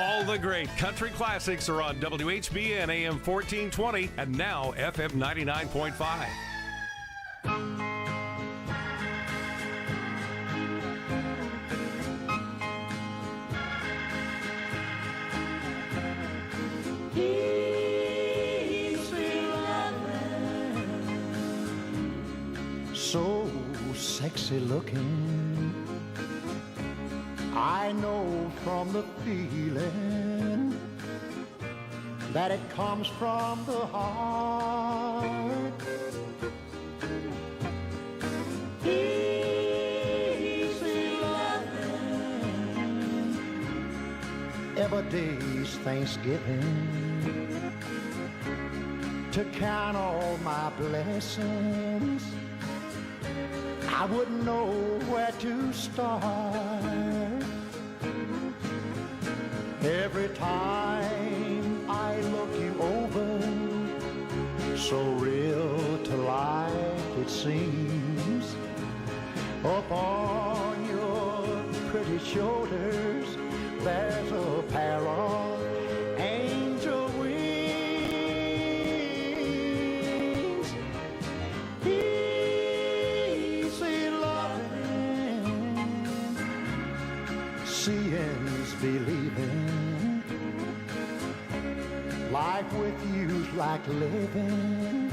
All the great country classics are on WHBN AM 1420 and now FM 99.5. So sexy looking, I know from the feeling that it comes from the heart. Easy loving, every day's Thanksgiving, to count all my blessings. I wouldn't know where to start. Every time I look you over, so real to life it seems. Upon your pretty shoulders, there's a pair of angel wings. Easy loving, seeing's believing. Life with you's like living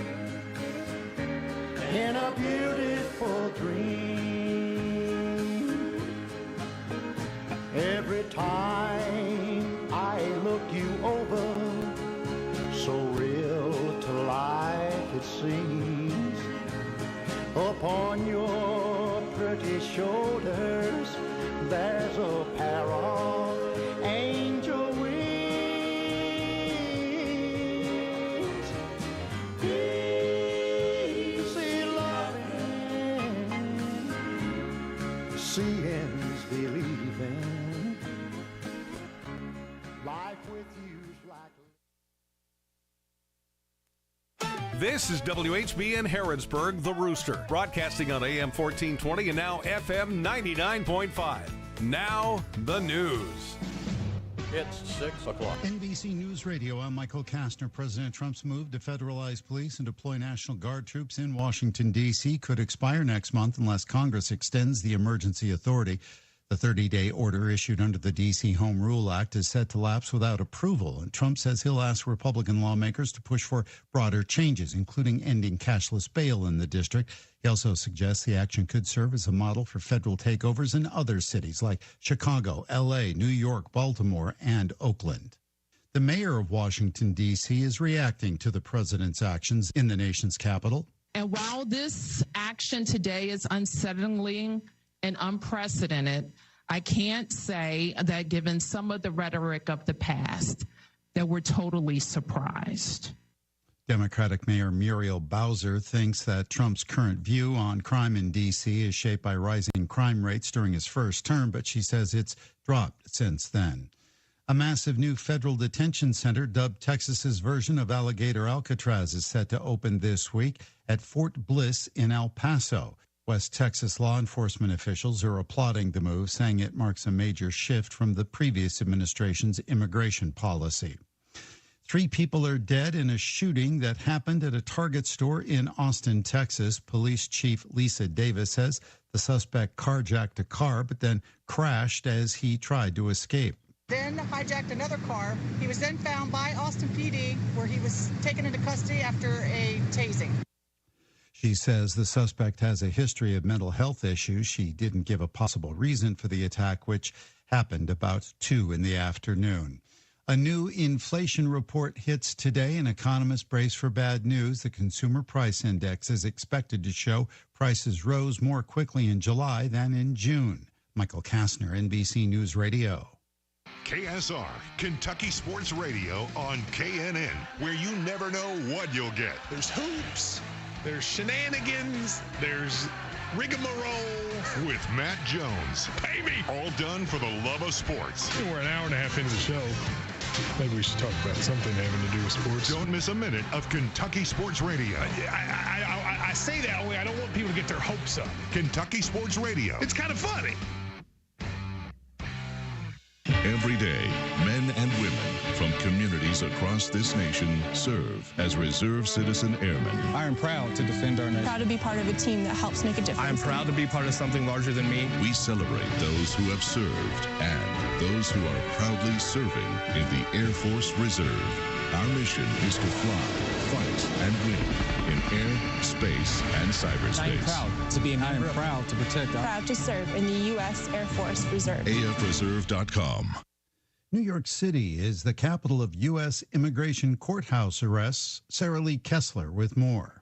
in a beautiful dream. Every time I look you over, so real to life it seems. Upon your pretty shoulders, there's a pair of angel wings. Easy loving, seeing's believing. Life with you's like. This is WHBN Harrodsburg, The Rooster, broadcasting on AM 1420 and now FM 99.5. Now, the news. It's 6 o'clock. NBC News Radio, I'm Michael Kastner. President Trump's move to federalize police and deploy National Guard troops in Washington, D.C. could expire next month unless Congress extends the emergency authority. The 30-day order issued under the D.C. Home Rule Act is set to lapse without approval, and Trump says he'll ask Republican lawmakers to push for broader changes, including ending cashless bail in the district. He also suggests the action could serve as a model for federal takeovers in other cities like Chicago, L.A., New York, Baltimore, and Oakland. The mayor of Washington, D.C. is reacting to the president's actions in the nation's capital. And while this action today is unsettling and unprecedented, I can't say that given some of the rhetoric of the past that we're totally surprised. Democratic Mayor Muriel Bowser thinks that Trump's current view on crime in D.C. is shaped by rising crime rates during his first term, but she says it's dropped since then. A massive new federal detention center, dubbed Texas's version of Alligator Alcatraz, is set to open this week at Fort Bliss in El Paso. West Texas law enforcement officials are applauding the move, saying it marks a major shift from the previous administration's immigration policy. 3 people are dead in a shooting that happened at a Target store in Austin, Texas. Police Chief Lisa Davis says the suspect carjacked a car but then crashed as he tried to escape. Then hijacked another car. He was then found by Austin PD, where he was taken into custody after a tasing. She says the suspect has a history of mental health issues. She didn't give a possible reason for the attack, which happened about 2 in the afternoon. A new inflation report hits today, and economists brace for bad news. The Consumer Price Index is expected to show prices rose more quickly in July than in June. Michael Kastner, NBC News Radio. KSR, Kentucky Sports Radio on KNN, where you never know what you'll get. There's hoops, there's shenanigans, there's rigmarole. With Matt Jones. Pay me! All done for the love of sports. We're an hour and a half into the show. Maybe we should talk about something having to do with sports. Don't miss a minute of Kentucky Sports Radio. I say that way. I don't want people to get their hopes up. Kentucky Sports Radio. It's kind of funny. Every day, men and women from communities across this nation serve as reserve citizen airmen. I am proud to defend our nation. Proud to be part of a team that helps make a difference. I am proud to be part of something larger than me. We celebrate those who have served and those who are proudly serving in the Air Force Reserve. Our mission is to fly, fight, and win in air, space, and cyberspace. I am proud to be an I am proud to protect. Proud to serve in the U.S. Air Force Reserve. AFReserve.com. New York City is the capital of U.S. immigration courthouse arrests. Sarah Lee Kessler with more.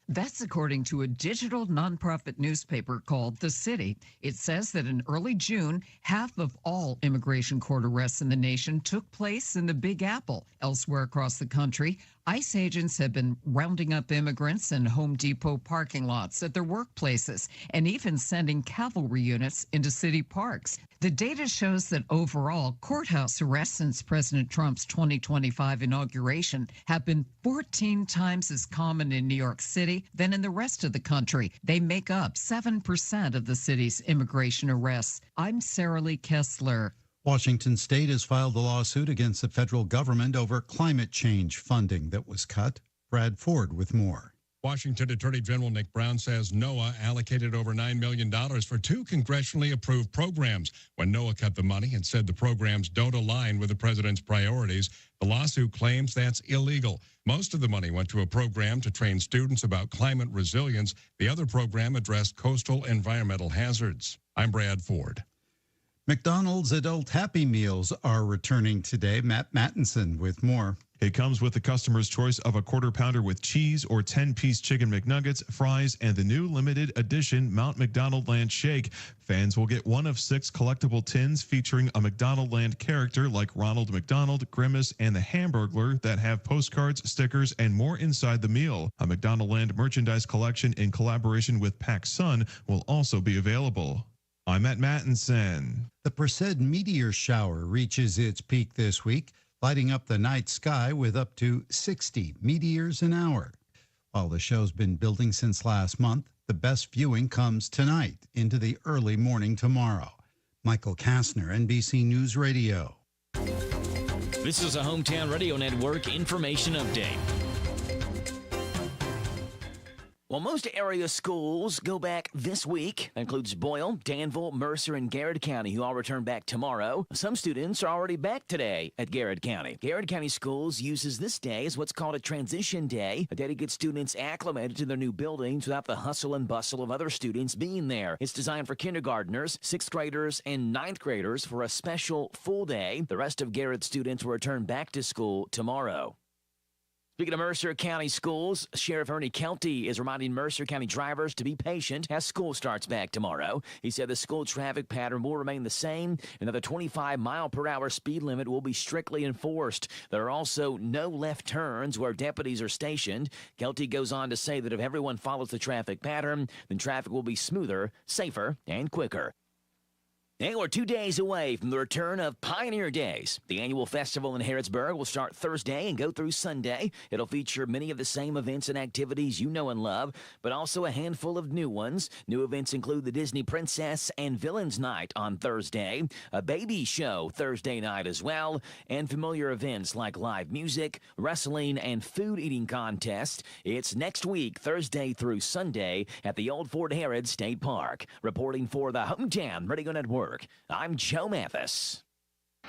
That's according to a digital nonprofit newspaper called The City. It says that in early June, half of all immigration court arrests in the nation took place in the Big Apple. Elsewhere across the country, ICE agents have been rounding up immigrants in Home Depot parking lots, at their workplaces, and even sending cavalry units into city parks. The data shows that overall, courthouse arrests since President Trump's 2025 inauguration have been 14 times as common in New York City than in the rest of the country. They make up 7% of the city's immigration arrests. I'm Sarah Lee Kessler. Washington State has filed a lawsuit against the federal government over climate change funding that was cut. Brad Ford with more. Washington Attorney General Nick Brown says NOAA allocated over $9 million for 2 congressionally approved programs. When NOAA cut the money and said the programs don't align with the president's priorities, the lawsuit claims that's illegal. Most of the money went to a program to train students about climate resilience. The other program addressed coastal environmental hazards. I'm Brad Ford. McDonald's adult Happy Meals are returning today. Matt Mattinson with more. It comes with the customer's choice of a quarter pounder with cheese or 10-piece chicken McNuggets, fries, and the new limited edition Mount McDonald Land Shake. Fans will get one of 6 collectible tins featuring a McDonald Land character like Ronald McDonald, Grimace, and the Hamburglar that have postcards, stickers, and more inside the meal. A McDonald Land merchandise collection in collaboration with PacSun will also be available. I'm Matt Mattinson. The Perseid meteor shower reaches its peak this week, lighting up the night sky with up to 60 meteors an hour. While the show's been building since last month, the best viewing comes tonight into the early morning tomorrow. Michael Kastner, NBC News Radio. This is a Hometown Radio Network information update. Well, most area schools go back this week. That includes Boyle, Danville, Mercer, and Garrett County, who all return back tomorrow. Some students are already back today at Garrett County. Garrett County Schools uses this day as what's called a transition day, a day to get students acclimated to their new buildings without the hustle and bustle of other students being there. It's designed for kindergartners, 6th graders, and 9th graders for a special full day. The rest of Garrett students will return back to school tomorrow. Speaking of Mercer County schools, Sheriff Ernie Kelty is reminding Mercer County drivers to be patient as school starts back tomorrow. He said the school traffic pattern will remain the same and that the 25-mile-per-hour speed limit will be strictly enforced. There are also no left turns where deputies are stationed. Kelty goes on to say that if everyone follows the traffic pattern, then traffic will be smoother, safer, and quicker. And we're 2 days away from the return of Pioneer Days. The annual festival in Harrodsburg will start Thursday and go through Sunday. It'll feature many of the same events and activities you know and love, but also a handful of new ones. New events include the Disney Princess and Villains Night on Thursday, a baby show Thursday night as well, and familiar events like live music, wrestling, and food eating contests. It's next week, Thursday through Sunday, at the Old Fort Harrod State Park. Reporting for the Hometown Radio Network, I'm Joe Mathis.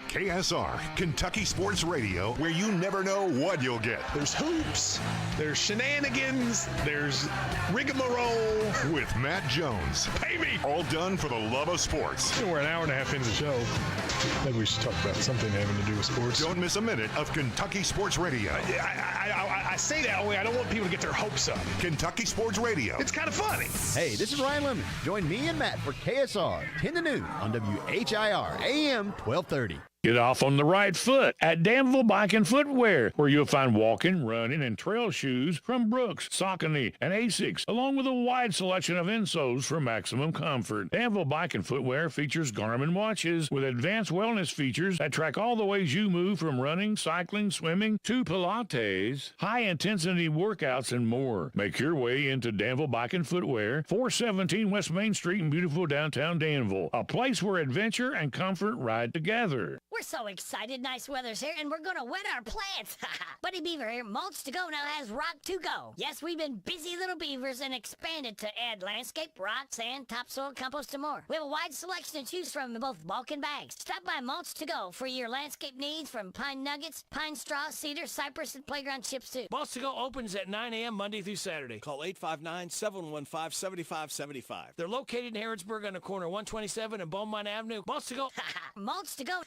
KSR, Kentucky Sports Radio, where you never know what you'll get. There's hoops, there's shenanigans, there's rigmarole. With Matt Jones. Pay me! All done for the love of sports. We're an hour and a half into the show. Maybe we should talk about something having to do with sports. Don't miss a minute of Kentucky Sports Radio. I say that only I don't want people to get their hopes up. Kentucky Sports Radio. It's kind of funny. Hey, this is Ryan Lemon. Join me and Matt for KSR 10 to noon on WHIR AM 1230. Get off on the right foot at Danville Bike and Footwear, where you'll find walking, running, and trail shoes from Brooks, Saucony, and Asics, along with a wide selection of insoles for maximum comfort. Danville Bike and Footwear features Garmin watches with advanced wellness features that track all the ways you move from running, cycling, swimming, to Pilates, high-intensity workouts, and more. Make your way into Danville Bike and Footwear, 417 West Main Street in beautiful downtown Danville, a place where adventure and comfort ride together. we're so excited. Nice weather's here, and we're going to wet our plants. Buddy Beaver here. Mulch to Go now has Rock to Go. Yes, we've been busy little beavers and expanded to add landscape, rock, sand, topsoil, compost, and more. We have a wide selection to choose from in both bulk and bags. Stop by Mulch to Go for your landscape needs from pine nuggets, pine straw, cedar, cypress, and playground chips too. Mulch to Go opens at 9 a.m. Monday through Saturday. Call 859-715-7575. They're located in Harrodsburg on the corner of 127 and Beaumont Avenue. Mulch to Go. Mulch to Go.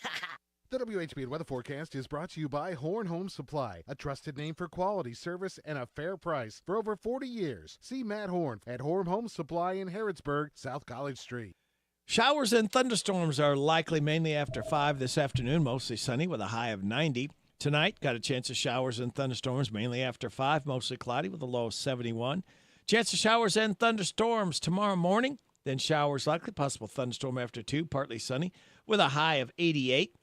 The WHBN weather forecast is brought to you by Horn Home Supply, a trusted name for quality service and a fair price for over 40 years. See Matt Horn at Horn Home Supply in Harrodsburg, South College Street. Showers and thunderstorms are likely mainly after 5 this afternoon, mostly sunny with a high of 90. Tonight, got a chance of showers and thunderstorms mainly after 5, mostly cloudy with a low of 71. Chance of showers and thunderstorms tomorrow morning, then showers likely, possible thunderstorm after 2, partly sunny with a high of 88.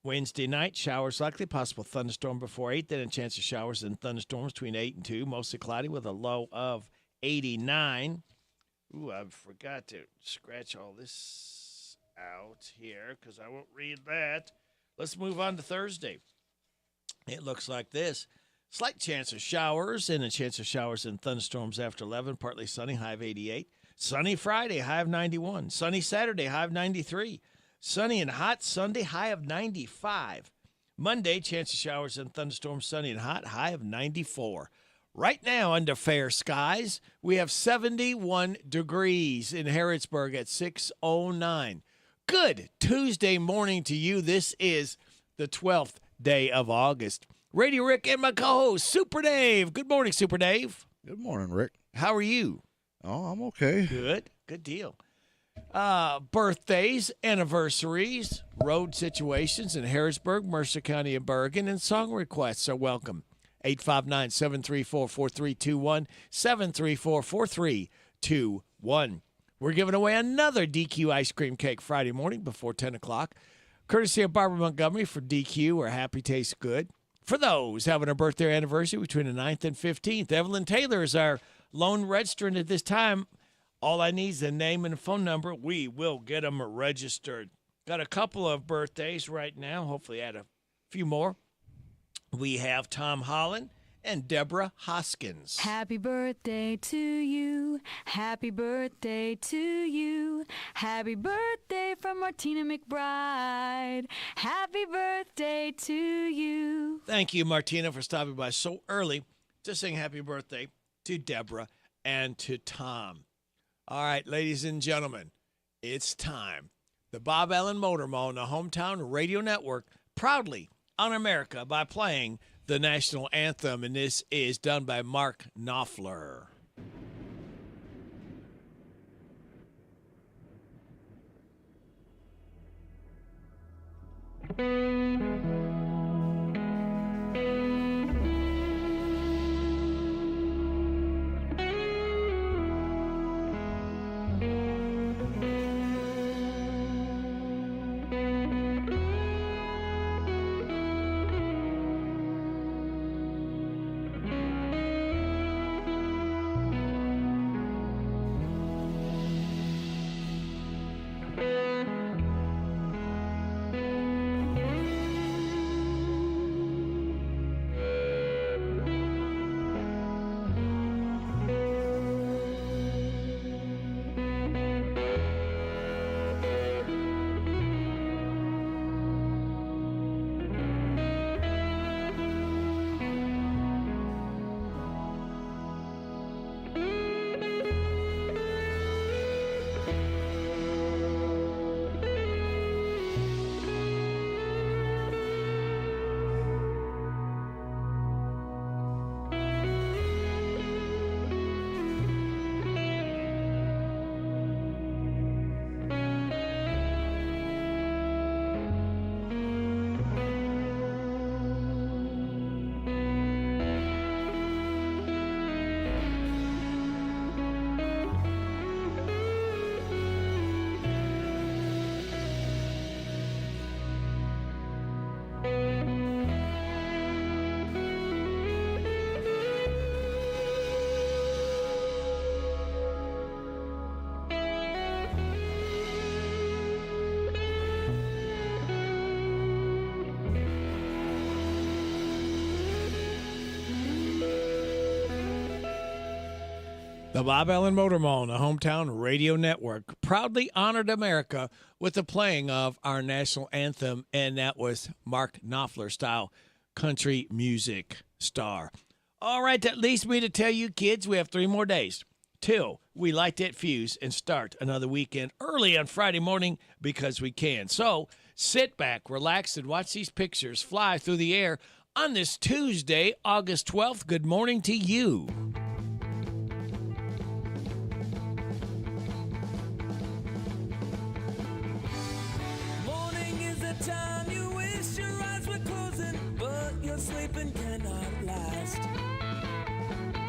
Wednesday night, showers likely, possible thunderstorm before 8, then a chance of showers and thunderstorms between 8 and 2, mostly cloudy with a low of 89. Ooh, I forgot to scratch all this out here because I won't read that. Let's move on to Thursday. It looks like this. Slight chance of showers and a chance of showers and thunderstorms after 11, partly sunny, high of 88. Sunny Friday, high of 91. Sunny Saturday, high of 93. Sunny and hot Sunday, high of 95. Monday, chance of showers and thunderstorms, sunny and hot, high of 94. Right now, under fair skies, we have 71 degrees in Harrodsburg at 6:09. Good Tuesday morning to you. This is the 12th day of August. Radio Rick and my co-host, Super Dave. Good morning, Super Dave. Good morning, Rick. How are you? Oh, I'm okay. Good deal. Birthdays, anniversaries, road situations in Harrodsburg, Mercer County, and Bergen, and song requests are welcome. 859-734-4321, 734-4321. We're giving away another DQ ice cream cake Friday morning before 10 o'clock, courtesy of Barbara Montgomery for DQ, where happy tastes good. For those having a birthday or anniversary between the 9th and 15th, Evelyn Taylor is our lone registrant at this time. All I need is a name and a phone number. We will get them registered. Got a couple of birthdays right now. Hopefully add a few more. We have Tom Holland and Deborah Hoskins. Happy birthday to you. Happy birthday to you. Happy birthday from Martina McBride. Happy birthday to you. Thank you, Martina, for stopping by so early to sing happy birthday to Deborah and to Tom. All right, ladies and gentlemen, it's time. The Bob Allen Motor Mall on the Hometown Radio Network proudly honor America by playing the national anthem, and this is done by Mark Knopfler. The Bob Allen Motor Mall on the Hometown Radio Network proudly honored America with the playing of our national anthem, and that was Mark Knopfler-style country music star. All right, that leads me to tell you kids we have 3 more days till we light that fuse and start another weekend early on Friday morning because we can. So sit back, relax, and watch these pictures fly through the air on this Tuesday, August 12th. Good morning to you. Time you wish your eyes were closing, but your sleeping cannot last.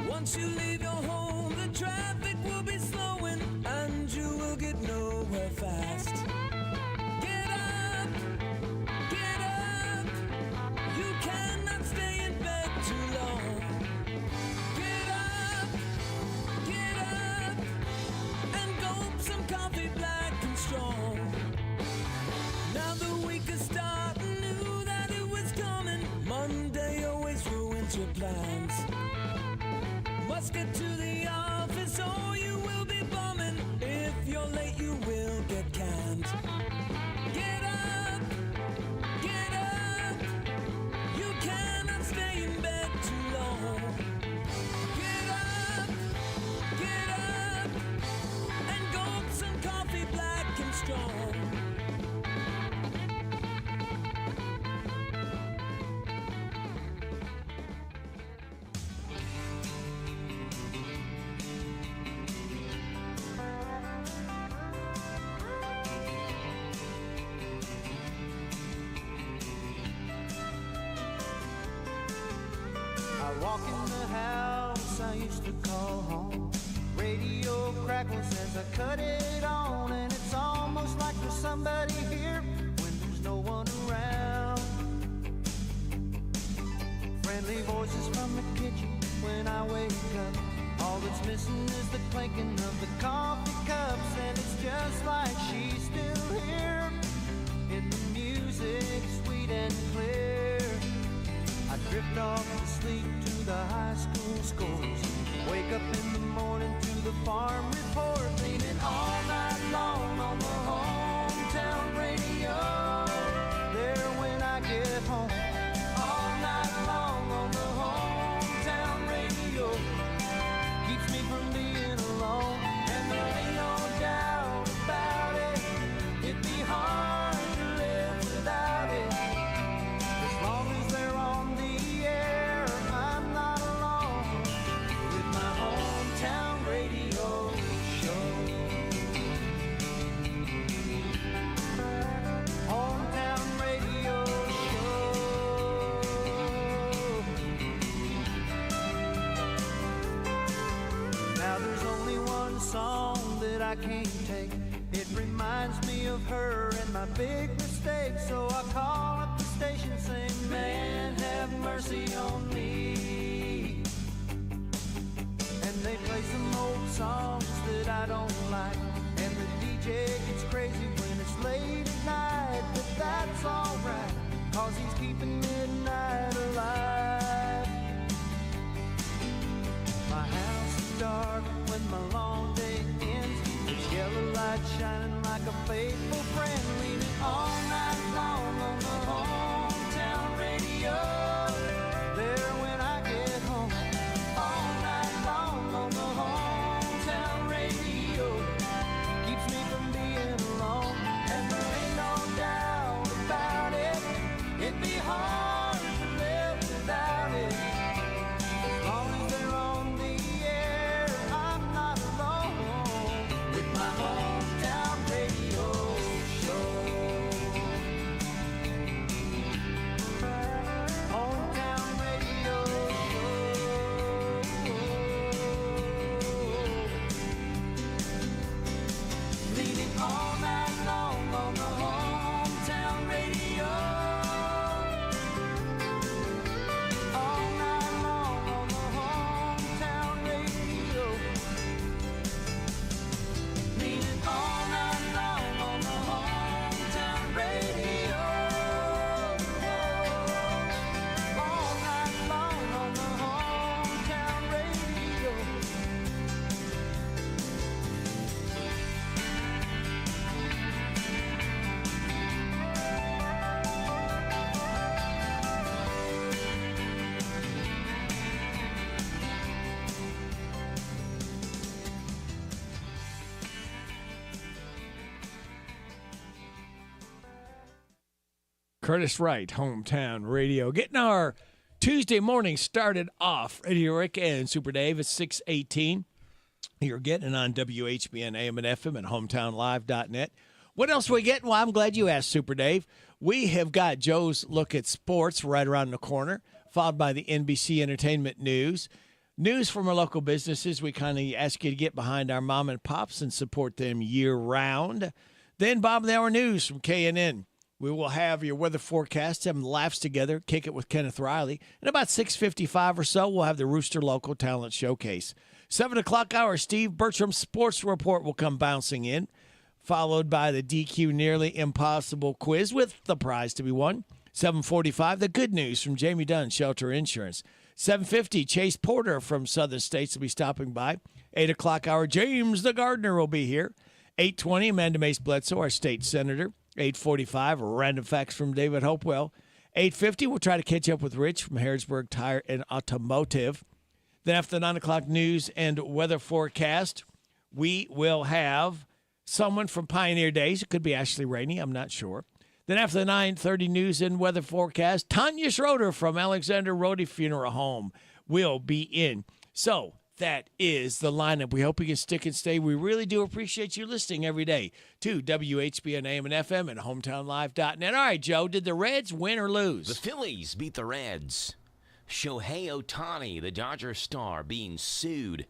Once you leave your home, the traffic will be slowing, and you will get nowhere fast. Get up, you cannot stay in bed too long. Get up, and gulp some coffee black and strong. Now the week is starting, knew that it was coming. Monday always ruins your plans. Must get to the office or you will be bumming. If you're late, you will get canned. Get up, you cannot stay in bed too long. Get up, and gulp some coffee black and strong. I walk in the house I used to call home. Radio crackles as I cut it on, and it's almost like there's somebody here when there's no one around. Friendly voices from the kitchen when I wake up. All that's missing is the clinking of the coffee cups, and it's just like she's still here in the music, sweet and clear. I drift off to sleep to the high school scores. Wake up in the morning to the farm report. Leaning all night long on the hometown radio. There when I get home. All night long on the hometown radio. Keeps me from being alone. And there ain't no doubt about it. It'd be hard to live without it. As long as they're on the air, I'm not alone with my hometown radio show. Hometown radio show. Now there's only one song that I can't take. It reminds me of her and my big mistake. So I call up the station saying, man, have mercy on me. And they play some old songs that I don't like. And the DJ gets crazy when it's late at night. But that's alright, cause he's keeping midnight alive. My house is dark when my long day ends. It's yellow light shining like a faithful friend. Leaning all night long on the hometown radio. There when I get home. All night long on the hometown radio. Keeps me from being alone. And there ain't no doubt about it. It'd be hard Curtis Wright, Hometown Radio. Getting our Tuesday morning started off. Radio Rick and Super Dave at 6:18. You're getting it on WHBN AM and FM and hometownlive.net. What else we getting? Well, I'm glad you asked, Super Dave. We have got Joe's Look at Sports right around the corner, followed by the NBC Entertainment News. News from our local businesses. We kind of ask you to get behind our mom and pops and support them year-round. Then Bob of the Hour News from KNN. We will have your weather forecast, having laughs together, kick it with Kenneth Riley. And about 6:55 or so, we'll have the Rooster Local Talent Showcase. 7 o'clock hour, Steve Bertram's Sports Report will come bouncing in, followed by the DQ Nearly Impossible quiz with the prize to be won. 7:45, the good news from Jamie Dunn, Shelter Insurance. 7:50, Chase Porter from Southern States will be stopping by. 8 o'clock hour, James the Gardener will be here. 8:20, Amanda Mace Bledsoe, our state senator. 8:45, random facts from David Hopewell. 8:50, we'll try to catch up with Rich from Harrodsburg Tire and Automotive. Then after the 9 o'clock news and weather forecast, we will have someone from Pioneer Days. It could be Ashley Rainey, I'm not sure. Then after the 9:30 news and weather forecast, Tanya Schroeder from Alexander Rhodey Funeral Home will be in. So that is the lineup. We hope you can stick and stay. We really do appreciate you listening every day to WHBN AM and FM and hometownlive.net. All right, Joe, did the Reds win or lose? The Phillies beat the Reds. Shohei Ohtani, the Dodgers star, being sued.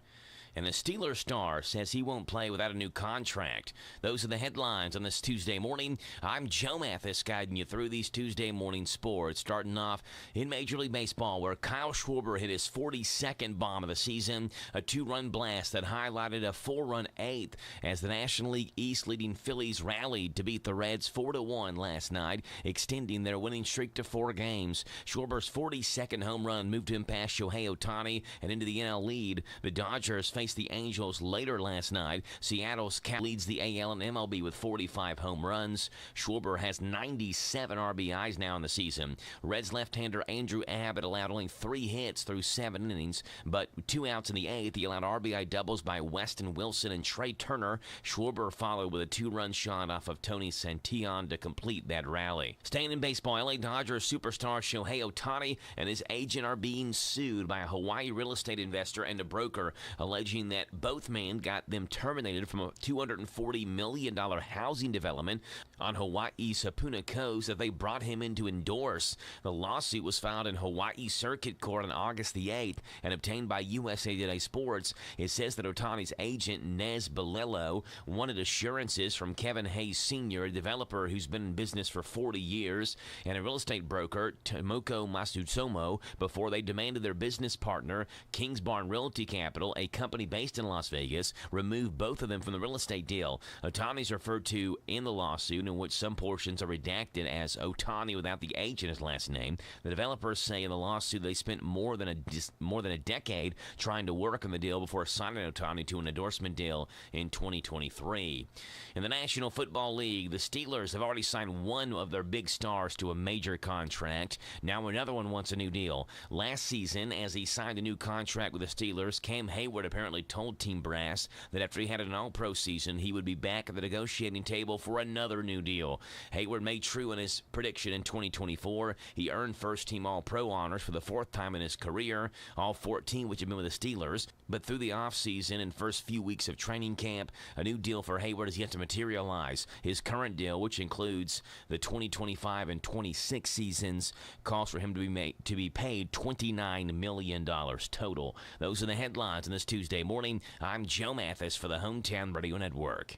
And the Steelers star says he won't play without a new contract. Those are the headlines on this Tuesday morning. I'm Joe Mathis, guiding you through these Tuesday morning sports. Starting off in Major League Baseball, where Kyle Schwarber hit his 42nd bomb of the season, a 2-run blast that highlighted a 4-run eighth as the National League East leading Phillies rallied to beat the Reds 4-1 last night, extending their winning streak to 4 games. Schwarber's 42nd home run moved him past Shohei Ohtani and into the NL lead. The Dodgers faced the Angels later last night. Seattle's Cal leads the AL and MLB with 45 home runs. Schwarber has 97 RBIs now in the season. Reds left-hander Andrew Abbott allowed only 3 hits through 7 innings, but 2 outs in the 8th. He allowed RBI doubles by Weston Wilson and Trey Turner. Schwarber followed with a 2-run shot off of Tony Santillan to complete that rally. Staying in baseball, LA Dodgers superstar Shohei Ohtani and his agent are being sued by a Hawaii real estate investor and a broker, alleging that both men got them terminated from a $240 million housing development on Hawaii's Hapuna Coast that they brought him in to endorse. The lawsuit was filed in Hawaii Circuit Court on August the 8th and obtained by USA Today Sports. It says that Ohtani's agent, Nez Balelo, wanted assurances from Kevin Hayes Sr., a developer who's been in business for 40 years, and a real estate broker, Tomoko Matsutomo, before they demanded their business partner, Kingsbarn Realty Capital, a company based in Las Vegas, remove both of them from the real estate deal. Ohtani's referred to in the lawsuit, in which some portions are redacted as Ohtani without the H in his last name. The developers say in the lawsuit they spent more than a decade trying to work on the deal before signing Ohtani to an endorsement deal in 2023. In the National Football League, the Steelers have already signed one of their big stars to a major contract. Now another one wants a new deal. Last season, as he signed a new contract with the Steelers, Cam Hayward apparently told Team Brass that after he had an all-pro season, he would be back at the negotiating table for another new deal. Hayward made true in his prediction in 2024. He earned first-team all-pro honors for the 4th time in his career, all 14 which have been with the Steelers. But through the offseason and first few weeks of training camp, a new deal for Hayward is yet to materialize. His current deal, which includes the 2025 and 26 seasons, calls for him to be paid $29 million total. Those are the headlines on this Tuesday morning. I'm Joe Mathis for the Hometown Radio Network.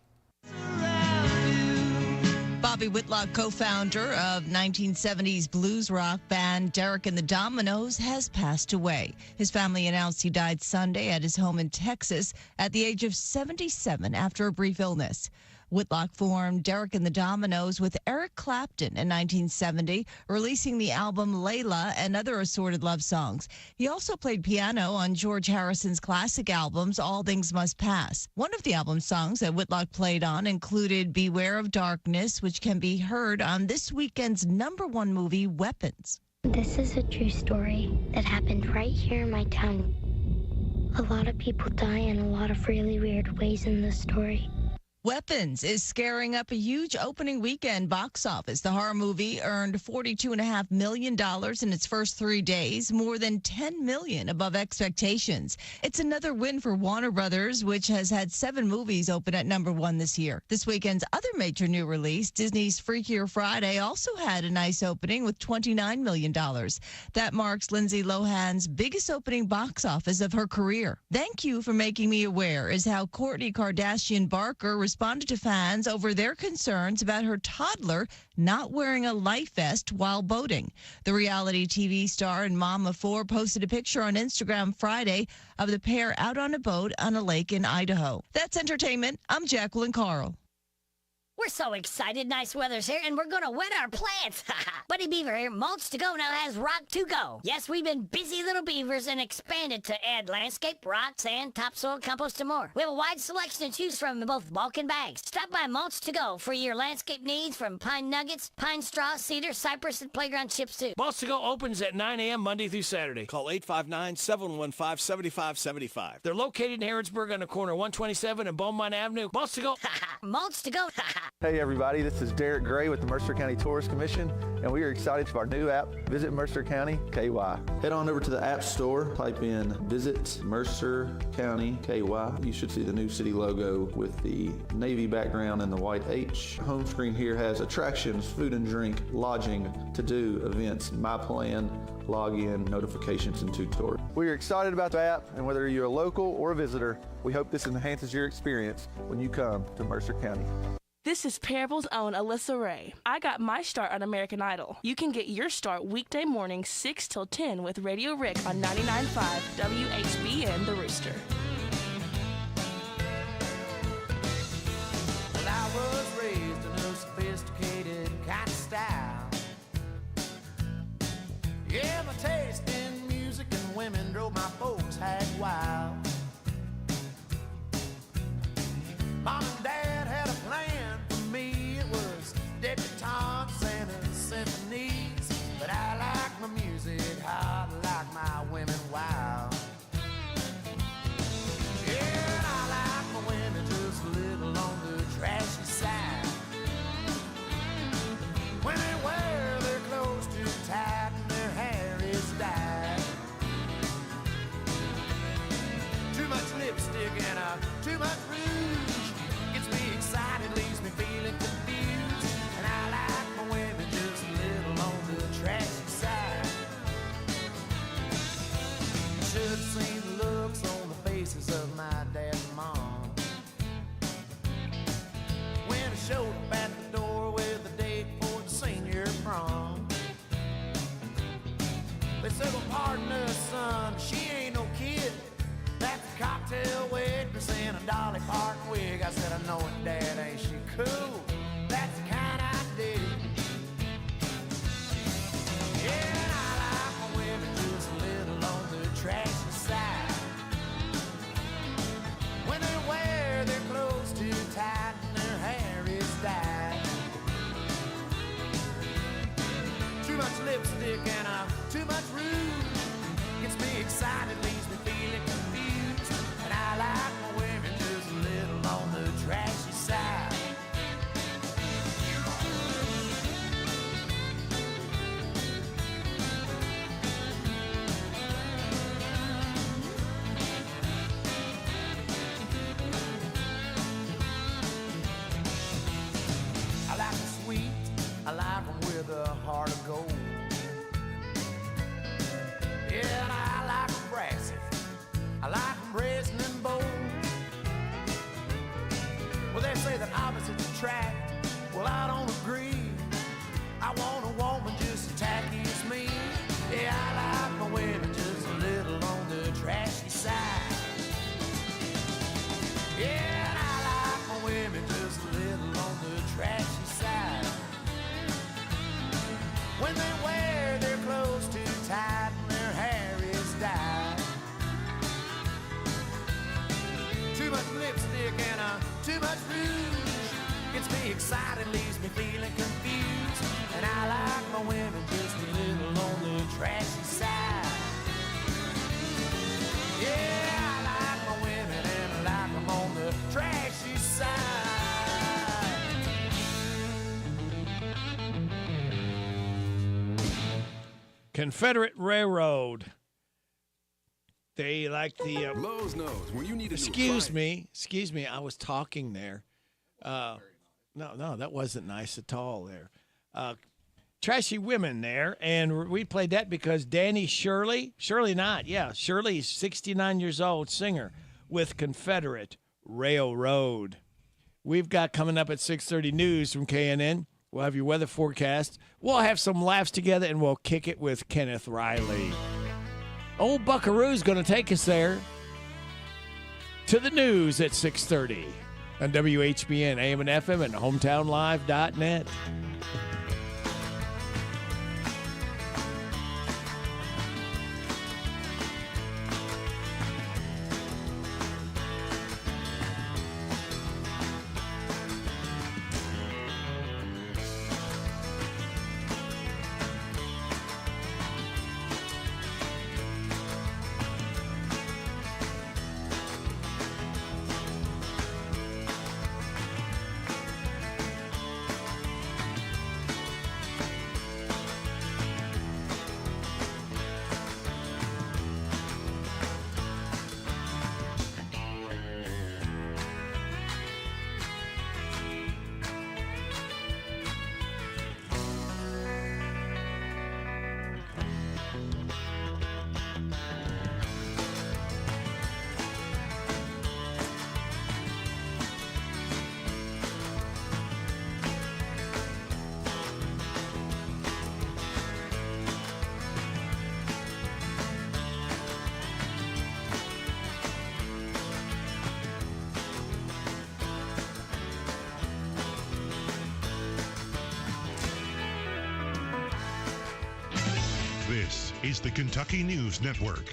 Bobby Whitlock, co-founder of 1970s blues rock band Derek and the Dominoes, has passed away. His family announced he died Sunday at his home in Texas at the age of 77 after a brief illness. Whitlock formed Derek and the Dominoes with Eric Clapton in 1970, releasing the album Layla and other assorted love songs. He also played piano on George Harrison's classic albums, All Things Must Pass. One of the album songs that Whitlock played on included Beware of Darkness, which can be heard on this weekend's #1 movie, Weapons. This is a true story that happened right here in my town. A lot of people die in a lot of really weird ways in this story. Weapons is scaring up a huge opening weekend box office. The horror movie earned $42.5 million in its first 3 days, more than $10 million above expectations. It's another win for Warner Brothers, which has had 7 movies open at number 1 this year. This weekend's other major new release, Disney's Freakier Friday, also had a nice opening with $29 million. That marks Lindsay Lohan's biggest opening box office of her career. Thank You for Making Me Aware is how Kourtney Kardashian Barker responded to fans over their concerns about her toddler not wearing a life vest while boating. The reality TV star and mom of 4 posted a picture on Instagram Friday of the pair out on a boat on a lake in Idaho. That's entertainment. I'm Jacqueline Carl. We're so excited. Nice weather's here, and we're going to wet our plants. Buddy Beaver here. Mulch to Go now has Rock to Go. Yes, we've been busy little beavers and expanded to add landscape, rock, sand, topsoil, compost, and more. We have a wide selection to choose from in both bulk and bags. Stop by Mulch to Go for your landscape needs from pine nuggets, pine straw, cedar, cypress, and playground chips, too. Mulch to Go opens at 9 a.m. Monday through Saturday. Call 859-715-7575. They're located in Harrodsburg on the corner of 127 and Beaumont Avenue. Mulch to Go. Mulch to Go. Hey everybody, this is Derek Gray with the Mercer County Tourist Commission, and we are excited for our new app, Visit Mercer County KY. Head on over to the App Store, type in Visit Mercer County KY. You should see the new city logo with the navy background and the white H. Home screen here has attractions, food and drink, lodging, to-do, events, my plan, login, notifications, and tutorials. We are excited about the app, and whether you're a local or a visitor, we hope this enhances your experience when you come to Mercer County. This is Parable's own Alyssa Ray. I got my start on American Idol. You can get your start weekday mornings 6 till 10 with Radio Rick on 99.5 WHBN The Rooster. Well, I was raised in a sophisticated kind of style. Yeah, my taste in music and women drove my folks hag wild. Mom and Dad had a plan for me. It was debutantes and symphonies. But I like my music hot, like my women wild. Yeah, and I like my women just a little on the trashy side. When they wear their clothes too tight and their hair is dyed. Too much lipstick and too much rouge. Gets me excited, leaves me feeling confused. And I like my women just a little on the trashy side. Should have seen the looks on the faces of my dad and mom when I showed up at the door with a date for the senior prom. They said, well, pardon us, son, she ain't no kid. That's a cocktail waitress in a Dolly Parton wig. I said, I know it, Dad, ain't she cool? That's the kind I dig. Yeah, and I like my women just a little on the trashy side. When they wear their clothes too tight and their hair is dyed. Too much lipstick and too much rouge. Gets me excited, leaves me feeling confused. And I like my women just a little on the trashy side. I like them sweet, I like them with a heart of gold. Yeah, and I like them brassy, I like them brazen and bold. Well, they say that opposites attract, well, I don't agree. I want a woman just as tacky as me. Yeah, I like my women just a little on the trashy side. Yeah, and I like my women just a little on the trashy side. When they wear their clothes too tight and their hair is dyed. Too much lipstick and too much rouge. Gets me excited, leaves me feeling confused. And I like my women just a little on the trashy side. Yeah, I like my women and I like them on the trashy side. Confederate Railroad. They like the Lowe's knows when you need a excuse me. I was talking there. No, that wasn't nice at all there. Trashy Women there, and we played that because Danny Shirley, 69 years old, singer with Confederate Railroad. We've got coming up at 6:30 news from KNN. We'll have your weather forecast. We'll have some laughs together, and we'll kick it with Kenneth Riley. Old Buckaroo's going to take us there to the news at 6:30 on WHBN, AM and FM, and hometownlive.net. This is the Kentucky News Network.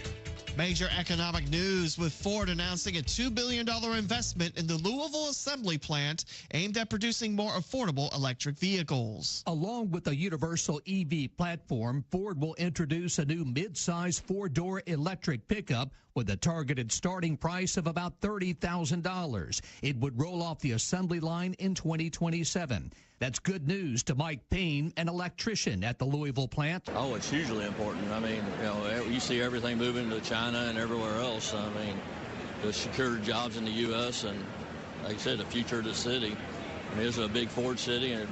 Major economic news with Ford announcing a $2 billion investment in the Louisville assembly plant aimed at producing more affordable electric vehicles. Along with a universal EV platform, Ford will introduce a new mid-size four-door electric pickup with a targeted starting price of about $30,000. It would roll off the assembly line in 2027. That's good news to Mike Payne, an electrician at the Louisville plant. Oh, it's hugely important. I mean, you see everything moving to China and everywhere else. I mean, to secure jobs in the U.S. and, like I said, the future of the city. I mean, it's a big Ford city, and it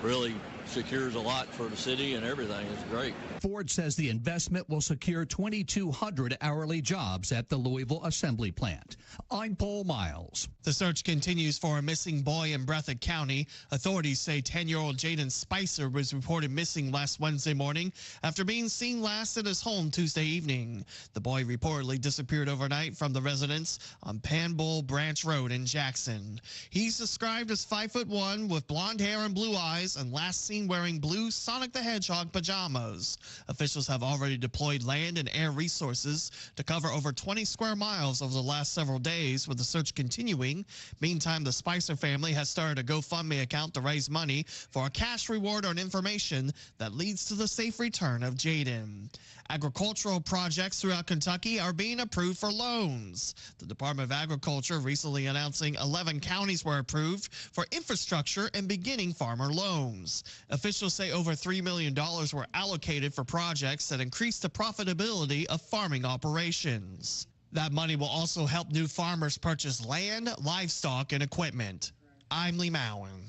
really secures a lot for the city and everything. It's great. Ford says the investment will secure 2,200 hourly jobs at the Louisville assembly plant. I'm Paul Miles. The search continues for a missing boy in Breathitt County. Authorities say 10-year-old Jaden Spicer was reported missing last Wednesday morning after being seen last at his home Tuesday evening. The boy reportedly disappeared overnight from the residence on Panbull Branch Road in Jackson. He's described as 5'1" with blonde hair and blue eyes, and last seen wearing blue Sonic the Hedgehog pajamas. Officials have already deployed land and air resources to cover over 20 square miles over the last several days, with the search continuing. Meantime, the Spicer family has started a GoFundMe account to raise money for a cash reward on information that leads to the safe return of Jaden. Agricultural projects throughout Kentucky are being approved for loans. The Department of Agriculture recently announcing 11 counties were approved for infrastructure and beginning farmer loans. Officials say over $3 million were allocated for projects that increase the profitability of farming operations. That money will also help new farmers purchase land, livestock, and equipment. I'm Lee Mowen.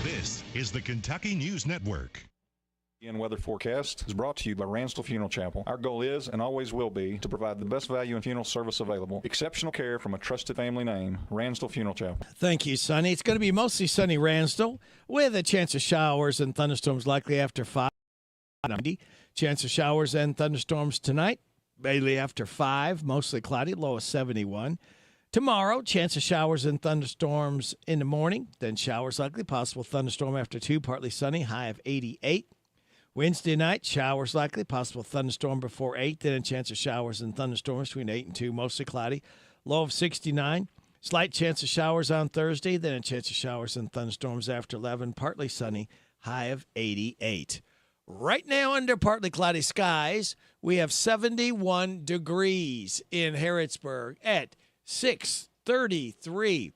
This is the Kentucky News Network. Weather forecast is brought to you by Ransdell Funeral Chapel. Our goal is and always will be to provide the best value in funeral service available. Exceptional care from a trusted family name, Ransdell Funeral Chapel. Thank you, Sonny. It's going to be mostly sunny Ransdell with a chance of showers and thunderstorms likely after 5:90. Chance of showers and thunderstorms tonight, mainly after 5, mostly cloudy, low of 71. Tomorrow, chance of showers and thunderstorms in the morning, then showers likely, possible thunderstorm after 2, partly sunny, high of 88. Wednesday night, showers likely, possible thunderstorm before 8, then a chance of showers and thunderstorms between 8 and 2, mostly cloudy, low of 69. Slight chance of showers on Thursday, then a chance of showers and thunderstorms after 11, partly sunny, high of 88. Right now, under partly cloudy skies, we have 71 degrees in Harrodsburg at 6:33.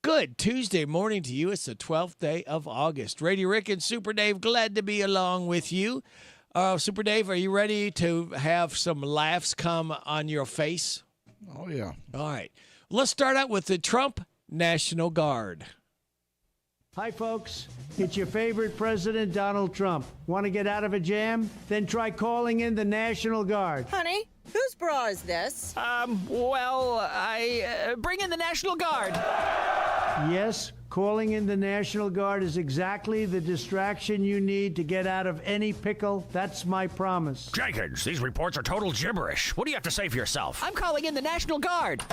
Good Tuesday morning to you. It's the 12th day of August. Radio Rick and Super Dave, glad to be along with you. Super Dave, are you ready to have some laughs come on your face? Oh, yeah. All right. Let's start out with the Trump National Guard. Hi, folks. It's your favorite president, Donald Trump. Want to get out of a jam? Then try calling in the National Guard. Honey, whose bra is this? Bring in the National Guard. Yes, calling in the National Guard is exactly the distraction you need to get out of any pickle. That's my promise. Jenkins, these reports are total gibberish. What do you have to say for yourself? I'm calling in the National Guard.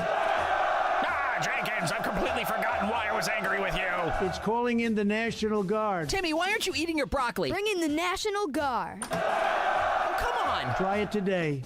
Jenkins, I've completely forgotten why I was angry with you. It's calling in the National Guard. Timmy, why aren't you eating your broccoli? Bring in the National Guard. Oh, come on. Try it today.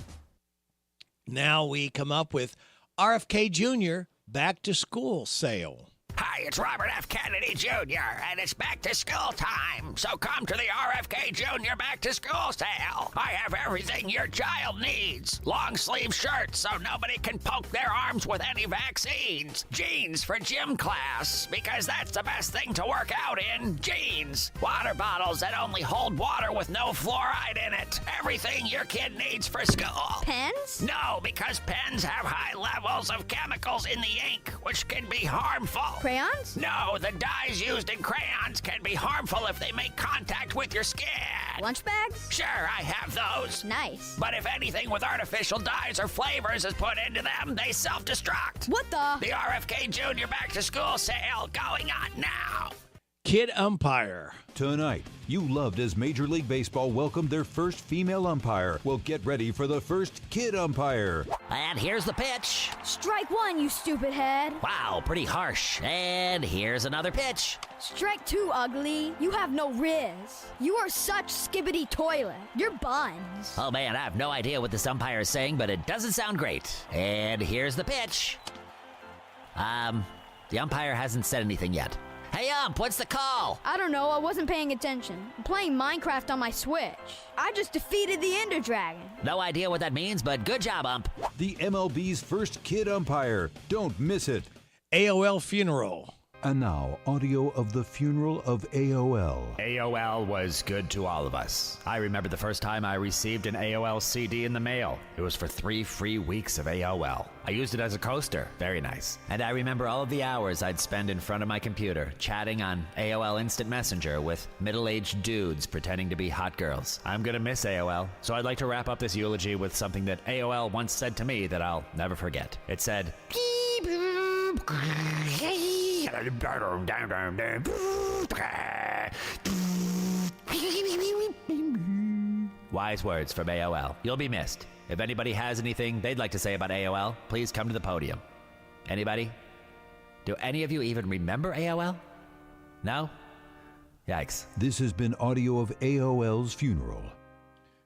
Now we come up with RFK Jr. back to school sale. Hi, it's Robert F. Kennedy Jr., and it's back to school time. So come to the RFK Jr. back to school sale. I have everything your child needs. Long sleeve shirts so nobody can poke their arms with any vaccines. Jeans for gym class, because that's the best thing to work out in. Jeans. Water bottles that only hold water with no fluoride in it. Everything your kid needs for school. Pens? No, because pens have high levels of chemicals in the ink, which can be harmful. Crayons? No, the dyes used in crayons can be harmful if they make contact with your skin. Lunch bags? Sure, I have those. Nice. But if anything with artificial dyes or flavors is put into them, they self-destruct. What the? The RFK Jr. Back to School sale going on now. Kid umpire. Tonight, you loved as Major League Baseball welcomed their first female umpire. Well, get ready for the first kid umpire. And here's the pitch. Strike one, you stupid head. Wow, pretty harsh. And here's another pitch. Strike two, ugly. You have no riz. You are such skibbity toilet. You're buns. Oh man, I have no idea what this umpire is saying, but it doesn't sound great. And here's the pitch. The umpire hasn't said anything yet. Hey, ump, what's the call? I don't know. I wasn't paying attention. I'm playing Minecraft on my Switch. I just defeated the Ender Dragon. No idea what that means, but good job, ump. The MLB's first kid umpire. Don't miss it. AOL funeral. And now, audio of the funeral of AOL. AOL was good to all of us. I remember the first time I received an AOL CD in the mail. It was for 3 free weeks of AOL. I used it as a coaster. Very nice. And I remember all of the hours I'd spend in front of my computer, chatting on AOL Instant Messenger with middle-aged dudes pretending to be hot girls. I'm gonna miss AOL, so I'd like to wrap up this eulogy with something that AOL once said to me that I'll never forget. It said, wise words from AOL. You'll be missed. If anybody has anything they'd like to say about AOL, please come to the podium. Anybody? Do any of you even remember AOL? No? Yikes. This has been audio of AOL's funeral.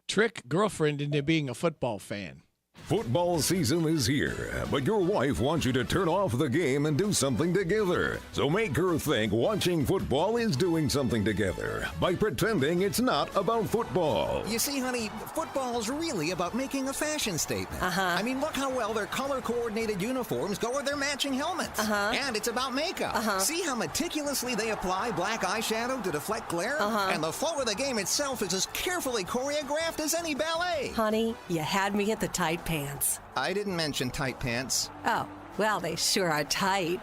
Trick girlfriend into being a football fan. Football season is here, but your wife wants you to turn off the game and do something together. So make her think watching football is doing something together by pretending it's not about football. You see, honey, football is really about making a fashion statement. I mean, look how well their color-coordinated uniforms go with their matching helmets. And it's about makeup. See how meticulously they apply black eyeshadow to deflect glare? And the flow of the game itself is as carefully choreographed as any ballet. Honey, you had me at the tight pants. I didn't mention tight pants. Oh, well, they sure are tight.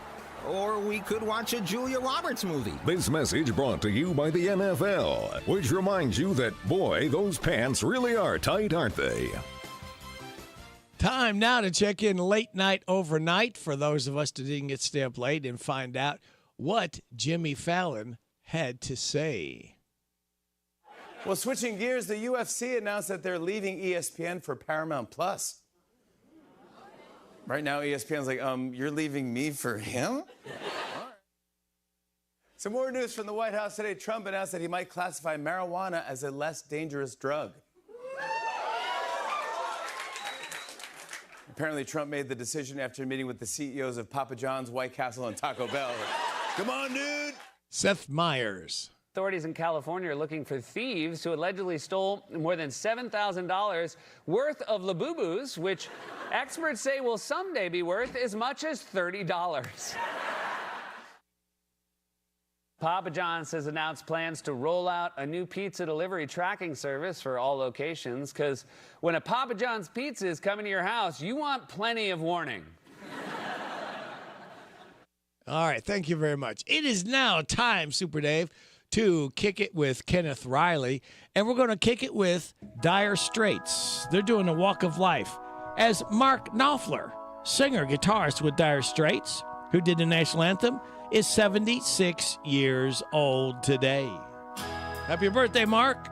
Or we could watch a Julia Roberts movie. This message brought to you by the NFL, which reminds you that, boy, those pants really are tight, aren't they? Time now to check in late night overnight for those of us that didn't get to stay up late and find out what Jimmy Fallon had to say. Well, switching gears, the UFC announced that they're leaving ESPN for Paramount Plus. Right now, ESPN's like, you're leaving me for him? Some more news from the White House today. Trump announced that he might classify marijuana as a less dangerous drug. Apparently, Trump made the decision after meeting with the CEOs of Papa John's, White Castle, and Taco Bell. Come on, dude! Seth Meyers. Authorities in California are looking for thieves who allegedly stole more than $7,000 worth of Labubus, which experts say will someday be worth as much as $30. Papa John's has announced plans to roll out a new pizza delivery tracking service for all locations, because when a Papa John's pizza is coming to your house, you want plenty of warning. All right, thank you very much. It is now time, Super Dave, to kick it with Kenneth Riley, and we're going to kick it with Dire Straits. They're doing a walk of life. As Mark Knopfler, singer, guitarist with Dire Straits, who did the national anthem, is 76 years old today. Happy birthday, Mark.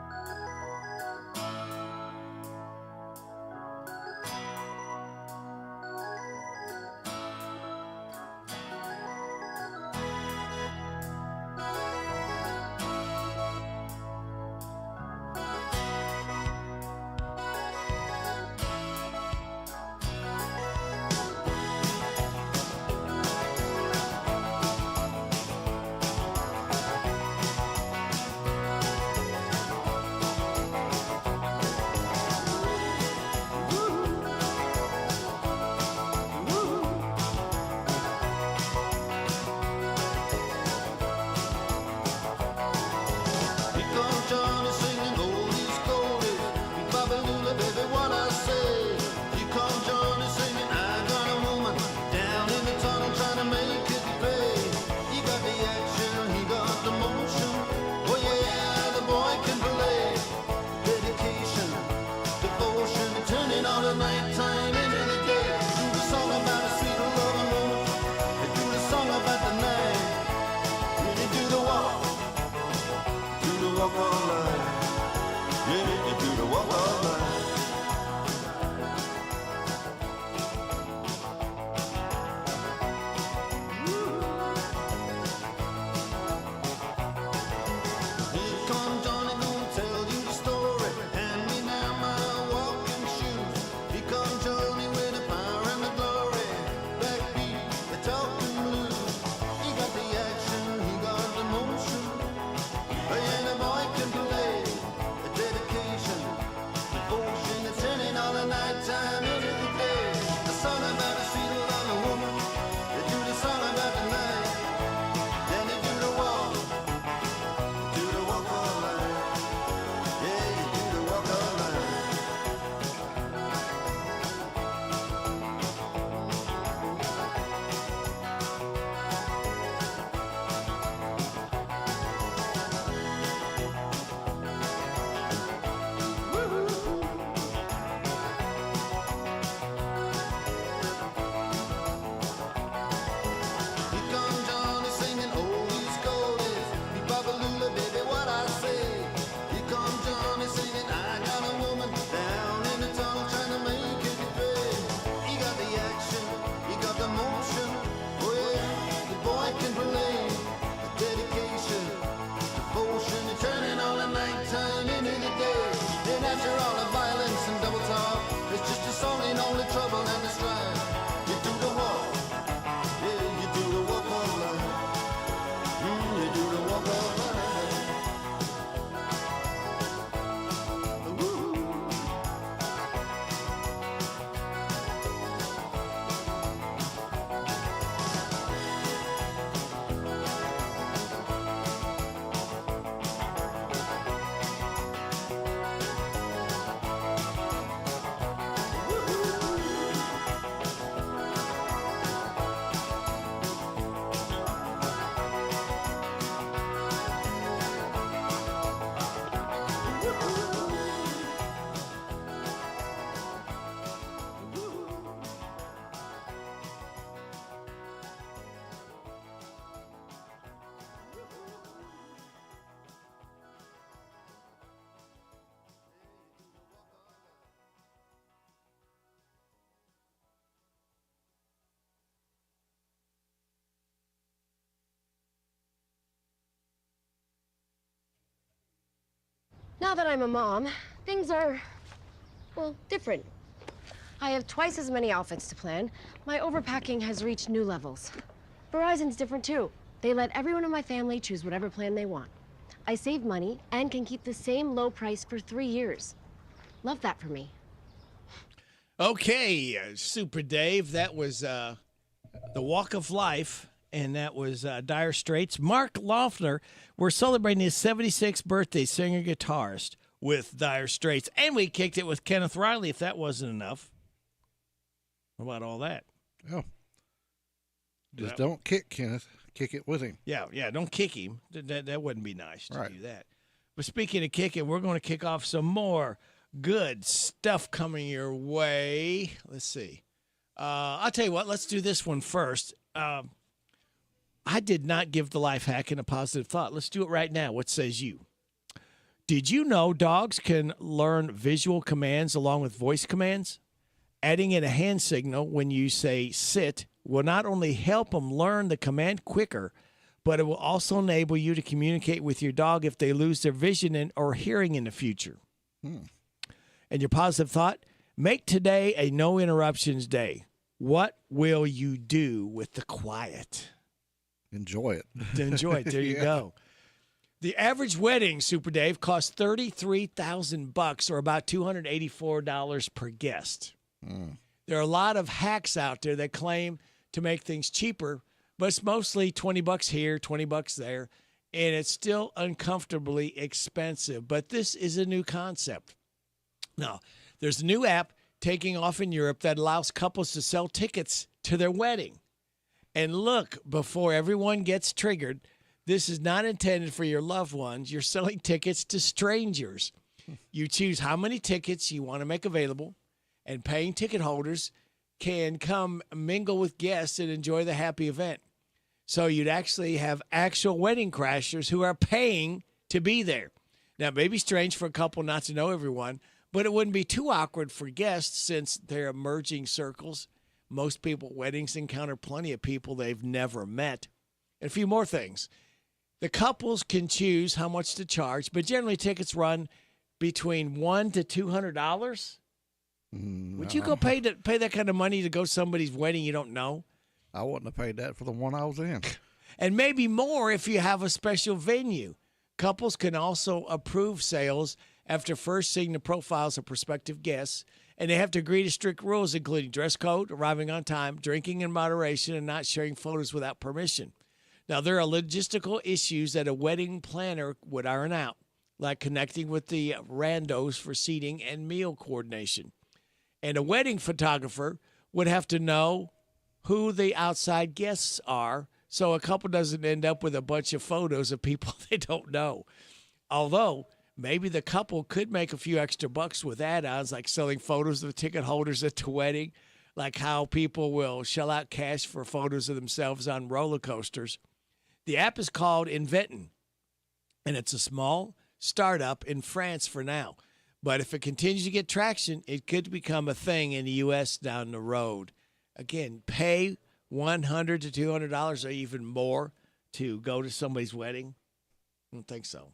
Now that I'm a mom, things are, well, different. I have twice as many outfits to plan. My overpacking has reached new levels. Verizon's different too. They let everyone in my family choose whatever plan they want. I save money and can keep the same low price for 3 years. Love that for me. Okay, Super Dave, that was the Walk of Life and that was Dire Straits. Mark Knopfler, we're celebrating his 76th birthday, singer-guitarist with Dire Straits. And we kicked it with Kenneth Riley, if that wasn't enough. What about all that? Oh. Just don't kick Kenneth. Kick it with him. Yeah, don't kick him. That wouldn't be nice to do that. But speaking of kicking, we're going to kick off some more good stuff coming your way. Let's see. I'll tell you what, let's do this one first. I did not give the life hack in a positive thought. Let's do it right now. What says you? Did you know dogs can learn visual commands along with voice commands? Adding in a hand signal when you say sit will not only help them learn the command quicker, but it will also enable you to communicate with your dog if they lose their vision or hearing in the future. And your positive thought, make today a no interruptions day. What will you do with the quiet? Enjoy it. Enjoy it. There you go. The average wedding, Super Dave, costs $33,000 or about $284 per guest. There are a lot of hacks out there that claim to make things cheaper, but it's mostly $20 here, $20 there, and it's still uncomfortably expensive. But this is a new concept. Now, there's a new app taking off in Europe that allows couples to sell tickets to their wedding. And look, before everyone gets triggered, this is not intended for your loved ones. You're selling tickets to strangers. You choose how many tickets you want to make available, and paying ticket holders can come mingle with guests and enjoy the happy event. So you'd actually have actual wedding crashers who are paying to be there. Now, it may be strange for a couple not to know everyone, but it wouldn't be too awkward for guests since they're merging circles. Most people at weddings encounter plenty of people they've never met. And a few more things. The couples can choose how much to charge, but generally tickets run between $100 to $200. Would you go pay that kind of money to go to somebody's wedding you don't know? I wouldn't have paid that for the one I was in. And maybe more if you have a special venue. Couples can also approve sales after first seeing the profiles of prospective guests, and they have to agree to strict rules, including dress code, arriving on time, drinking in moderation, and not sharing photos without permission. Now, there are logistical issues that a wedding planner would iron out, like connecting with the randos for seating and meal coordination. And a wedding photographer would have to know who the outside guests are so a couple doesn't end up with a bunch of photos of people they don't know. Although, maybe the couple could make a few extra bucks with add-ons like selling photos of the ticket holders at the wedding, like how people will shell out cash for photos of themselves on roller coasters. The app is called Inventin, and it's a small startup in France for now. But if it continues to get traction, it could become a thing in the U.S. down the road. Again, pay $100 to $200 or even more to go to somebody's wedding. I don't think so.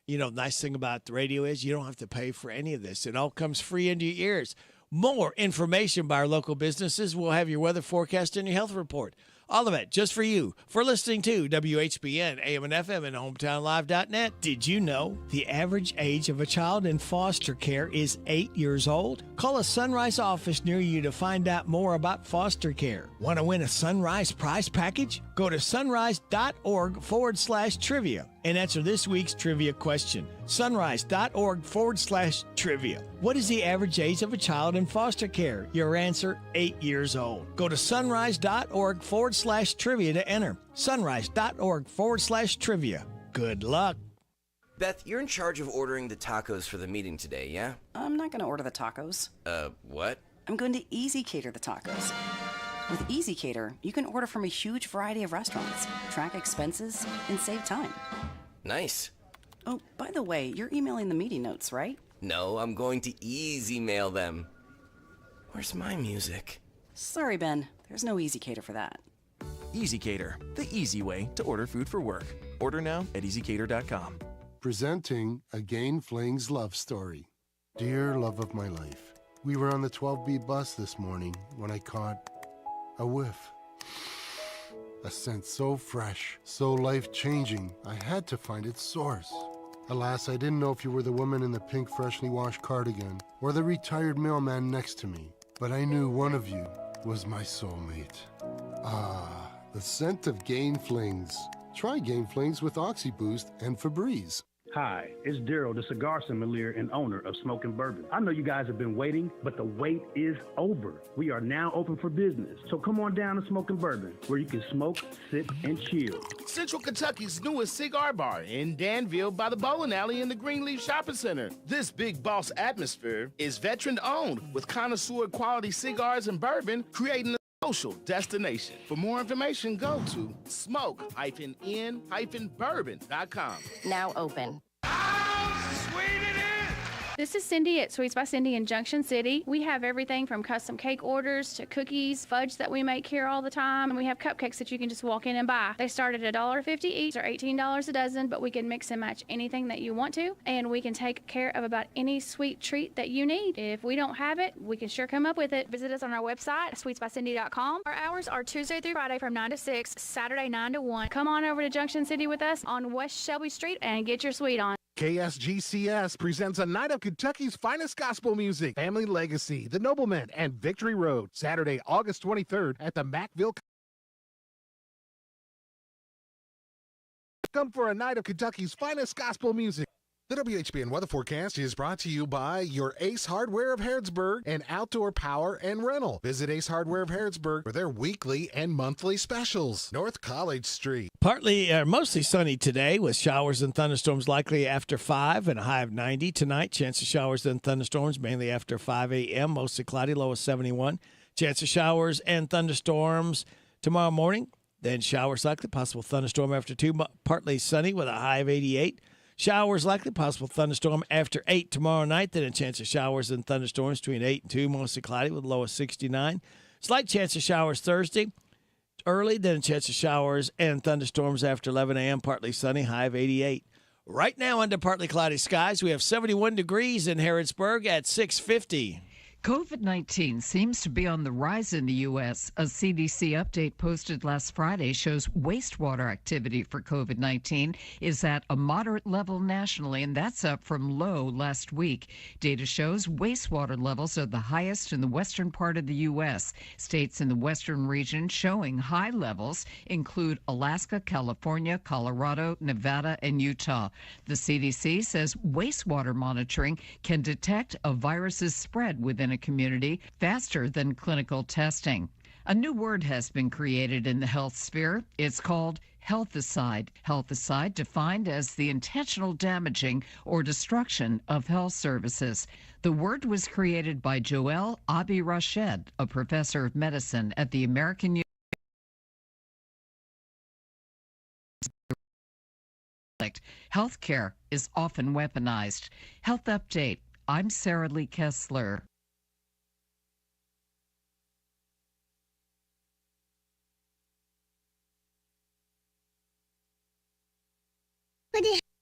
You know, the nice thing about the radio is you don't have to pay for any of this. It all comes free into your ears. More information by our local businesses. We'll have your weather forecast and your health report. All of it just for you, for listening to WHBN, AM and FM, and HometownLive.net. Did you know the average age of a child in foster care is 8 years old? Call a Sunrise office near you to find out more about foster care. Want to win a Sunrise prize package? Go to sunrise.org/trivia and answer this week's trivia question. Sunrise.org/trivia. What is the average age of a child in foster care? Your answer, 8 years old. Go to sunrise.org/trivia to enter. Sunrise.org/trivia. Good luck. Beth, you're in charge of ordering the tacos for the meeting today, yeah? I'm not going to order the tacos. What? I'm going to Easy Cater the tacos. With Easy Cater, you can order from a huge variety of restaurants, track expenses, and save time. Nice. Oh, by the way, you're emailing the meeting notes, right? No, I'm going to easy mail them. Where's my music? Sorry, Ben. There's no Easy Cater for that. Easy Cater, the easy way to order food for work. Order now at easycater.com. Presenting Again Fling's love story. Dear love of my life, we were on the 12B bus this morning when I caught a whiff. A scent so fresh, so life-changing, I had to find its source. Alas, I didn't know if you were the woman in the pink freshly washed cardigan or the retired mailman next to me, but I knew one of you was my soulmate. Ah, The scent of Gain Flings. Try Gain Flings with OxyBoost and Febreze. Hi, it's Daryl, the cigar sommelier and owner of Smokin' Bourbon. I know you guys have been waiting, but the wait is over. We are now open for business. So come on down to Smokin' Bourbon, where you can smoke, sip, and chill. Central Kentucky's newest cigar bar in Danville by the bowling alley in the Greenleaf Shopping Center. This big boss atmosphere is veteran-owned with connoisseur quality cigars and bourbon, creating a social destination. For more information, go to smoke-in-bourbon.com. Now open. This is Cindy at Sweets by Cindy in Junction City. We have everything from custom cake orders to cookies, fudge that we make here all the time, and we have cupcakes that you can just walk in and buy. They start at $1.50 each or $18 a dozen, but we can mix and match anything that you want to, and we can take care of about any sweet treat that you need. If we don't have it, we can sure come up with it. Visit us on our website, sweetsbycindy.com. Our hours are Tuesday through Friday from 9 to 6, Saturday 9 to 1. Come on over to Junction City with us on West Shelby Street and get your sweet on. KSGCS presents a night of Kentucky's finest gospel music, Family Legacy, The Noblemen, and Victory Road, Saturday, August 23rd at the Mackville. Come for a night of Kentucky's finest gospel music. The WHBN weather forecast is brought to you by your Ace Hardware of Harrodsburg and Outdoor Power and Rental. Visit Ace Hardware of Harrodsburg for their weekly and monthly specials. North College Street. Partly mostly sunny today with showers and thunderstorms likely after 5 and a high of 90. Tonight, chance of showers and thunderstorms mainly after 5 a.m. Mostly cloudy, low of 71. Chance of showers and thunderstorms tomorrow morning. Then showers likely, possible thunderstorm after 2. Partly sunny with a high of 88. Showers likely, possible thunderstorm after 8 tomorrow night. Then a chance of showers and thunderstorms between 8 and 2, mostly cloudy with a low of 69. Slight chance of showers Thursday. Early, then a chance of showers and thunderstorms after 11 a.m., partly sunny, high of 88. Right now, under partly cloudy skies, we have 71 degrees in Harrodsburg at 6:50. COVID-19 seems to be on the rise in the U.S. A CDC update posted last Friday shows wastewater activity for COVID-19 is at a moderate level nationally, and that's up from low last week. Data shows wastewater levels are the highest in the western part of the U.S. States in the western region showing high levels include Alaska, California, Colorado, Nevada, and Utah. The CDC says wastewater monitoring can detect a virus's spread within a community faster than clinical testing. A new word has been created in the health sphere. It's called healthicide. Healthicide defined as the intentional damaging or destruction of health services. The word was created by Joel Abi-Rashed, a professor of medicine at the American University. Healthcare is often weaponized. Health Update. I'm Sarah Lee Kessler.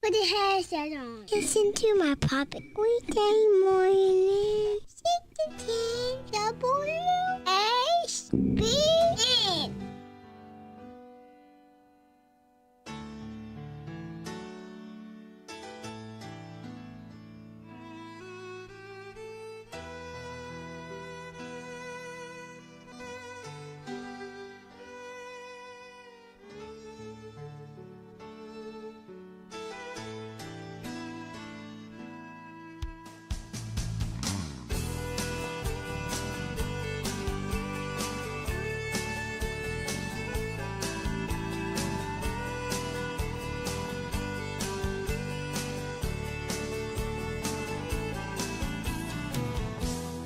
Put the headset on. Listen to my puppet weekday morning. 6 to 10 WHBN.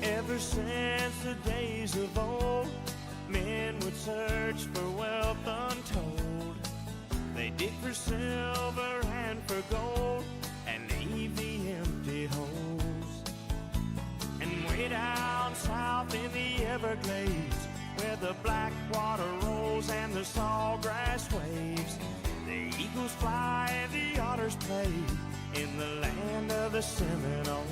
Ever since the days of old, men would search for wealth untold. They dig for silver and for gold and leave the empty holes. And way down south in the Everglades, where the black water rolls and the sawgrass waves, the eagles fly and the otters play in the land of the Seminole.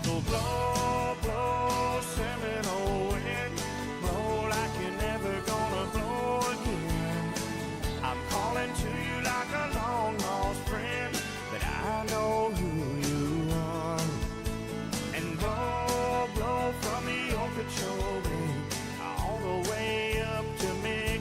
So blow, blow, Seminole wind, blow like you're never gonna blow again. I'm calling to you like a long lost friend, but I know who you are. And blow, blow from the Okeechobee all the way up to me.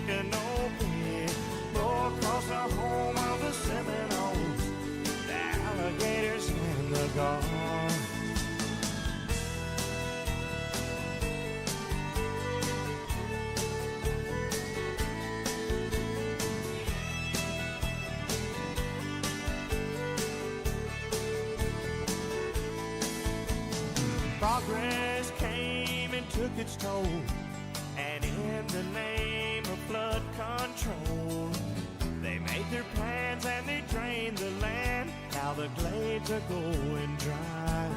Progress came and took its toll, and in the name of flood control, they made their plans and they drained the land. Now the glades are going dry.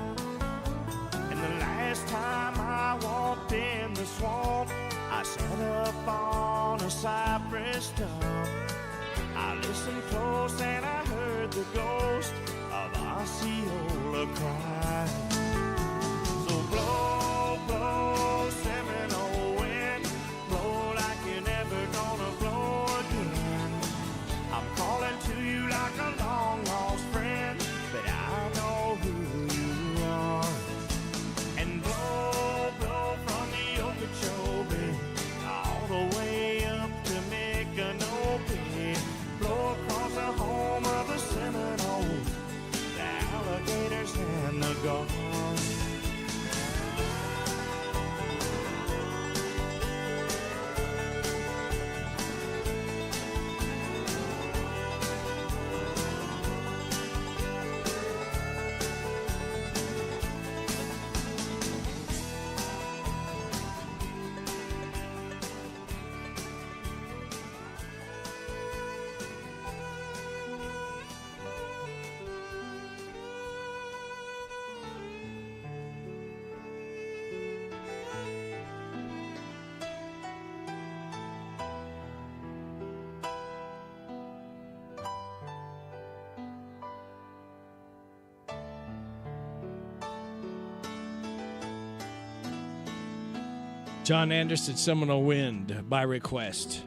And the last time I walked in the swamp, I sat up on a cypress stump. I listened close and I heard the ghost of Osceola cry. So blow, blow, Seminole wind, blow like you're never gonna blow again. I'm calling to you like a long lost friend, but I know who you are. And blow, blow from the Okeechobee all the way up to Micanopy. Blow across the home of the Seminoles, the alligators and the gulls. John Anderson, Seminole Wind, by request.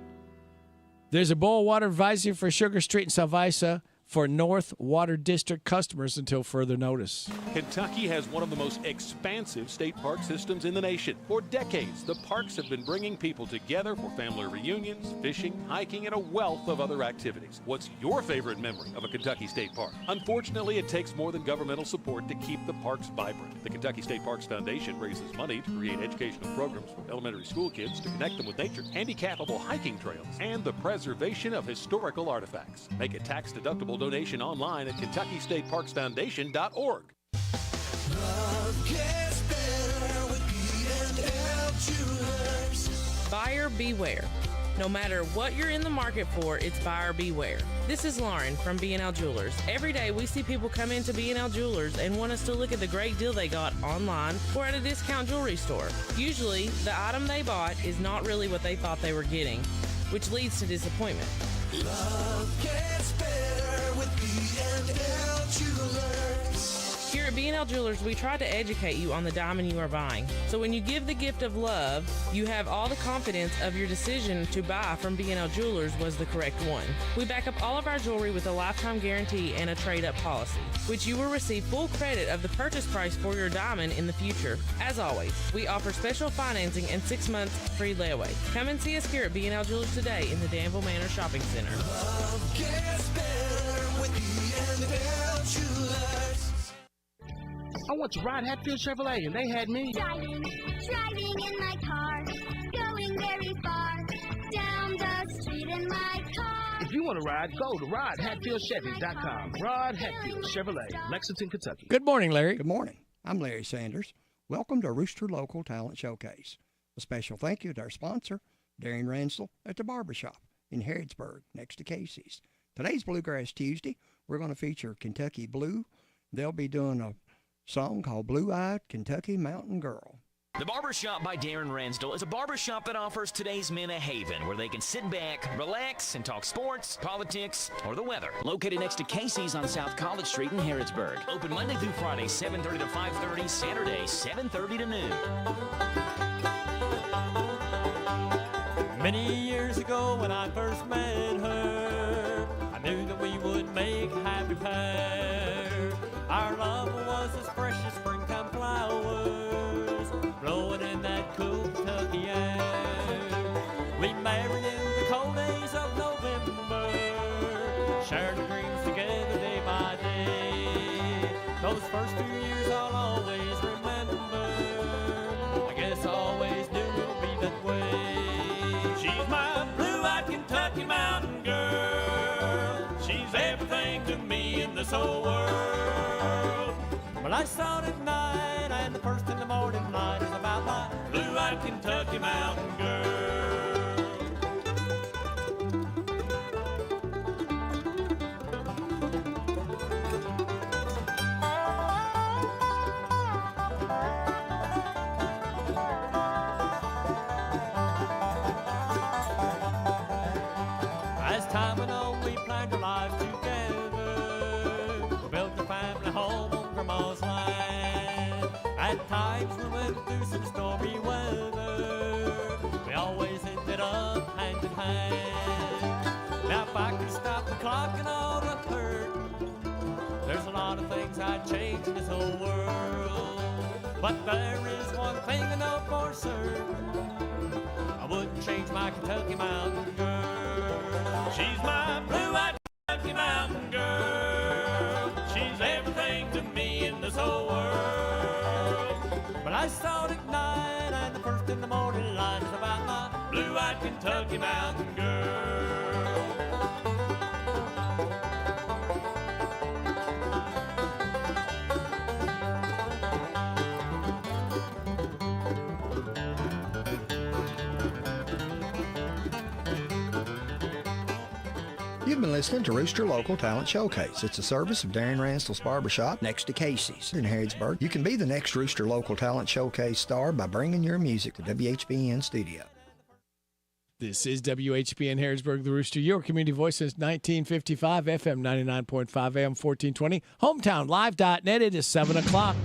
There's a boil water advisory for Sugar Street and Salvisa for North Water District customers until further notice. Kentucky has one of the most expansive state park systems in the nation. For decades, the parks have been bringing people together for family reunions, fishing, hiking, and a wealth of other activities. What's your favorite memory of a Kentucky state park? Unfortunately, it takes more than governmental support to keep the parks vibrant. The Kentucky State Parks Foundation raises money to create educational programs for elementary school kids to connect them with nature, handicapable hiking trails, and the preservation of historical artifacts. Make a tax-deductible donation online at KentuckyStateParksFoundation.org. Love gets better with B&L Jewelers. Buyer beware. No matter what you're in the market for, it's buyer beware. This is Lauren from B&L Jewelers. Every day we see people come into B&L Jewelers and want us to look at the great deal they got online or at a discount jewelry store. Usually, the item they bought is not really what they thought they were getting, which leads to disappointment. Love gets better with B&L Jewelers. Here at B&L Jewelers, we try to educate you on the diamond you are buying. So when you give the gift of love, you have all the confidence of your decision to buy from B&L Jewelers was the correct one. We back up all of our jewelry with a lifetime guarantee and a trade-up policy, which you will receive full credit of the purchase price for your diamond in the future. As always, we offer special financing and 6 months free layaway. Come and see us here at B&L Jewelers today in the Danville Manor Shopping Center. Love gets better with B&L Jewelers. I went to ride Hatfield Chevrolet, and they had me driving in my car, going very far, down the street in my car. If you want to ride, go to RodHatfieldChevy.com. Rod Hatfield Chevrolet, Lexington, Kentucky. Good morning, Larry. Good morning. I'm Larry Sanders. Welcome to Rooster Local Talent Showcase. A special thank you to our sponsor, Darren Ransdell at the Barbershop in Harrodsburg, next to Casey's. Today's Bluegrass Tuesday, we're going to feature Kentucky Blue. They'll be doing a song called Blue-Eyed Kentucky Mountain Girl. The Barbershop by Darren Ransdell is a barbershop that offers today's men a haven where they can sit back, relax, and talk sports, politics, or the weather. Located next to Casey's on South College Street in Harrodsburg. Open Monday through Friday, 7:30 to 5:30, Saturday, 7:30 to noon. Many years ago when I first met her, I knew that we would make a happy pair. Our love was as fresh as springtime flowers, blowing in that cool Kentucky air. We married in the cold days of November, shared our dreams together day by day. Those first few years I'll always remember. I guess I always knew it would be that way. She's my blue-eyed Kentucky mountain girl. She's everything to me in this whole world. Well, I saw it at night and the first in the morning. times we went through some stormy weather, we always ended up hand in hand. Now if I could stop the clock and all the hurt, there's a lot of things I'd change in this whole world. But there is one thing I know for certain, I wouldn't change my Kentucky Mountain Girl. She's my blue-eyed Kentucky Mountain Girl. She's everything to me in this whole world. But I saw it at night and the first in the morning light is about my blue-eyed Kentucky Mountain Girl. You've been listening to Rooster Local Talent Showcase. It's a service of Darren Ranstall's Barbershop next to Casey's in Harrodsburg. You can be the next Rooster Local Talent Showcase star by bringing your music to WHBN studio. This is WHBN Harrodsburg, the Rooster, your community voice since 1955, FM 99.5, AM 1420, hometownlive.net. It is 7 o'clock.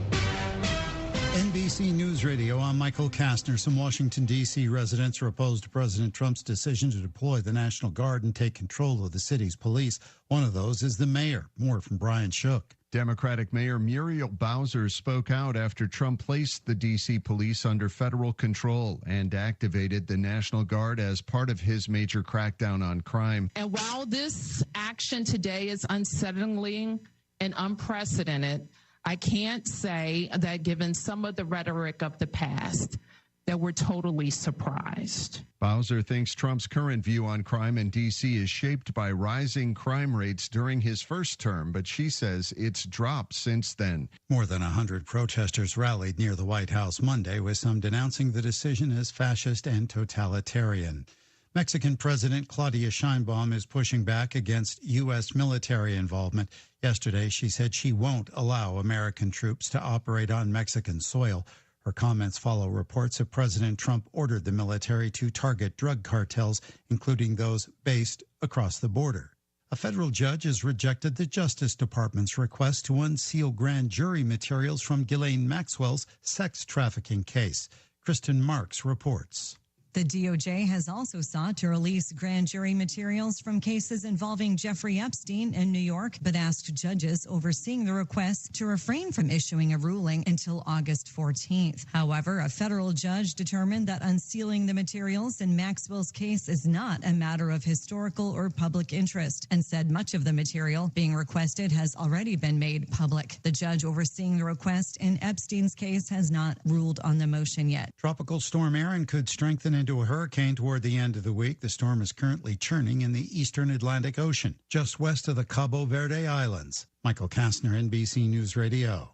NBC News Radio, I'm Michael Kastner. Some Washington, D.C. residents are opposed to President Trump's decision to deploy the National Guard and take control of the city's police. One of those is the mayor. More from Brian Shook. Democratic Mayor Muriel Bowser spoke out after Trump placed the D.C. police under federal control and activated the National Guard as part of his major crackdown on crime. And while this action today is unsettling and unprecedented, I can't say that given some of the rhetoric of the past, that we're totally surprised. Bowser thinks Trump's current view on crime in D.C. is shaped by rising crime rates during his first term, but she says it's dropped since then. More than 100 protesters rallied near the White House Monday, with some denouncing the decision as fascist and totalitarian. Mexican President Claudia Sheinbaum is pushing back against U.S. military involvement. Yesterday, she said she won't allow American troops to operate on Mexican soil. Her comments follow reports that President Trump ordered the military to target drug cartels, including those based across the border. A federal judge has rejected the Justice Department's request to unseal grand jury materials from Ghislaine Maxwell's sex trafficking case. Kristen Marks reports. The DOJ has also sought to release grand jury materials from cases involving Jeffrey Epstein in New York, but asked judges overseeing the request to refrain from issuing a ruling until August 14th. However, a federal judge determined that unsealing the materials in Maxwell's case is not a matter of historical or public interest, and said much of the material being requested has already been made public. The judge overseeing the request in Epstein's case has not ruled on the motion yet. Tropical Storm Erin could strengthen into a hurricane toward the end of the week. The storm is currently churning in the eastern Atlantic Ocean, just west of the Cabo Verde Islands. Michael Kastner, NBC News Radio.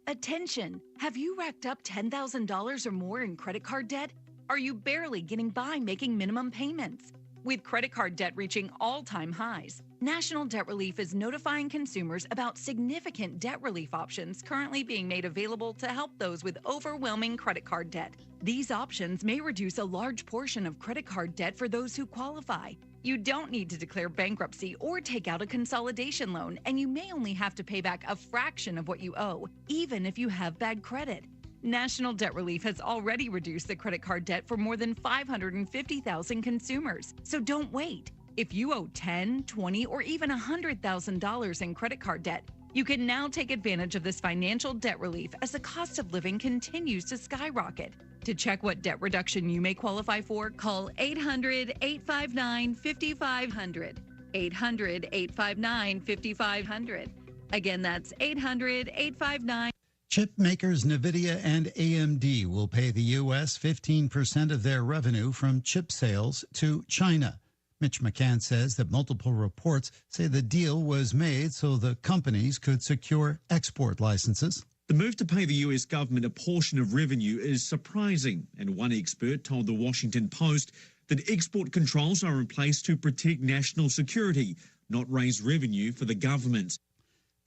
Attention! Have you racked up $10,000 or more in credit card debt? Are you barely getting by making minimum payments? With credit card debt reaching all-time highs, National Debt Relief is notifying consumers about significant debt relief options currently being made available to help those with overwhelming credit card debt. These options may reduce a large portion of credit card debt for those who qualify. You don't need to declare bankruptcy or take out a consolidation loan, and you may only have to pay back a fraction of what you owe, even if you have bad credit. National Debt Relief has already reduced the credit card debt for more than 550,000 consumers. So don't wait. If you owe $10,000, $20,000, or even $100,000 in credit card debt, you can now take advantage of this financial debt relief as the cost of living continues to skyrocket. To check what debt reduction you may qualify for, call 800-859-5500. 800-859-5500. Again, that's 800-859. Chip makers NVIDIA and AMD will pay the U.S. 15% of their revenue from chip sales to China. Mitch McCann says that multiple reports say the deal was made so the companies could secure export licenses. The move to pay the U.S. government a portion of revenue is surprising, and one expert told the Washington Post that export controls are in place to protect national security, not raise revenue for the government.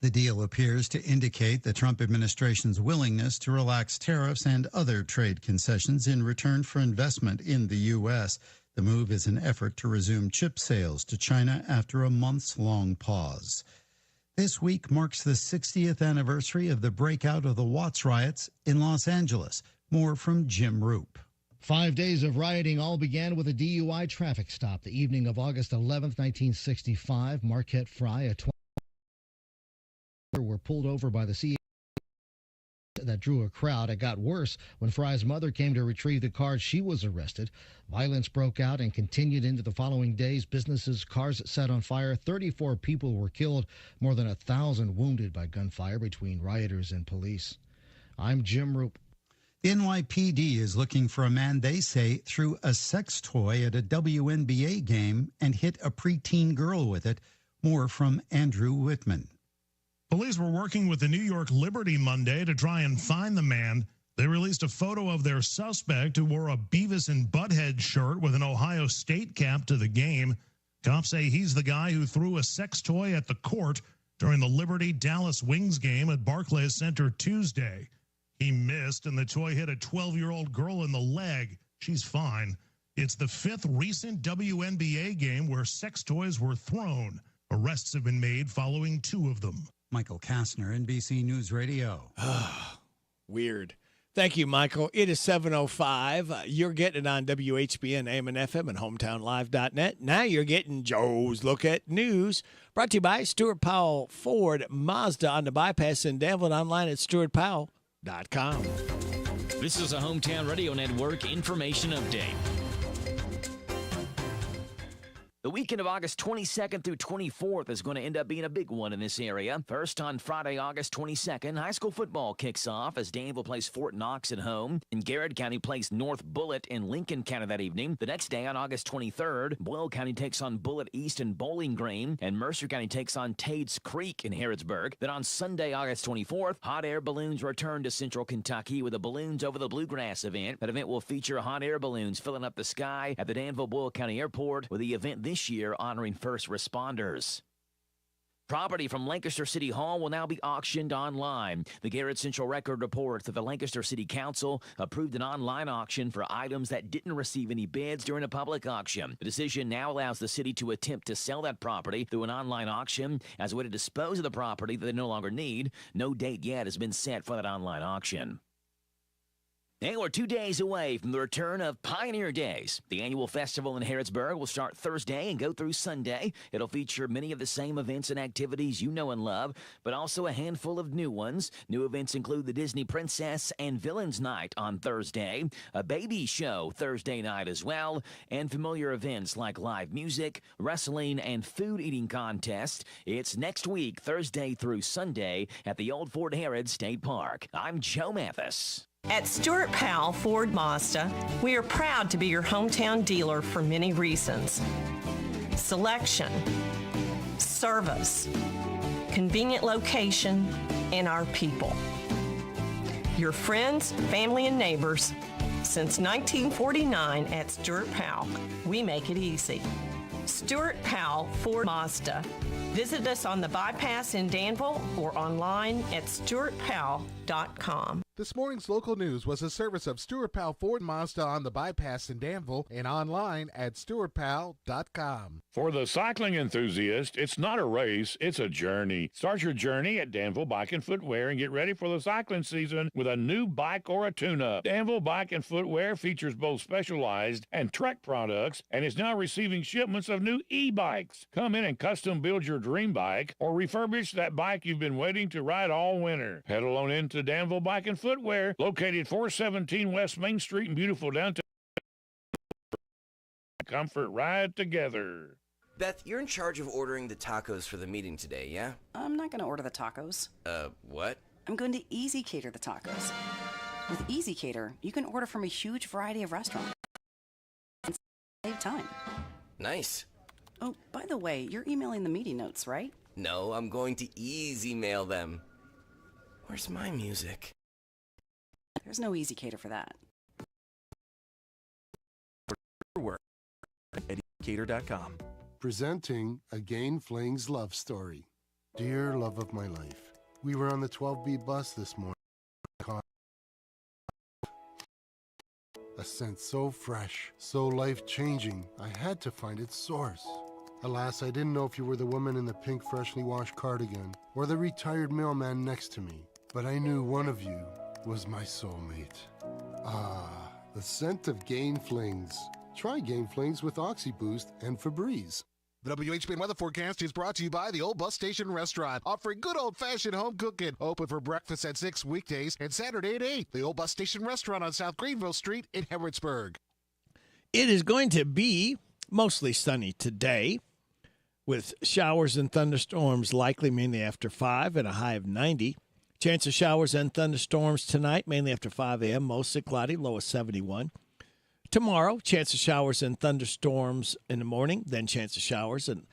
The deal appears to indicate the Trump administration's willingness to relax tariffs and other trade concessions in return for investment in the U.S. The move is an effort to resume chip sales to China after a months-long pause. This week marks the 60th anniversary of the breakout of the Watts riots in Los Angeles. More from Jim Roop. 5 days of rioting all began with a DUI traffic stop. The evening of August 11th, 1965, Marquette Fry, a 20 were pulled over by the CA that drew a crowd. It got worse when Fry's mother came to retrieve the car. She was arrested. Violence broke out and continued into the following days. Businesses, cars set on fire. 34 people were killed, more than 1,000 wounded by gunfire between rioters and police. I'm Jim Roop. The NYPD is looking for a man they say threw a sex toy at a WNBA game and hit a preteen girl with it. More from Andrew Whitman. Police were working with the New York Liberty Monday to try and find the man. They released a photo of their suspect who wore a Beavis and Butthead shirt with an Ohio State cap to the game. Cops say he's the guy who threw a sex toy at the court during the Liberty-Dallas Wings game at Barclays Center Tuesday. He missed, and the toy hit a 12-year-old girl in the leg. She's fine. It's the fifth recent WNBA game where sex toys were thrown. Arrests have been made following 2 of them. Michael Kastner, NBC News Radio. Weird. Thank you, Michael. It is 7:05. You're getting it on WHBN, AM and FM, and HometownLive.net. Now you're getting Joe's Look at News, brought to you by Stuart Powell Ford Mazda on the bypass in Danville, online at stuartpowell.com. This is a Hometown Radio Network information update. The weekend of August 22nd through 24th is going to end up being a big one in this area. First, on Friday, August 22nd, high school football kicks off as Danville plays Fort Knox at home, and Garrett County plays North Bullitt in Lincoln County that evening. The next day, on August 23rd, Boyle County takes on Bullitt East in Bowling Green, and Mercer County takes on Tate's Creek in Harrodsburg. Then on Sunday, August 24th, hot air balloons return to Central Kentucky with a Balloons Over the Bluegrass event. That event will feature hot air balloons filling up the sky at the Danville-Boyle County Airport, with the event this year honoring first responders. Property from Lancaster City Hall will now be auctioned online. The Garrett Central Record reports that the Lancaster City Council approved an online auction for items that didn't receive any bids during a public auction. The decision now allows the city to attempt to sell that property through an online auction as a way to dispose of the property that they no longer need. No date yet has been set for that online auction. And we're 2 days away from the return of Pioneer Days. The annual festival in Harrodsburg will start Thursday and go through Sunday. It'll feature many of the same events and activities you know and love, but also a handful of new ones. New events include the Disney Princess and Villains Night on Thursday, a baby show Thursday night as well, and familiar events like live music, wrestling, and food eating contest. It's next week, Thursday through Sunday, at the Old Fort Harrod State Park. I'm Joe Mathis. At Stuart Powell Ford Mazda, we are proud to be your hometown dealer for many reasons. Selection, service, convenient location, and our people. Your friends, family, and neighbors. Since 1949 at Stuart Powell, we make it easy. Stuart Powell Ford Mazda. Visit us on the bypass in Danville or online at stuartpowell.com. This morning's local news was a service of Stuart Powell Ford Mazda on the bypass in Danville and online at stuartpowell.com. For the cycling enthusiast, it's not a race, it's a journey. Start your journey at Danville Bike and Footwear and get ready for the cycling season with a new bike or a tune-up. Danville Bike and Footwear features both specialized and Trek products and is now receiving shipments of new e-bikes. Come in and custom build your dream bike or refurbish that bike you've been waiting to ride all winter. Pedal on into Danville Bike and Footwear, located 417 West Main Street in beautiful downtown. Comfort ride together. Beth, you're in charge of ordering the tacos for the meeting today, yeah? I'm not going to order the tacos. What? I'm going to Easy Cater the tacos. With Easy Cater, you can order from a huge variety of restaurants and save time. Nice. Oh, by the way, you're emailing the meeting notes, right? No, I'm going to easy mail them. Where's my music? There's no Easy Cater for that. At easycater.com. Presenting Again Fling's love story. Dear love of my life, we were on the 12B bus this morning. A scent so fresh, so life-changing, I had to find its source. Alas, I didn't know if you were the woman in the pink freshly washed cardigan or the retired mailman next to me, but I knew one of you was my soulmate. Ah, the scent of Gain Flings. Try Gain Flings with OxyBoost and Febreze. The WHBN weather forecast is brought to you by the Old Bus Station Restaurant, offering good old-fashioned home cooking. Open for breakfast at 6 weekdays and Saturday at 8. The Old Bus Station Restaurant on South Greenville Street in Harrodsburg. It is going to be mostly sunny today, with showers and thunderstorms likely mainly after 5 and a high of 90. Chance of showers and thunderstorms tonight, mainly after 5 a.m., mostly cloudy, low of 71. Tomorrow, chance of showers and thunderstorms in the morning, then chance of showers and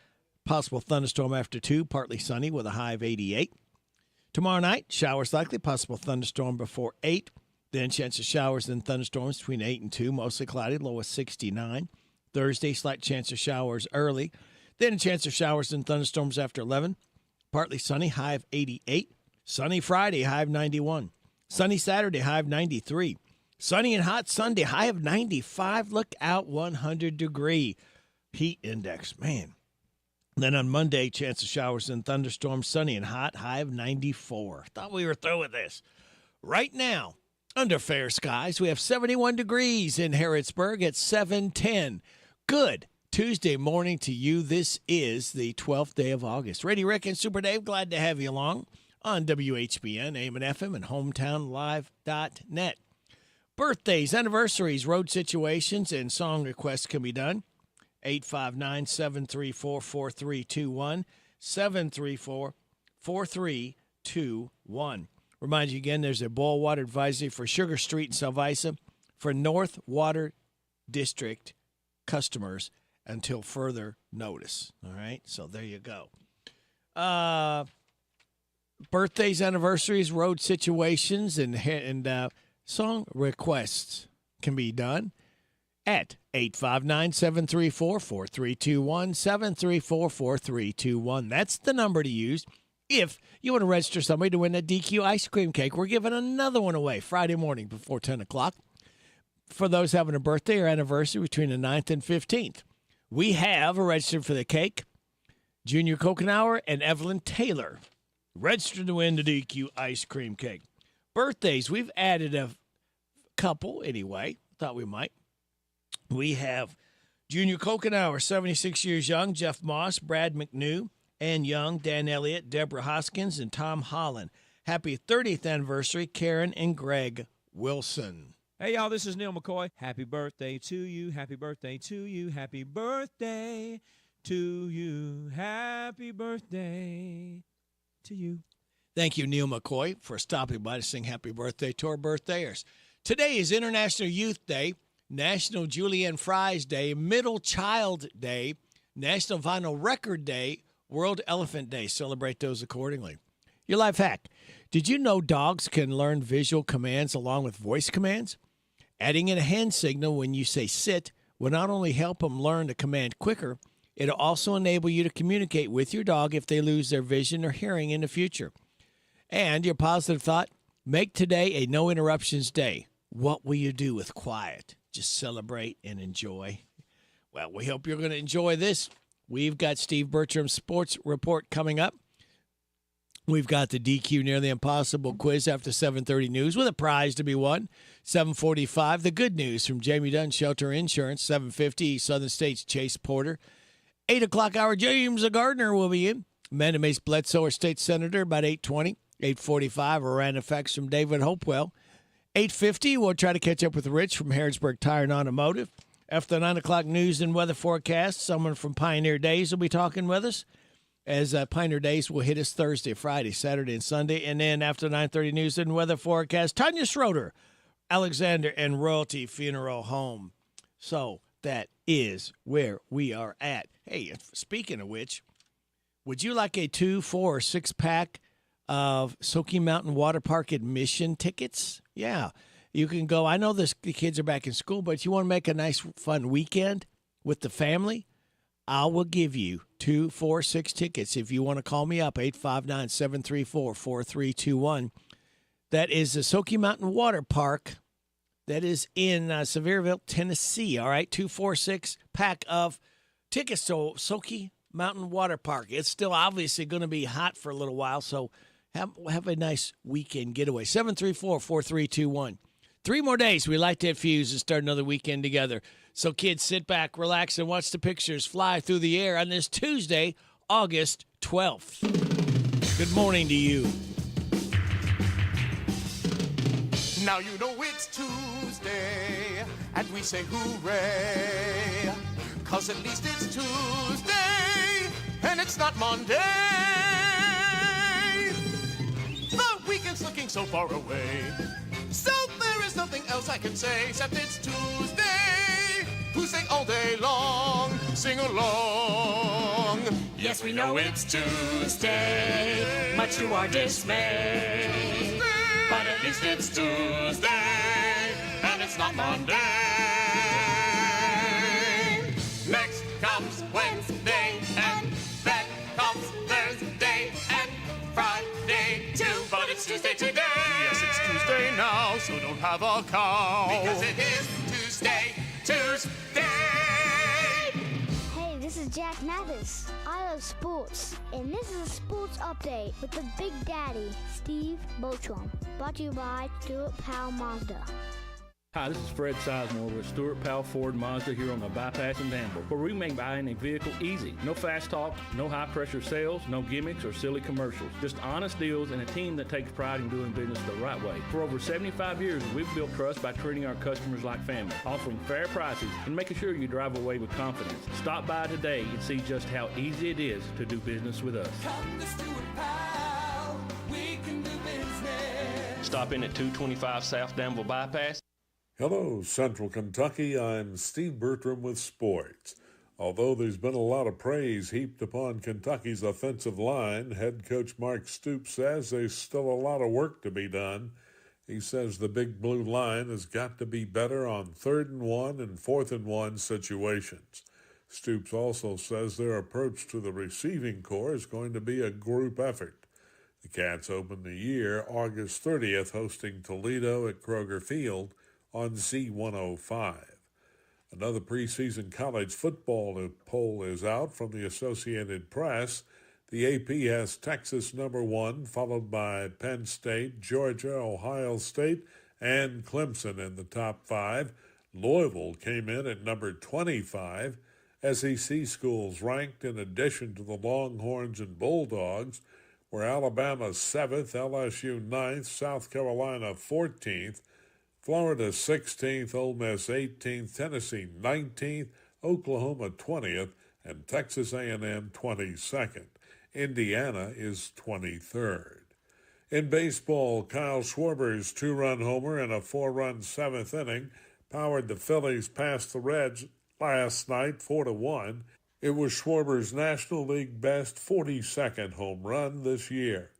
possible thunderstorm after 2, partly sunny with a high of 88. Tomorrow night, showers likely, possible thunderstorm before 8, then chance of showers and thunderstorms between 8 and 2, mostly cloudy, low of 69. Thursday, slight chance of showers early, then a chance of showers and thunderstorms after 11, partly sunny, high of 88. Sunny Friday, high of 91. Sunny Saturday, high of 93. Sunny and hot Sunday, high of 95. Look out, 100-degree heat index. Man. Then on Monday, chance of showers and thunderstorms, sunny and hot, high of 94. Thought we were through with this. Right now, under fair skies, we have 71 degrees in Harrodsburg at 7:10. Good Tuesday morning to you. This is the 12th day of August. Ready, Rick and Super Dave, glad to have you along on WHBN, AM and FM, and hometownlive.net. Birthdays, anniversaries, road situations, and song requests can be done. 859-734-4321, 734-4321. Remind you again, there's a boil water advisory for Sugar Street in Salvisa for North Water District customers until further notice. All right, so there you go. Birthdays, anniversaries, road situations, and song requests can be done at 859-734-4321, 734-4321. That's the number to use if you want to register somebody to win a DQ ice cream cake. We're giving another one away Friday morning before 10 o'clock for those having a birthday or anniversary between the 9th and 15th. We have registered for the cake, Junior Kokenauer and Evelyn Taylor. Registered to win the DQ ice cream cake. Birthdays, we've added a couple anyway. Thought we might. We have Junior Kokenauer, 76 years young, Jeff Moss, Brad McNew, Ann Young, Dan Elliott, Deborah Hoskins, and Tom Holland. Happy 30th anniversary, Karen and Greg Wilson. Hey, y'all, this is Neil McCoy. Happy birthday to you. Happy birthday to you. Happy birthday to you. Happy birthday to you. Thank you, Neil McCoy, for stopping by to sing happy birthday to our birthday-ers. Today is International Youth Day, National Julienne Fries Day, Middle Child Day, National Vinyl Record Day, World Elephant Day. Celebrate those accordingly. Your life hack. Did you know dogs can learn visual commands along with voice commands? Adding in a hand signal when you say sit will not only help them learn the command quicker, it'll also enable you to communicate with your dog if they lose their vision or hearing in the future. And your positive thought, make today a no interruptions day. What will you do with quiet? Just celebrate and enjoy. Well, we hope you're going to enjoy this. We've got Steve Bertram's sports report coming up. We've got the DQ Near the Impossible quiz after 7:30 news with a prize to be won. 7:45, the good news from Jamie Dunn Shelter Insurance. 7:50, Southern States Chase Porter. 8 o'clock hour, James Gardner will be in. Amanda Mace Bledsoe, our state senator, about 8:20. 8:45, a random facts from David Hopewell. 8:50, we'll try to catch up with Rich from Harrodsburg Tire and Automotive. After the 9 o'clock news and weather forecast, someone from Pioneer Days will be talking with us, as Pioneer Days will hit us Thursday, Friday, Saturday, and Sunday. And then after 9:30 news and weather forecast, Tanya Schroeder, Alexander and Royalty Funeral Home. So that is where we are at. Hey, speaking of which, would you like a 2, 4, or 6-pack of Smoky Mountain Water Park admission tickets? Yeah, you can go. I know the kids are back in school, but you want to make a nice, fun weekend with the family, I will give you 2, 4, 6 tickets. If you want to call me up, 859-734-4321. That is the Smoky Mountain Water Park. That is in Sevierville, Tennessee. All right, 2, 4, 6 pack of tickets to Smoky Mountain Water Park. It's still obviously going to be hot for a little while, so have a nice weekend getaway. 734-4321. 3 more days. We light that fuse and start another weekend together. So, kids, sit back, relax, and watch the pictures fly through the air on this Tuesday, August 12th. Good morning to you. Now you know it's Tuesday, and we say hooray, 'cause at least it's Tuesday, and it's not Monday. The weekend's looking so far away, so there is nothing else I can say except it's Tuesday. Who sing all day long, sing along. Yes, we know it's Tuesday, much to our dismay. But at least it's Tuesday, and it's not Monday. Next comes Wednesday, and then comes Thursday, and Friday too. But it's Tuesday today. Yes, it's Tuesday now, so don't have a cow. Because it is Tuesday. Hey, this is Jack Mathis. I love sports, and this is a sports update with the Big Daddy, Steve Beauchamp. Brought to you by Stuart Powell Mazda. Hi, this is Fred Sizemore with Stuart Powell Ford Mazda here on the Bypass in Danville, where we make buying a vehicle easy. No fast talk, no high-pressure sales, no gimmicks or silly commercials. Just honest deals and a team that takes pride in doing business the right way. For over 75 years, we've built trust by treating our customers like family, offering fair prices, and making sure you drive away with confidence. Stop by today and see just how easy it is to do business with us. Come to Stuart Powell, we can do business. Stop in at 225 South Danville Bypass. Hello, Central Kentucky. I'm Steve Bertram with sports. Although there's been a lot of praise heaped upon Kentucky's offensive line, head coach Mark Stoops says there's still a lot of work to be done. He says the big blue line has got to be better on 3rd and 1 and 4th and 1 situations. Stoops also says their approach to the receiving corps is going to be a group effort. The Cats open the year August 30th hosting Toledo at Kroger Field on Z105. Another preseason college football poll is out from the Associated Press. The AP has Texas number 1, followed by Penn State, Georgia, Ohio State, and Clemson in the top 5. Louisville came in at number 25. SEC schools ranked in addition to the Longhorns and Bulldogs were Alabama 7th, LSU 9th, South Carolina 14th, Florida 16th, Ole Miss 18th, Tennessee 19th, Oklahoma 20th, and Texas A&M 22nd. Indiana is 23rd. In baseball, Kyle Schwarber's 2-run homer in a 4-run 7th inning powered the Phillies past the Reds last night 4-1. It was Schwarber's National League best 42nd home run this year.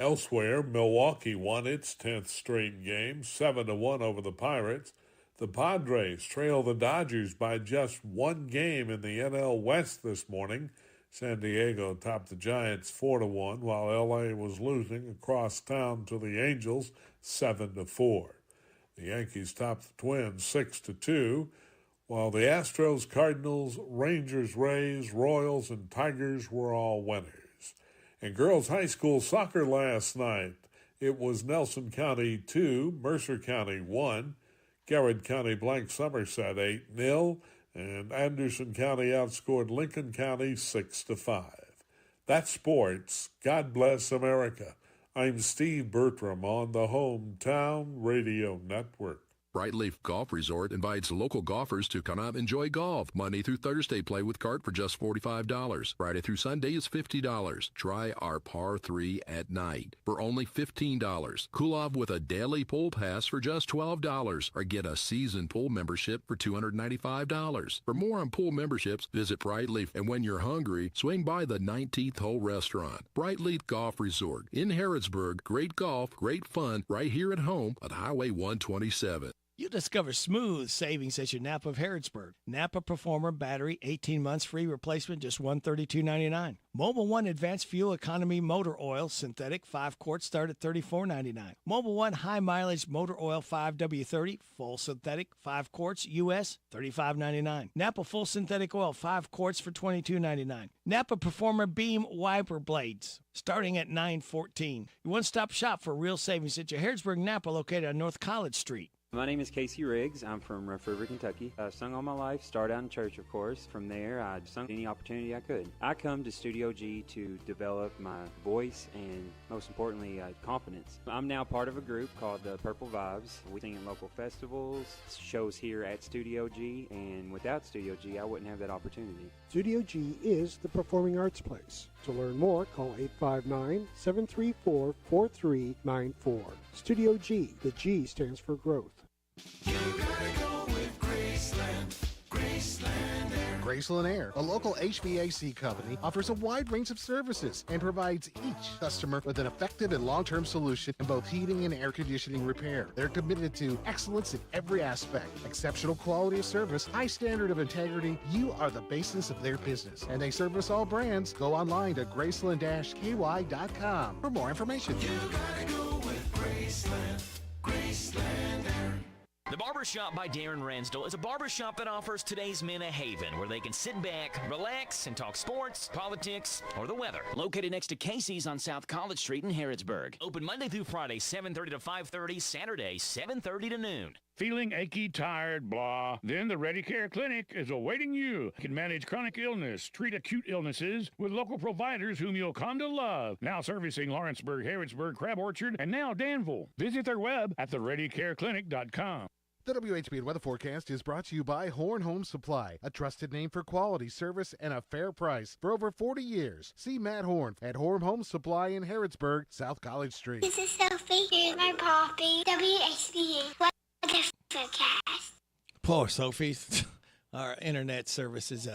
Elsewhere, Milwaukee won its 10th straight game, 7-1 over the Pirates. The Padres trail the Dodgers by just 1 game in the NL West this morning. San Diego topped the Giants 4-1, while L.A. was losing across town to the Angels 7-4. The Yankees topped the Twins 6-2, while the Astros, Cardinals, Rangers, Rays, Royals, and Tigers were all winners. In girls' high school soccer last night, it was Nelson County 2, Mercer County 1, Garrett County blanked Somerset 8-0, and Anderson County outscored Lincoln County 6-5. That's sports. God bless America. I'm Steve Bertram on the Hometown Radio Network. Brightleaf Golf Resort invites local golfers to come out and enjoy golf. Monday through Thursday, play with cart for just $45. Friday through Sunday is $50. Try our par 3 at night for only $15. Cool off with a daily pool pass for just $12, or get a season pool membership for $295. For more on pool memberships, visit Brightleaf, and when you're hungry, swing by the 19th Hole Restaurant. Brightleaf Golf Resort in Harrodsburg. Great golf, great fun, right here at home on Highway 127. You'll discover smooth savings at your Napa of Harrodsburg. Napa Performer battery, 18 months free replacement, just $132.99. Mobile One Advanced Fuel Economy Motor Oil, synthetic, 5 quarts, start at $34.99. Mobile One High Mileage Motor Oil 5W30, full synthetic, 5 quarts, U.S., $35.99. Napa Full Synthetic Oil, 5 quarts for $22.99. Napa Performer Beam Wiper Blades, starting at $9.14. Your one-stop shop for real savings at your Harrodsburg Napa, located on North College Street. My name is Casey Riggs. I'm from Rough River, Kentucky. I've sung all my life, started out in church, of course. From there, I sung any opportunity I could. I come to Studio G to develop my voice and, most importantly, confidence. I'm now part of a group called the Purple Vibes. We sing in local festivals, shows here at Studio G, and without Studio G, I wouldn't have that opportunity. Studio G is the performing arts place. To learn more, call 859-734-4394. Studio G. The G stands for growth. You gotta go with Graceland. Graceland Air. Graceland Air, a local HVAC company, offers a wide range of services and provides each customer with an effective and long-term solution in both heating and air conditioning repair. They're committed to excellence in every aspect, exceptional quality of service, high standard of integrity. You are the basis of their business, and they service all brands. Go online to graceland-ky.com for more information. You gotta go with Graceland. Graceland Air. The Barbershop by Darren Ransdell is a barbershop that offers today's men a haven where they can sit back, relax, and talk sports, politics, or the weather. Located next to Casey's on South College Street in Harrodsburg. Open Monday through Friday, 7:30 to 5:30, Saturday, 7:30 to noon. Feeling achy, tired, blah? Then the Ready Care Clinic is awaiting you. You can manage chronic illness, treat acute illnesses with local providers whom you'll come to love. Now servicing Lawrenceburg, Harrodsburg, Crab Orchard, and now Danville. Visit their web at thereadycareclinic.com. The WHBN weather forecast is brought to you by Horn Home Supply, a trusted name for quality service and a fair price for over 40 years. See Matt Horn at Horn Home Supply in Harrodsburg, South College Street. This is Sophie. Here's my poppy. WHBN weather forecast. Poor Sophie. Our internet service is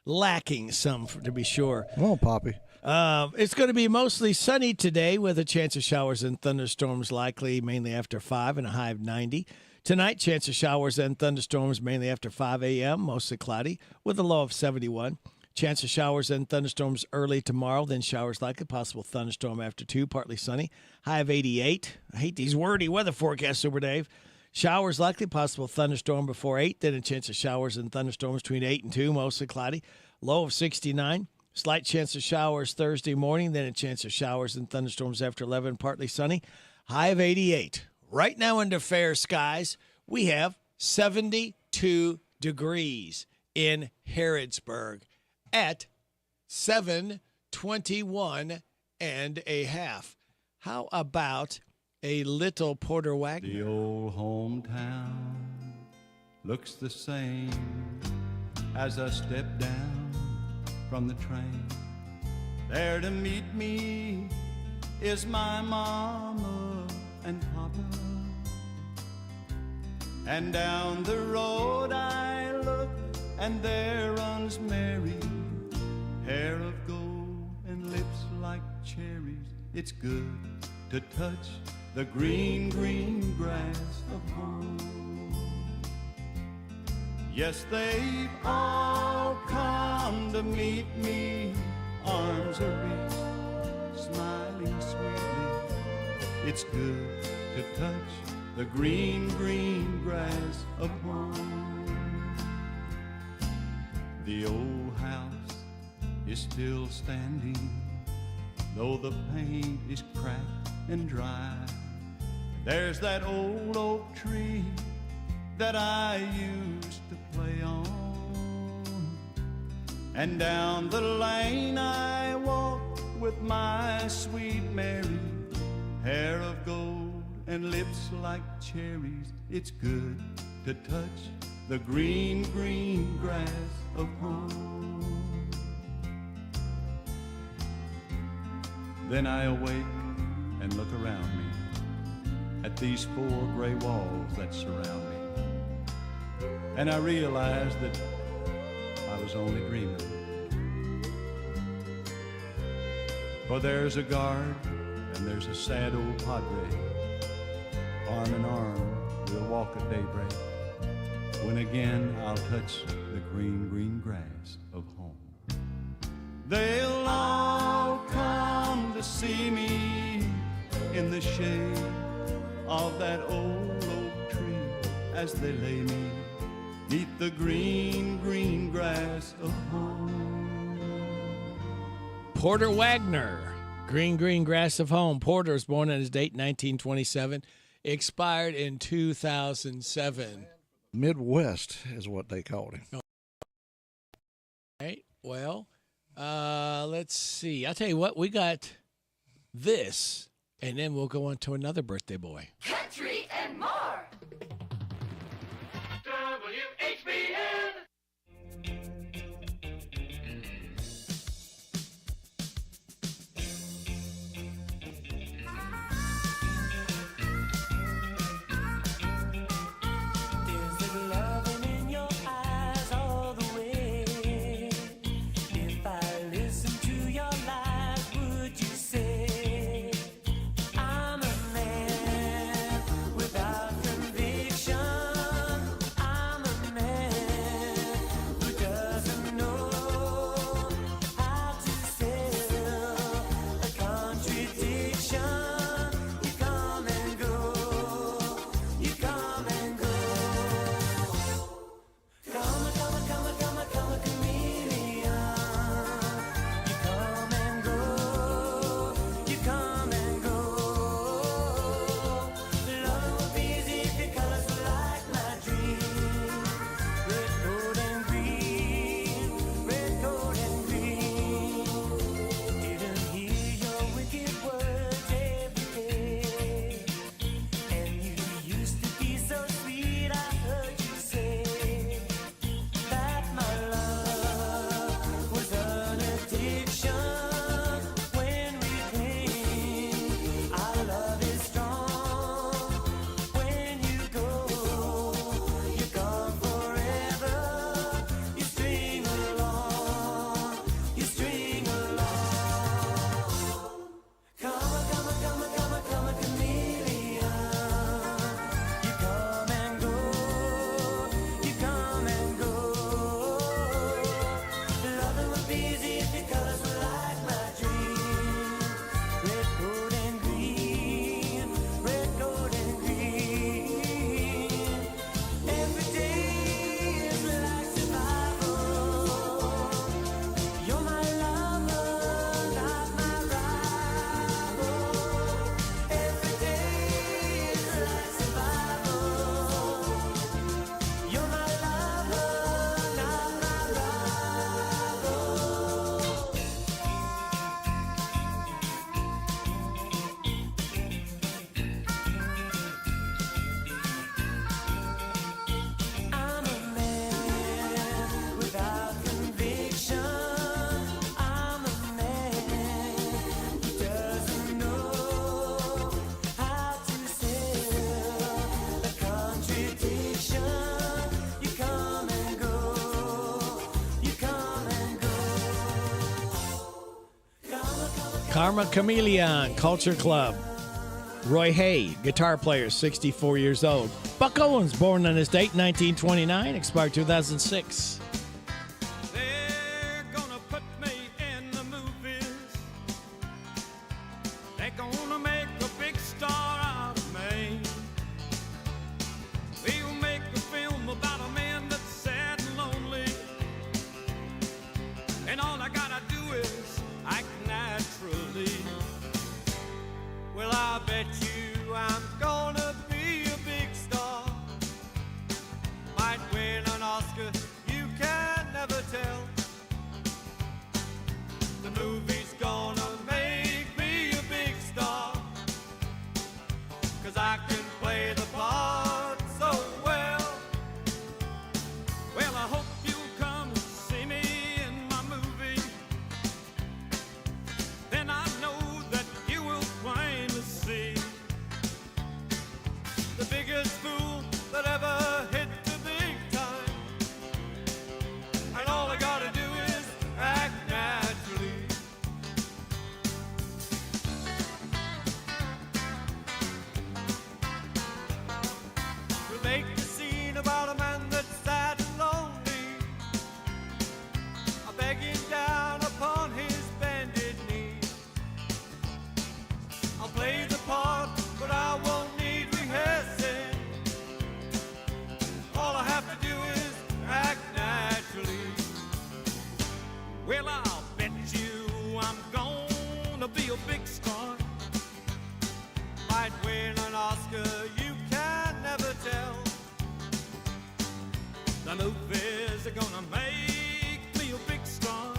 lacking some, to be sure. Oh, Poppy. It's going to be mostly sunny today with a chance of showers and thunderstorms likely mainly after 5 and a high of 90. Tonight, chance of showers and thunderstorms mainly after 5 a.m., mostly cloudy, with a low of 71. Chance of showers and thunderstorms early tomorrow, then showers likely, possible thunderstorm after 2, partly sunny, high of 88. I hate these wordy weather forecasts, Super Dave. Showers likely, possible thunderstorm before 8, then a chance of showers and thunderstorms between 8 and 2, mostly cloudy, low of 69. Slight chance of showers Thursday morning, then a chance of showers and thunderstorms after 11, partly sunny, high of 88. Right now under fair skies, we have 72 degrees in Harrodsburg at 7:21 and a half. How about a little Porter Wagner? The old hometown looks the same as I step down from the train. There to meet me is my mama and papa. And down the road I look, and there runs Mary, hair of gold and lips like cherries. It's good to touch the green, green grass of home. Yes, they've all come to meet me, arms are-reached, smiling sweetly. It's good to touch the green, green grass of home. The old house is still standing, though the paint is cracked and dry. There's that old oak tree that I used to play on, and down the lane I walk with my sweet Mary, hair of gold and lips like cherries. It's good to touch the green, green grass of home. Then I awake and look around me at these 4 gray walls that surround me, and I realize that I was only dreaming. For there's a guard and there's a sad old padre, arm in arm we'll walk at daybreak, when again I'll touch the green, green grass of home. They'll all come to see me in the shade of that old oak tree as they lay me 'neath the green, green grass of home. Porter Wagner, Green, Green Grass of Home. Porter was born on his date 1927, expired in 2007. Midwest is what they called him. All right, well, let's see. I'll tell you what, we got this, and then we'll go on to another birthday boy. Country and more. WHBN. Karma Chameleon, Culture Club. Roy Hay, guitar player, 64 years old. Buck Owens, born on his date, 1929, expired 2006. They're gonna put me in the movies. They're gonna make a big star out of me. We'll make a film about a man that's sad and lonely. And all I gotta do is act naturally. Well, I bet you I'm gonna be a big star. Might win an Oscar, you can never tell. The movie's gonna make me a big star, 'cause I can play the part so well. Well, I hope you'll come and see me in my movie. Then I know that you will plainly see the biggest fool that ever hit the big time. And all I gotta do is act naturally. My movies are gonna make me a big star,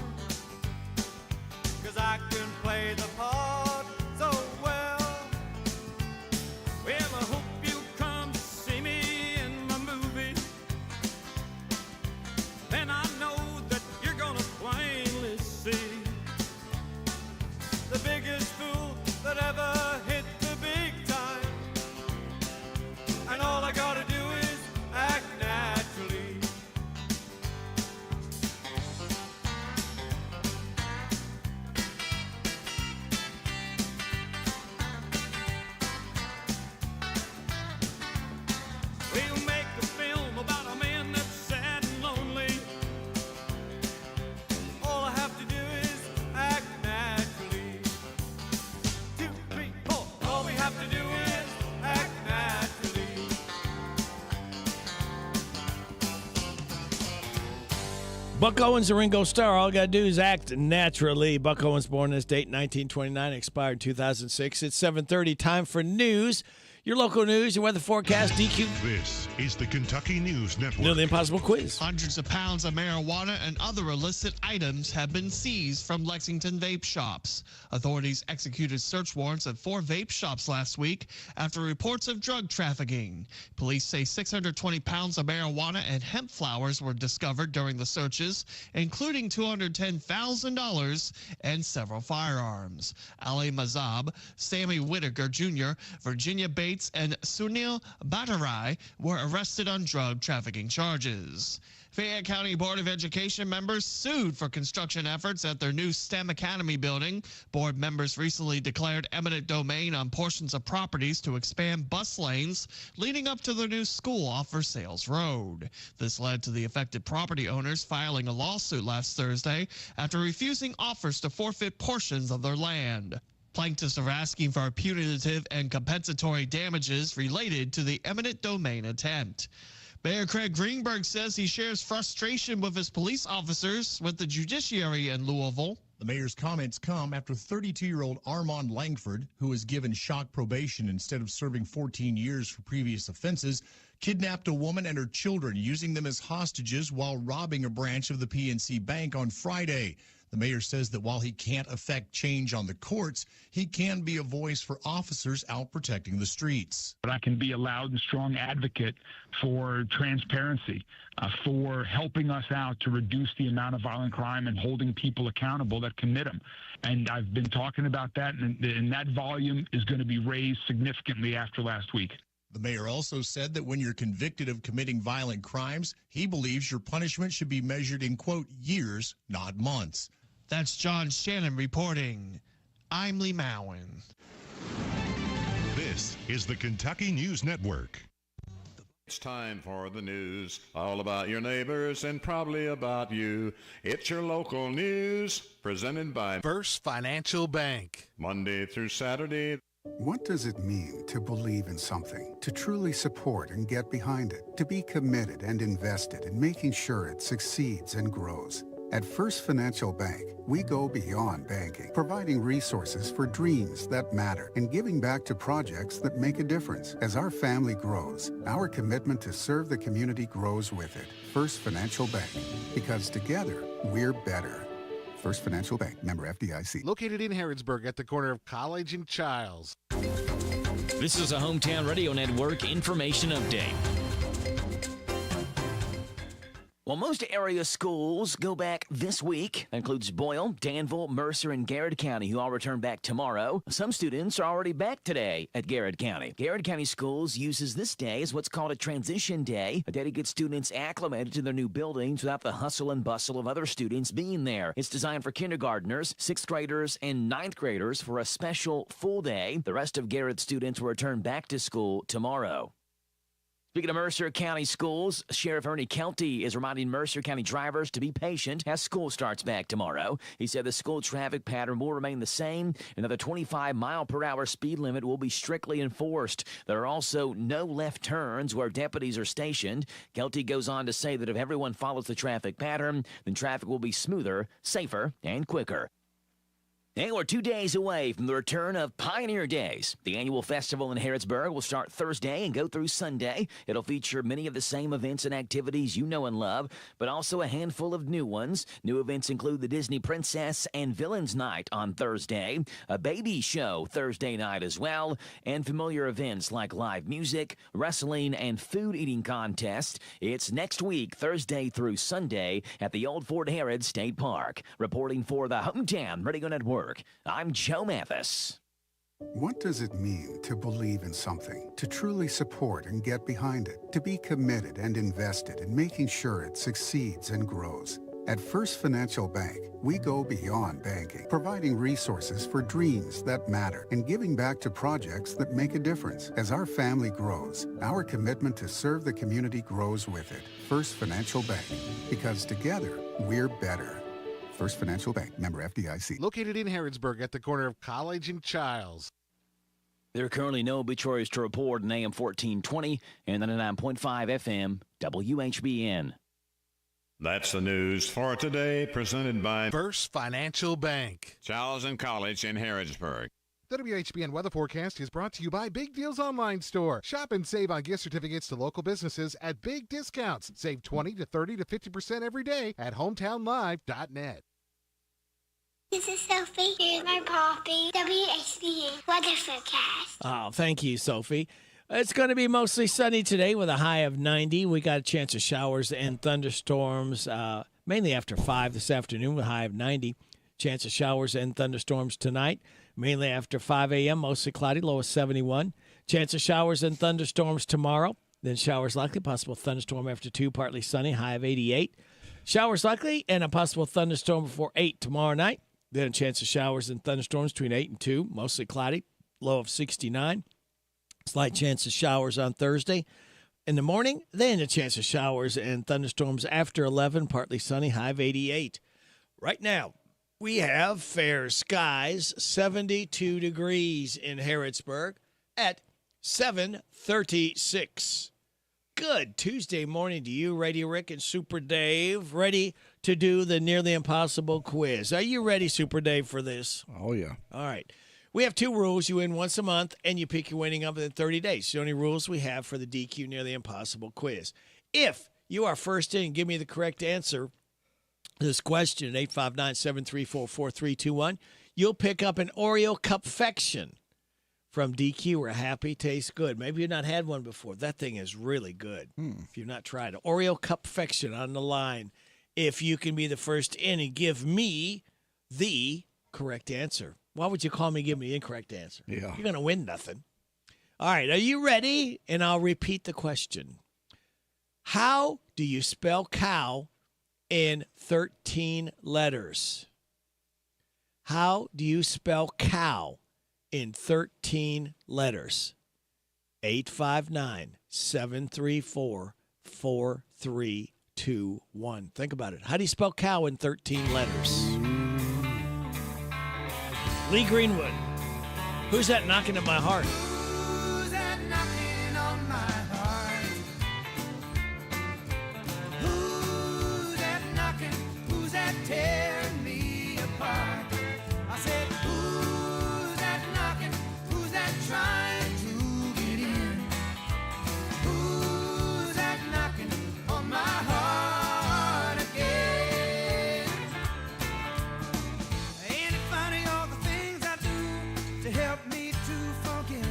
'cause I can play the part so well. Well, I hope you come see me in my movie. Then I know that you're gonna plainly see the biggest fool that ever hit the big time. And all I gotta do is act naturally. We'll make a film about a man that's sad and lonely. All I have to do is act naturally. 2, 3, 4. All we have to do is act naturally. Buck Owens and Ringo Starr, all got to do is act naturally. Buck Owens born this date, 1929, expired in 2006. It's 7:30, time for news. Your local news, your weather forecast, DQ. This is the Kentucky News Network. The Impossible Quiz. Hundreds of pounds of marijuana and other illicit items have been seized from Lexington vape shops. Authorities executed search warrants at 4 vape shops last week after reports of drug trafficking. Police say 620 pounds of marijuana and hemp flowers were discovered during the searches, including $210,000 and several firearms. Ali Mazab, Sammy Whitaker Jr., Virginia Bates, and Sunil Bhattarai were arrested on drug trafficking charges. Fayette County Board of Education members sued for construction efforts at their new STEM Academy building. Board members recently declared eminent domain on portions of properties to expand bus lanes leading up to their new school off Versailles Road. This led to the affected property owners filing a lawsuit last Thursday after refusing offers to forfeit portions of their land. Plaintiffs are asking for punitive and compensatory damages related to the eminent domain attempt. Mayor Craig Greenberg says he shares frustration with his police officers with the judiciary in Louisville. The mayor's comments come after 32-year-old Armand Langford, who was given shock probation instead of serving 14 years for previous offenses, kidnapped a woman and her children, using them as hostages while robbing a branch of the PNC Bank on Friday. The mayor says that while he can't affect change on the courts, he can be a voice for officers out protecting the streets. But I can be a loud and strong advocate for transparency, for helping us out to reduce the amount of violent crime and holding people accountable that commit them. And I've been talking about that, and that volume is going to be raised significantly after last week. The mayor also said that when you're convicted of committing violent crimes, he believes your punishment should be measured in, quote, years, not months. That's John Shannon reporting. I'm Lee Mowen. This is the Kentucky News Network. It's time for the news, all about your neighbors and probably about you. It's your local news, presented by First Financial Bank. Monday through Saturday. What does it mean to believe in something, to truly support and get behind it, to be committed and invested in making sure it succeeds and grows? At First Financial Bank, we go beyond banking, providing resources for dreams that matter and giving back to projects that make a difference. As our family grows, our commitment to serve the community grows with it. First Financial Bank, because together, we're better. First Financial Bank, member FDIC. Located in Harrodsburg at the corner of College and Childs. This is a Hometown Radio Network information update. Well, most area schools go back this week. That includes Boyle, Danville, Mercer, and Garrett County, who all return back tomorrow. Some students are already back today at Garrett County. Garrett County Schools uses this day as what's called a transition day, a day to get students acclimated to their new buildings without the hustle and bustle of other students being there. It's designed for kindergartners, 6th graders, and 9th graders for a special full day. The rest of Garrett students will return back to school tomorrow. Speaking of Mercer County schools, Sheriff Ernie Kelty is reminding Mercer County drivers to be patient as school starts back tomorrow. He said the school traffic pattern will remain the same and that the 25-mile-per-hour speed limit will be strictly enforced. There are also no left turns where deputies are stationed. Kelty goes on to say that if everyone follows the traffic pattern, then traffic will be smoother, safer, and quicker. And we're 2 days away from the return of Pioneer Days. The annual festival in Harrodsburg will start Thursday and go through Sunday. It'll feature many of the same events and activities you know and love, but also a handful of new ones. New events include the Disney Princess and Villains Night on Thursday, a baby show Thursday night as well, and familiar events like live music, wrestling, and food eating contest. It's next week, Thursday through Sunday, at the Old Fort Harrods State Park. Reporting for the Hometown Radio Network, I'm Joe Mathis. What does it mean to believe in something, to truly support and get behind it, to be committed and invested in making sure it succeeds and grows? At First Financial Bank, we go beyond banking, providing resources for dreams that matter and giving back to projects that make a difference. As our family grows, our commitment to serve the community grows with it. First Financial Bank, because together, we're better. First Financial Bank, member FDIC. Located in Harrodsburg at the corner of College and Childs. There are currently no obituaries to report in AM 1420 and 99.5 FM WHBN. That's the news for today, presented by First Financial Bank. Charles and College in Harrodsburg. The WHBN weather forecast is brought to you by Big Deals Online Store. Shop and save on gift certificates to local businesses at big discounts. Save 20 to 30 to 50% every day at hometownlive.net. This is Sophie. Here's my coffee. WHBN weather forecast. Oh, thank you, Sophie. It's going to be mostly sunny today with a high of 90. We got a chance of showers and thunderstorms, mainly after 5 this afternoon with a high of 90. Chance of showers and thunderstorms tonight, mainly after 5 a.m., mostly cloudy, low of 71. Chance of showers and thunderstorms tomorrow. Then showers likely, possible thunderstorm after 2, partly sunny, high of 88. Showers likely and a possible thunderstorm before 8 tomorrow night. Then a chance of showers and thunderstorms between 8 and 2, mostly cloudy, low of 69. Slight chance of showers on Thursday in the morning. Then a chance of showers and thunderstorms after 11, partly sunny, high of 88. Right now, we have fair skies, 72 degrees in Harrodsburg at 7:36. Good Tuesday morning to you, Radio Rick and Super Dave, ready to do the Nearly Impossible quiz. Are you ready, Super Dave, for this? Oh, yeah. All right. We have 2 rules. You win once a month, and you pick your winning up in 30 days. The only rules we have for the DQ Nearly Impossible quiz. If you are first in and give me the correct answer to this question at 859-734-4321, you'll pick up an Oreo Cupfection from DQ, where happy tastes good. Maybe you've not had one before. That thing is really good. If you've not tried it. Oreo Cupfection on the line. If you can be the first in and give me the correct answer. Why would you call me and give me the incorrect answer? Yeah. You're going to win nothing. All right, are you ready? And I'll repeat the question. How do you spell cow in 13 letters? How do you spell cow in 13 letters? 859-734-4321. Think about it. How do you spell cow in 13 letters? Lee Greenwood. Who's that knocking at my heart? Who's that knocking on my heart? Who's that knocking? Who's that tearing me apart? I said, who's that knocking? Who's that trying to get in? Who's that knocking on my heart again? Ain't it funny all the things I do to help me to forget?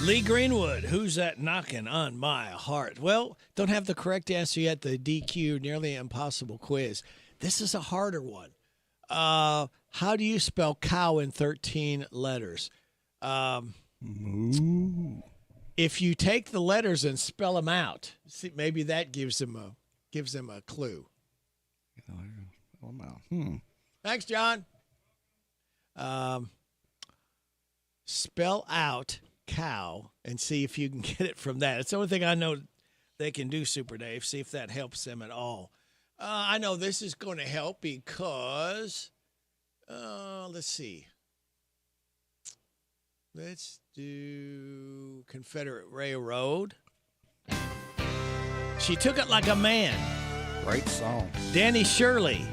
Lee Greenwood, who's that knocking on my heart? Well, don't have the correct answer yet. The DQ, nearly impossible quiz. This is a harder one. How do you spell cow in 13 letters? If you take the letters and spell them out, see, maybe that gives them a clue. Thanks, John. Spell out cow and see if you can get it from that. It's the only thing I know they can do, Super Dave. See if that helps them at all. I know this is going to help because, let's see. Let's do Confederate Railroad. She took it like a man. Great song. Danny Shirley,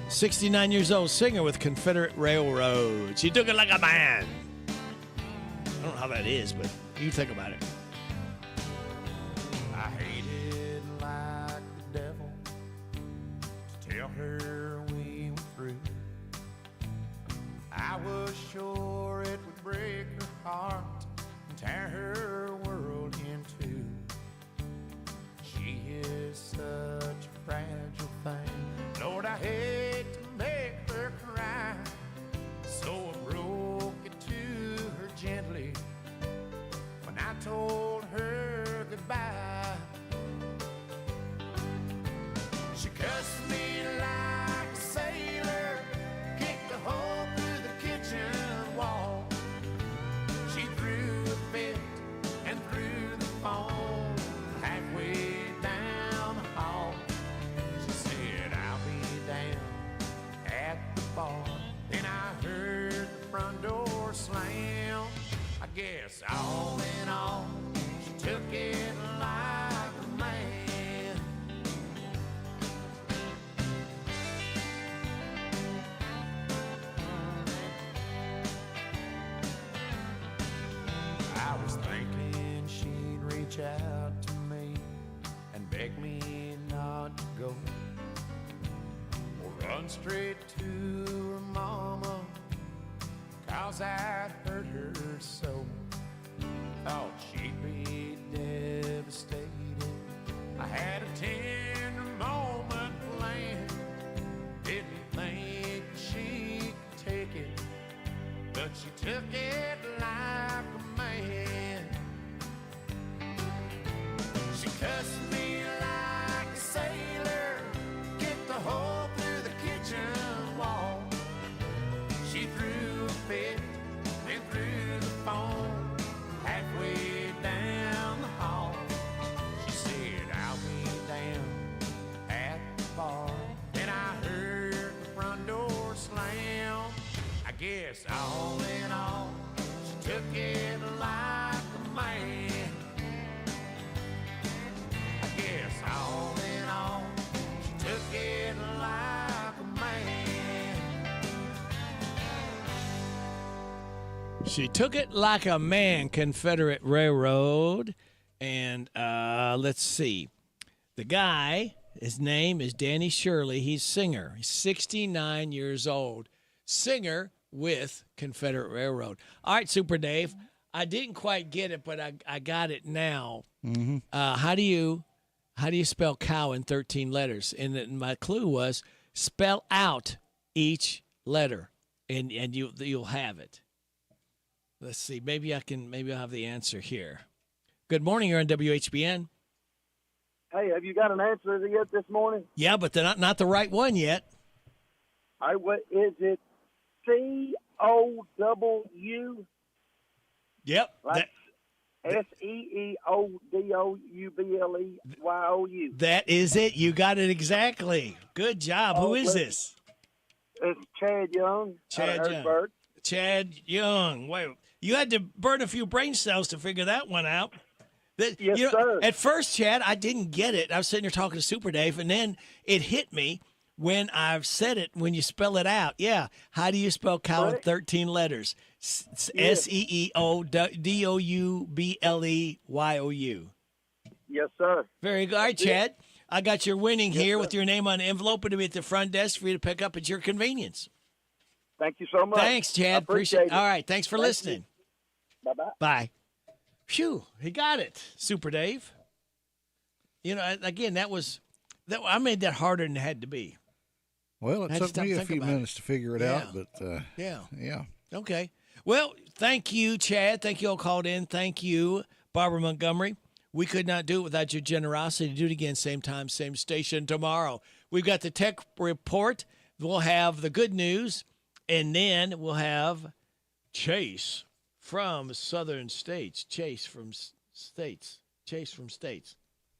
69 years old, singer with Confederate Railroad. She took it like a man. I don't know how that is, but you think about it. I hated like the devil to tell her we were through. I was sure it would break her heart and tear her world in two. She is such a fragile thing. Lord, I hate to make her cry. So I broke it to her gently when I told her goodbye. She cussed me like a sailor, kicked a hole through the kitchen wall. She threw a fit and threw the phone halfway down the hall. She said, I'll be down at the bar. Then I heard the front door slam. I guess all in all, she took it like a man. I was thinking she'd reach out to me and beg me not to go, or run straight to her mama, 'cause I'd hurt her so. Thought she'd be devastated. I had a tender moment planned. Didn't think she could take it, but she took it like a man. She cussed me like a sailor, kicked a hole through the kitchen wall. She threw a fit, then threw the phone halfway down the hall. She said, I'll be down at the bar. Then I heard the front door slam. I guess all in all, she took it like a man. I guess all in all, she took it like a man. She took it like a man, Confederate Railroad. And let's see. The guy, his name is Danny Shirley. He's a singer. He's 69 years old. Singer with Confederate Railroad. All right, Super Dave. I didn't quite get it, but I got it now. Mm-hmm. How do you spell cow in 13 letters? And my clue was spell out each letter, and you'll have it. Let's see. Maybe I'll have the answer here. Good morning. You're on WHBN. Hey, have you got an answer yet this morning? Yeah, but they're not the right one yet. What is it? COW? Yep. Like SEEODOUBLEYOU. That is it. You got it exactly. Good job. Who is this? It's Chad Young. Chad Young. Harrodsburg. Chad Young. Wait, you had to burn a few brain cells to figure that one out. Yes, sir. At first, Chad, I didn't get it. I was sitting there talking to Super Dave, and then it hit me when I've said it, when you spell it out. Yeah. How do you spell cow in 13 letters? SEEODOUBLEYOU. Yes, sir. Very good. All right, Chad. I got your winning here with your name on an envelope. It'll be at the front desk for you to pick up at your convenience. Thank you so much. Thanks, Chad. Appreciate it. All right. Thanks for listening. Bye-bye. Bye. Phew, he got it, Super Dave. You know, again, I made that harder than it had to be. Well, it took me a few minutes to figure it out, but yeah. Okay. Well, thank you, Chad. Thank you all called in. Thank you, Barbara Montgomery. We could not do it without your generosity. Do it again, same time, same station tomorrow. We've got the tech report. We'll have the good news, and then we'll have Chase from Southern States. Chase from States.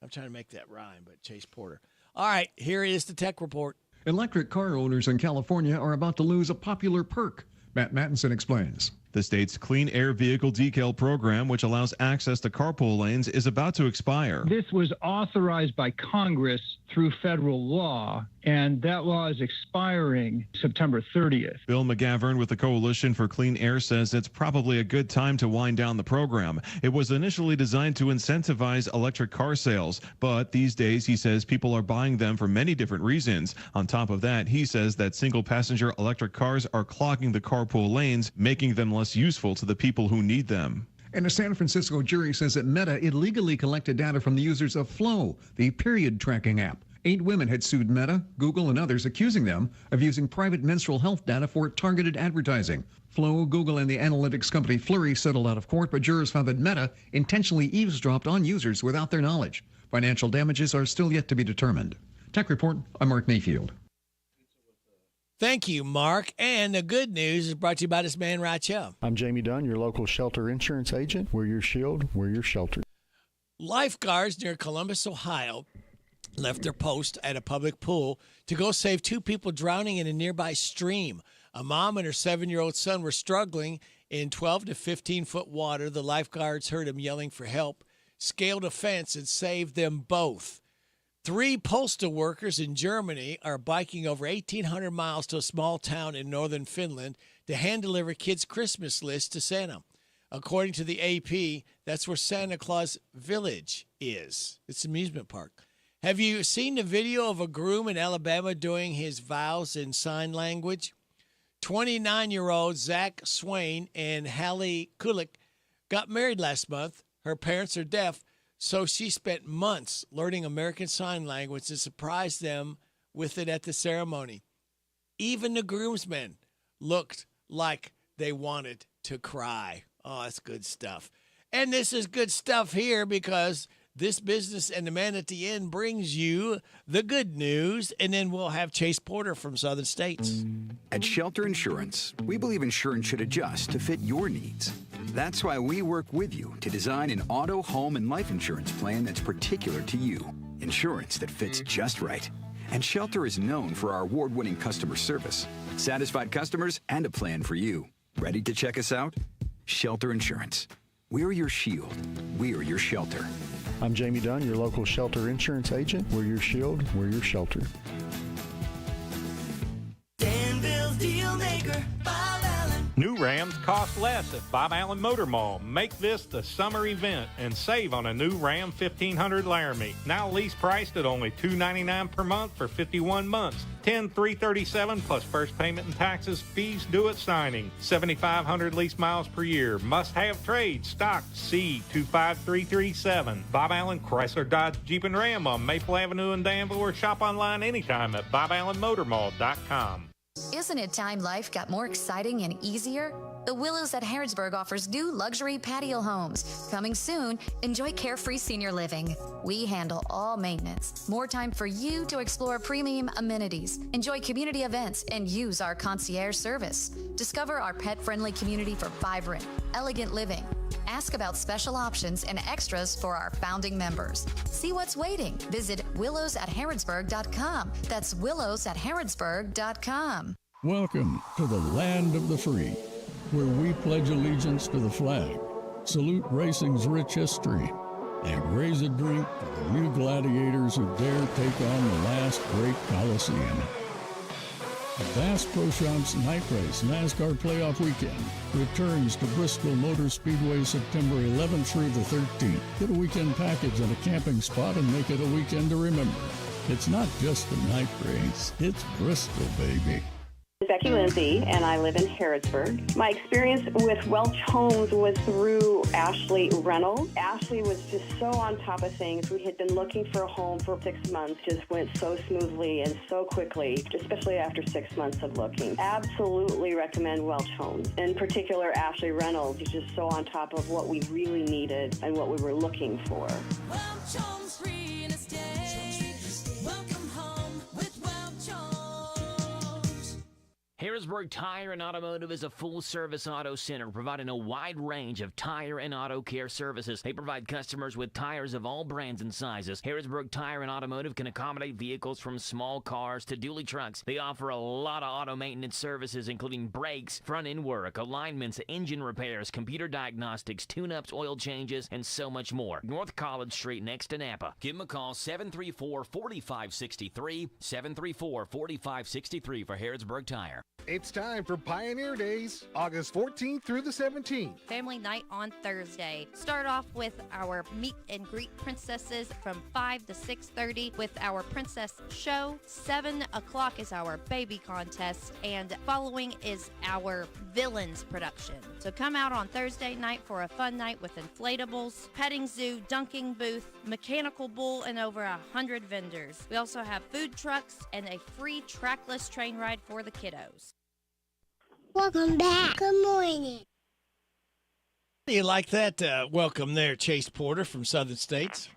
I'm trying to make that rhyme, but Chase Porter. All right, here is the tech report. Electric car owners in California are about to lose a popular perk. Matt Mattinson explains. The state's Clean Air Vehicle Decal program, which allows access to carpool lanes, is about to expire. This was authorized by Congress through federal law, and that law is expiring September 30th. Bill McGavern with the Coalition for Clean Air says it's probably a good time to wind down the program. It was initially designed to incentivize electric car sales, but these days, he says, people are buying them for many different reasons. On top of that, he says that single-passenger electric cars are clogging the carpool lanes, making them less useful to the people who need them. And a San Francisco jury says that Meta illegally collected data from the users of Flow, the period tracking app. 8 women had sued Meta, Google, and others, accusing them of using private menstrual health data for targeted advertising. Flow, Google, and the analytics company Flurry settled out of court, but jurors found that Meta intentionally eavesdropped on users without their knowledge. Financial damages are still yet to be determined. Tech Report, I'm Mark Mayfield. Thank you, Mark. And the good news is brought to you by this man right here. I'm Jamie Dunn, your local shelter insurance agent. We're your shield. We're your shelter. Lifeguards near Columbus, Ohio, left their post at a public pool to go save 2 people drowning in a nearby stream. A mom and her 7-year-old son were struggling in 12 to 15-foot water. The lifeguards heard them yelling for help, scaled a fence, and saved them both. 3 postal workers in Germany are biking over 1,800 miles to a small town in northern Finland to hand-deliver kids' Christmas lists to Santa. According to the AP, that's where Santa Claus Village is. It's an amusement park. Have you seen the video of a groom in Alabama doing his vows in sign language? 29-year-old Zach Swain and Hallie Kulik got married last month. Her parents are deaf, so she spent months learning American Sign Language and surprised them with it at the ceremony. Even the groomsmen looked like they wanted to cry. Oh, that's good stuff. And this is good stuff here because this business and the man at the end brings you the good news, and then we'll have Chase Porter from Southern States. At Shelter Insurance, we believe insurance should adjust to fit your needs. That's why we work with you to design an auto, home, and life insurance plan that's particular to you. Insurance that fits just right. And Shelter is known for our award-winning customer service, satisfied customers, and a plan for you. Ready to check us out? Shelter Insurance. We're your shield. We're your shelter. I'm Jamie Dunn, your local shelter insurance agent. We're your shield. We're your shelter. Danville's Deal Maker, Bob Allen. New Rams cost less at Bob Allen Motor Mall. Make this the summer event and save on a new Ram 1500 Laramie. Now lease priced at only $299 per month for 51 months. $10,337 plus first payment and taxes. Fees due at signing. 7,500 lease miles per year. Must have trade. Stock C25337. Bob Allen Chrysler Dodge Jeep and Ram on Maple Avenue in Danville, or shop online anytime at BobAllenMotorMall.com. Isn't it time life got more exciting and easier? The Willows at Harrodsburg offers new luxury patio homes. Coming soon, enjoy carefree senior living. We handle all maintenance. More time for you to explore premium amenities, enjoy community events, and use our concierge service. Discover our pet-friendly community for vibrant, elegant living. Ask about special options and extras for our founding members. See what's waiting. Visit willowsatharrodsburg.com. That's willowsatharrodsburg.com. Welcome to the land of the free, where we pledge allegiance to the flag, salute racing's rich history, and raise a drink to the new gladiators who dare take on the last great Coliseum. The Bass Pro Shops Night Race NASCAR Playoff Weekend returns to Bristol Motor Speedway September 11th through the 13th. Get a weekend package and a camping spot and make it a weekend to remember. It's not just a night race, it's Bristol, baby. Becky Lindsay, and I live in Harrodsburg. My experience with Welch Homes was through Ashley Reynolds. Ashley was just so on top of things. We had been looking for a home for 6 months, just went so smoothly and so quickly, especially after 6 months of looking. Absolutely recommend Welch Homes. In particular, Ashley Reynolds is just so on top of what we really needed and what we were looking for. Welch Homes Real Estate. Welcome home with Welch Homes. Harrodsburg Tire and Automotive is a full-service auto center providing a wide range of tire and auto care services. They provide customers with tires of all brands and sizes. Harrodsburg Tire and Automotive can accommodate vehicles from small cars to dually trucks. They offer a lot of auto maintenance services, including brakes, front-end work, alignments, engine repairs, computer diagnostics, tune-ups, oil changes, and so much more. North College Street next to Napa. Give them a call, 734-4563, 734-4563 for Harrodsburg Tire. It's time for Pioneer Days, August 14th through the 17th. Family night on Thursday. Start off with our meet and greet princesses from 5 to 6:30 with our princess show. 7 o'clock is our baby contest, and following is our villains production. So come out on Thursday night for a fun night with inflatables, petting zoo, dunking booth, mechanical bull, and over 100 vendors. We also have food trucks and a free trackless train ride for the kiddos. Welcome back. Good morning. You like that welcome there, Chase Porter from Southern States?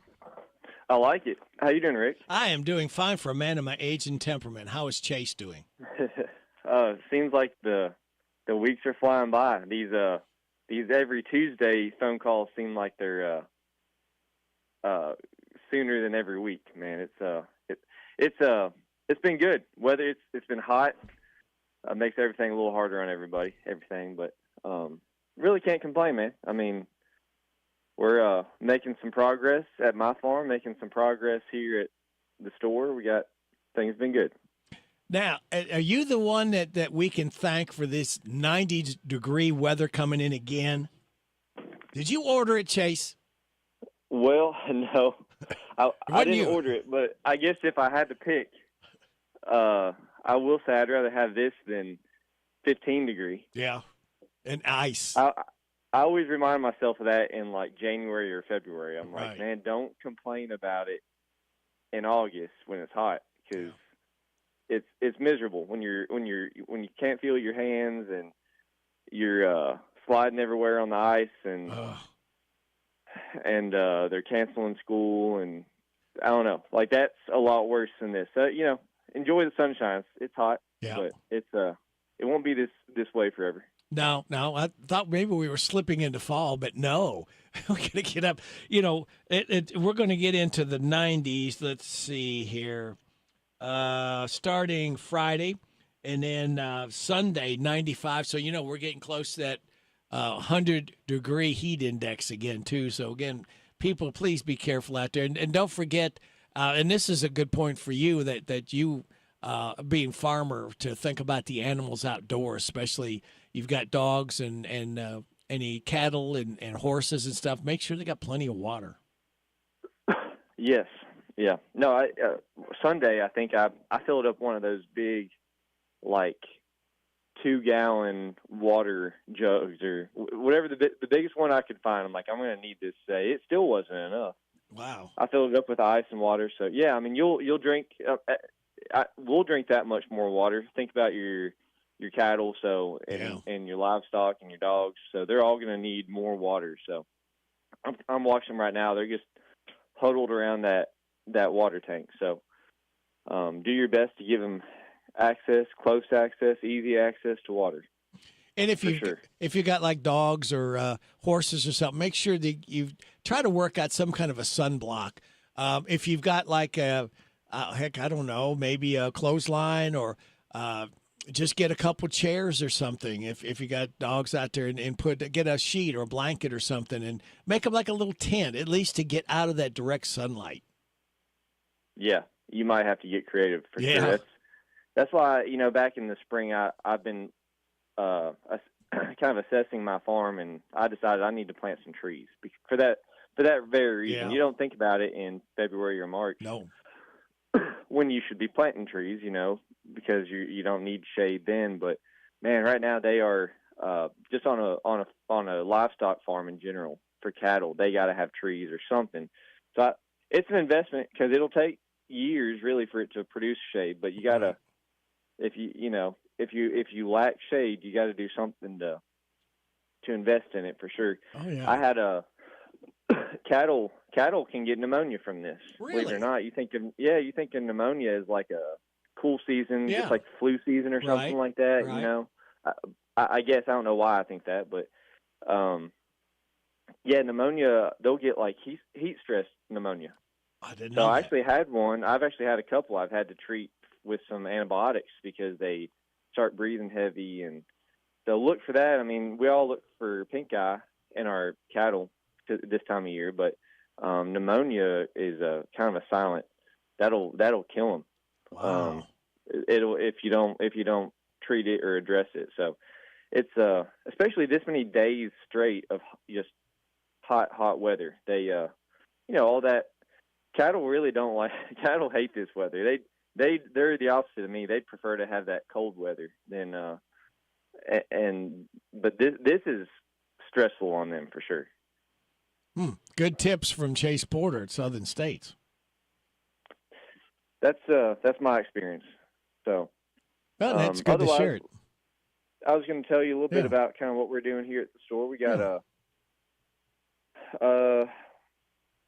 I like it. How you doing, Rick? I am doing fine for a man of my age and temperament. How is Chase doing? Seems like the weeks are flying by. These every Tuesday phone calls seem like they're sooner than every week. Man, it's been good. Weather it's been hot. Makes everything a little harder on everybody, but really can't complain, man. I mean, we're making some progress at my farm, making some progress here at the store. Things been good. Now, are you the one that we can thank for this 90-degree weather coming in again? Did you order it, Chase? Well, no. I didn't order it, but I guess if I had to pick, I will say I'd rather have this than 15 degree. Yeah, and ice. I always remind myself of that in like January or February. I'm like, man, don't complain about it in August when it's hot, because it's miserable when you can't feel your hands and you're sliding everywhere on the ice, and they're canceling school, and I don't know, like that's a lot worse than this. Enjoy the sunshine. It's hot, but it won't be this way forever. No, I thought maybe we were slipping into fall, but no, we're going to get up. We're going to get into the 90s. Let's see here, starting Friday, and then Sunday 95. So we're getting close to that 100-degree heat index again too. So again, people, please be careful out there, and don't forget. And this is a good point for you that you, being farmer, to think about the animals outdoors, especially you've got dogs and any cattle and horses and stuff. Make sure they got plenty of water. Yes. Yeah. No, Sunday, I think I filled up one of those big, like, 2-gallon water jugs or whatever the biggest one I could find. I'm like, I'm going to need this today. It still wasn't enough. Wow! I filled it up with ice and water. So yeah, I mean, you'll drink. We'll drink that much more water. Think about your cattle, and your livestock and your dogs. So they're all going to need more water. So I'm watching them right now. They're just huddled around that water tank. So do your best to give them access, close access, easy access to water. And if you got like dogs or horses or something, make sure that you try to work out some kind of a sunblock. If you've got like I don't know, maybe a clothesline, or just get a couple chairs or something. If you got dogs out there, and get a sheet or a blanket or something, and make them like a little tent, at least to get out of that direct sunlight. Yeah, you might have to get creative for sure. That's why back in the spring I've been kind of assessing my farm, and I decided I need to plant some trees for that very reason. Yeah. You don't think about it in February or March. No. When you should be planting trees, because you don't need shade then. But man, right now they are just on a livestock farm in general for cattle. They got to have trees or something. So it's an investment because it'll take years really for it to produce shade. But you got to, if you lack shade, you got to do something to invest in it for sure. Oh yeah. I had a cattle can get pneumonia from this. Really? Believe it or not, you think of pneumonia as like a cool season, Yeah. just like flu season or something like that. Right. You know, I guess I don't know why I think that, but pneumonia. They'll get like heat stress pneumonia. I didn't So know. I that. actually had one. I've actually had a couple. I've had to treat with some antibiotics because they start breathing heavy, and so look for that. I mean, we all look for pink eye in our cattle this time of year, but pneumonia is a kind of a silent. That'll kill them. Wow. It'll if you don't treat it or address it. So it's especially this many days straight of just hot weather. They all that cattle really don't like. Cattle hate this weather. They're the opposite of me. They'd prefer to have that cold weather than but this is stressful on them for sure. Good tips from Chase Porter at Southern States. That's my experience. So Well, that's good to share it. I was going to tell you a little bit about kind of what we're doing here at the store. We got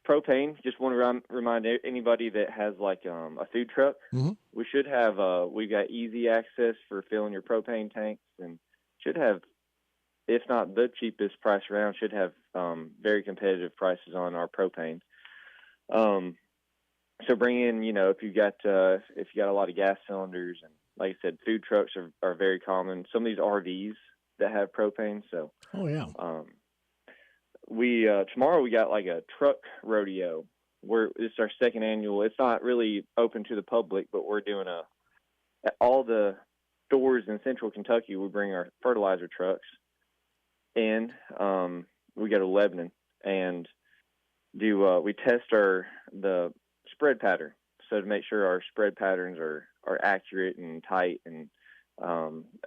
propane. Just want to remind anybody that has like a food truck. Mhm. We should have we got easy access for filling your propane tanks, and should have, if not the cheapest price around, should have very competitive prices on our propane. So bring in, if you got a lot of gas cylinders, and like I said, food trucks are very common. Some of these RVs that have propane. So Oh yeah. we tomorrow we got like a truck rodeo. It's our second annual. It's not really open to the public, but we're doing at all the stores in Central Kentucky. We bring our fertilizer trucks in. We go to Lebanon and we test the spread pattern, so to make sure our spread patterns are accurate and tight, and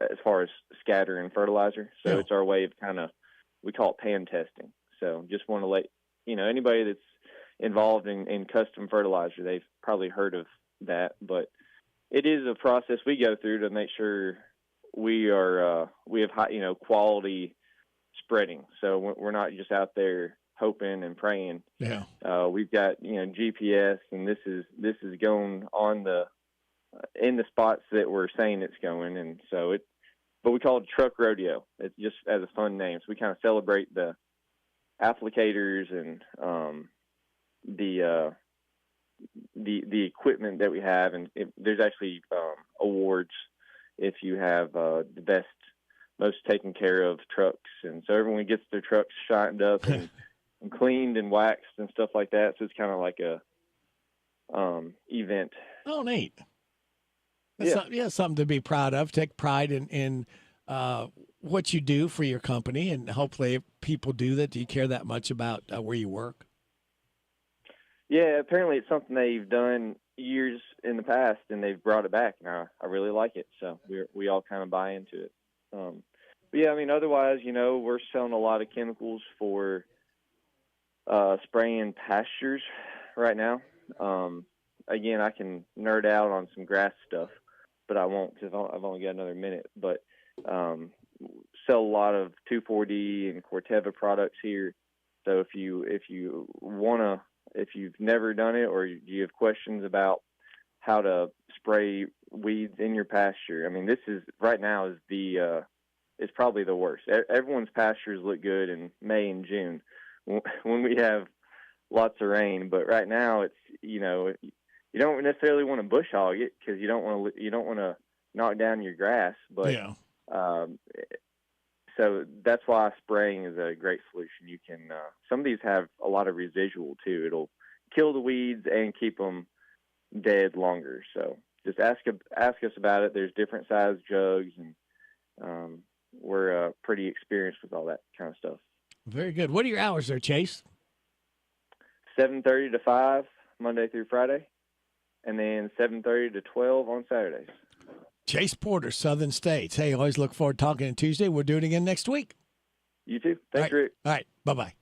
as far as scatter and fertilizer. So it's our way of we call it pan testing. So just want to let anybody that's involved in custom fertilizer, they've probably heard of that, but it is a process we go through to make sure we have high, quality spreading. So we're not just out there hoping and praying. Yeah. We've got GPS, and this is going on in the spots that we're saying it's going, and so but we call it truck rodeo. It's just as a fun name. So we kind of celebrate the applicators and the equipment that we have, and there's actually awards if you have the best, most taken care of trucks, and so everyone gets their trucks shined up and cleaned and waxed and stuff like that. So it's kind of like a event. Oh, neat. That's something to be proud of. Take pride in what you do for your company, and hopefully if people do that, do you care that much about where you work? Yeah, apparently it's something they've done years in the past, and they've brought it back, and I really like it. So we all kind of buy into it. But yeah, I mean, otherwise, we're selling a lot of chemicals for spraying pastures right now. Again, I can nerd out on some grass stuff, but I won't because I've only got another minute. But sell a lot of 2,4-D and Corteva products here. So if you've never done it, or you have questions about how to spray weeds in your pasture, I mean, this is right now is probably the worst. Everyone's pastures look good in May and June when we have lots of rain, but right now it's you don't necessarily want to bush hog it because you don't want to knock down your grass, but so that's why spraying is a great solution. You can some of these have a lot of residual too. It'll kill the weeds and keep them dead longer. So just ask us about it. There's different size jugs, and we're pretty experienced with all that kind of stuff. Very good. What are your hours there, Chase? 7:30 to 5 Monday through Friday, and then 7:30 to 12 on Saturdays. Chase Porter, Southern States. Hey, always look forward to talking on Tuesday. We'll do it again next week. You too. Thanks, Rick. All right. Bye-bye.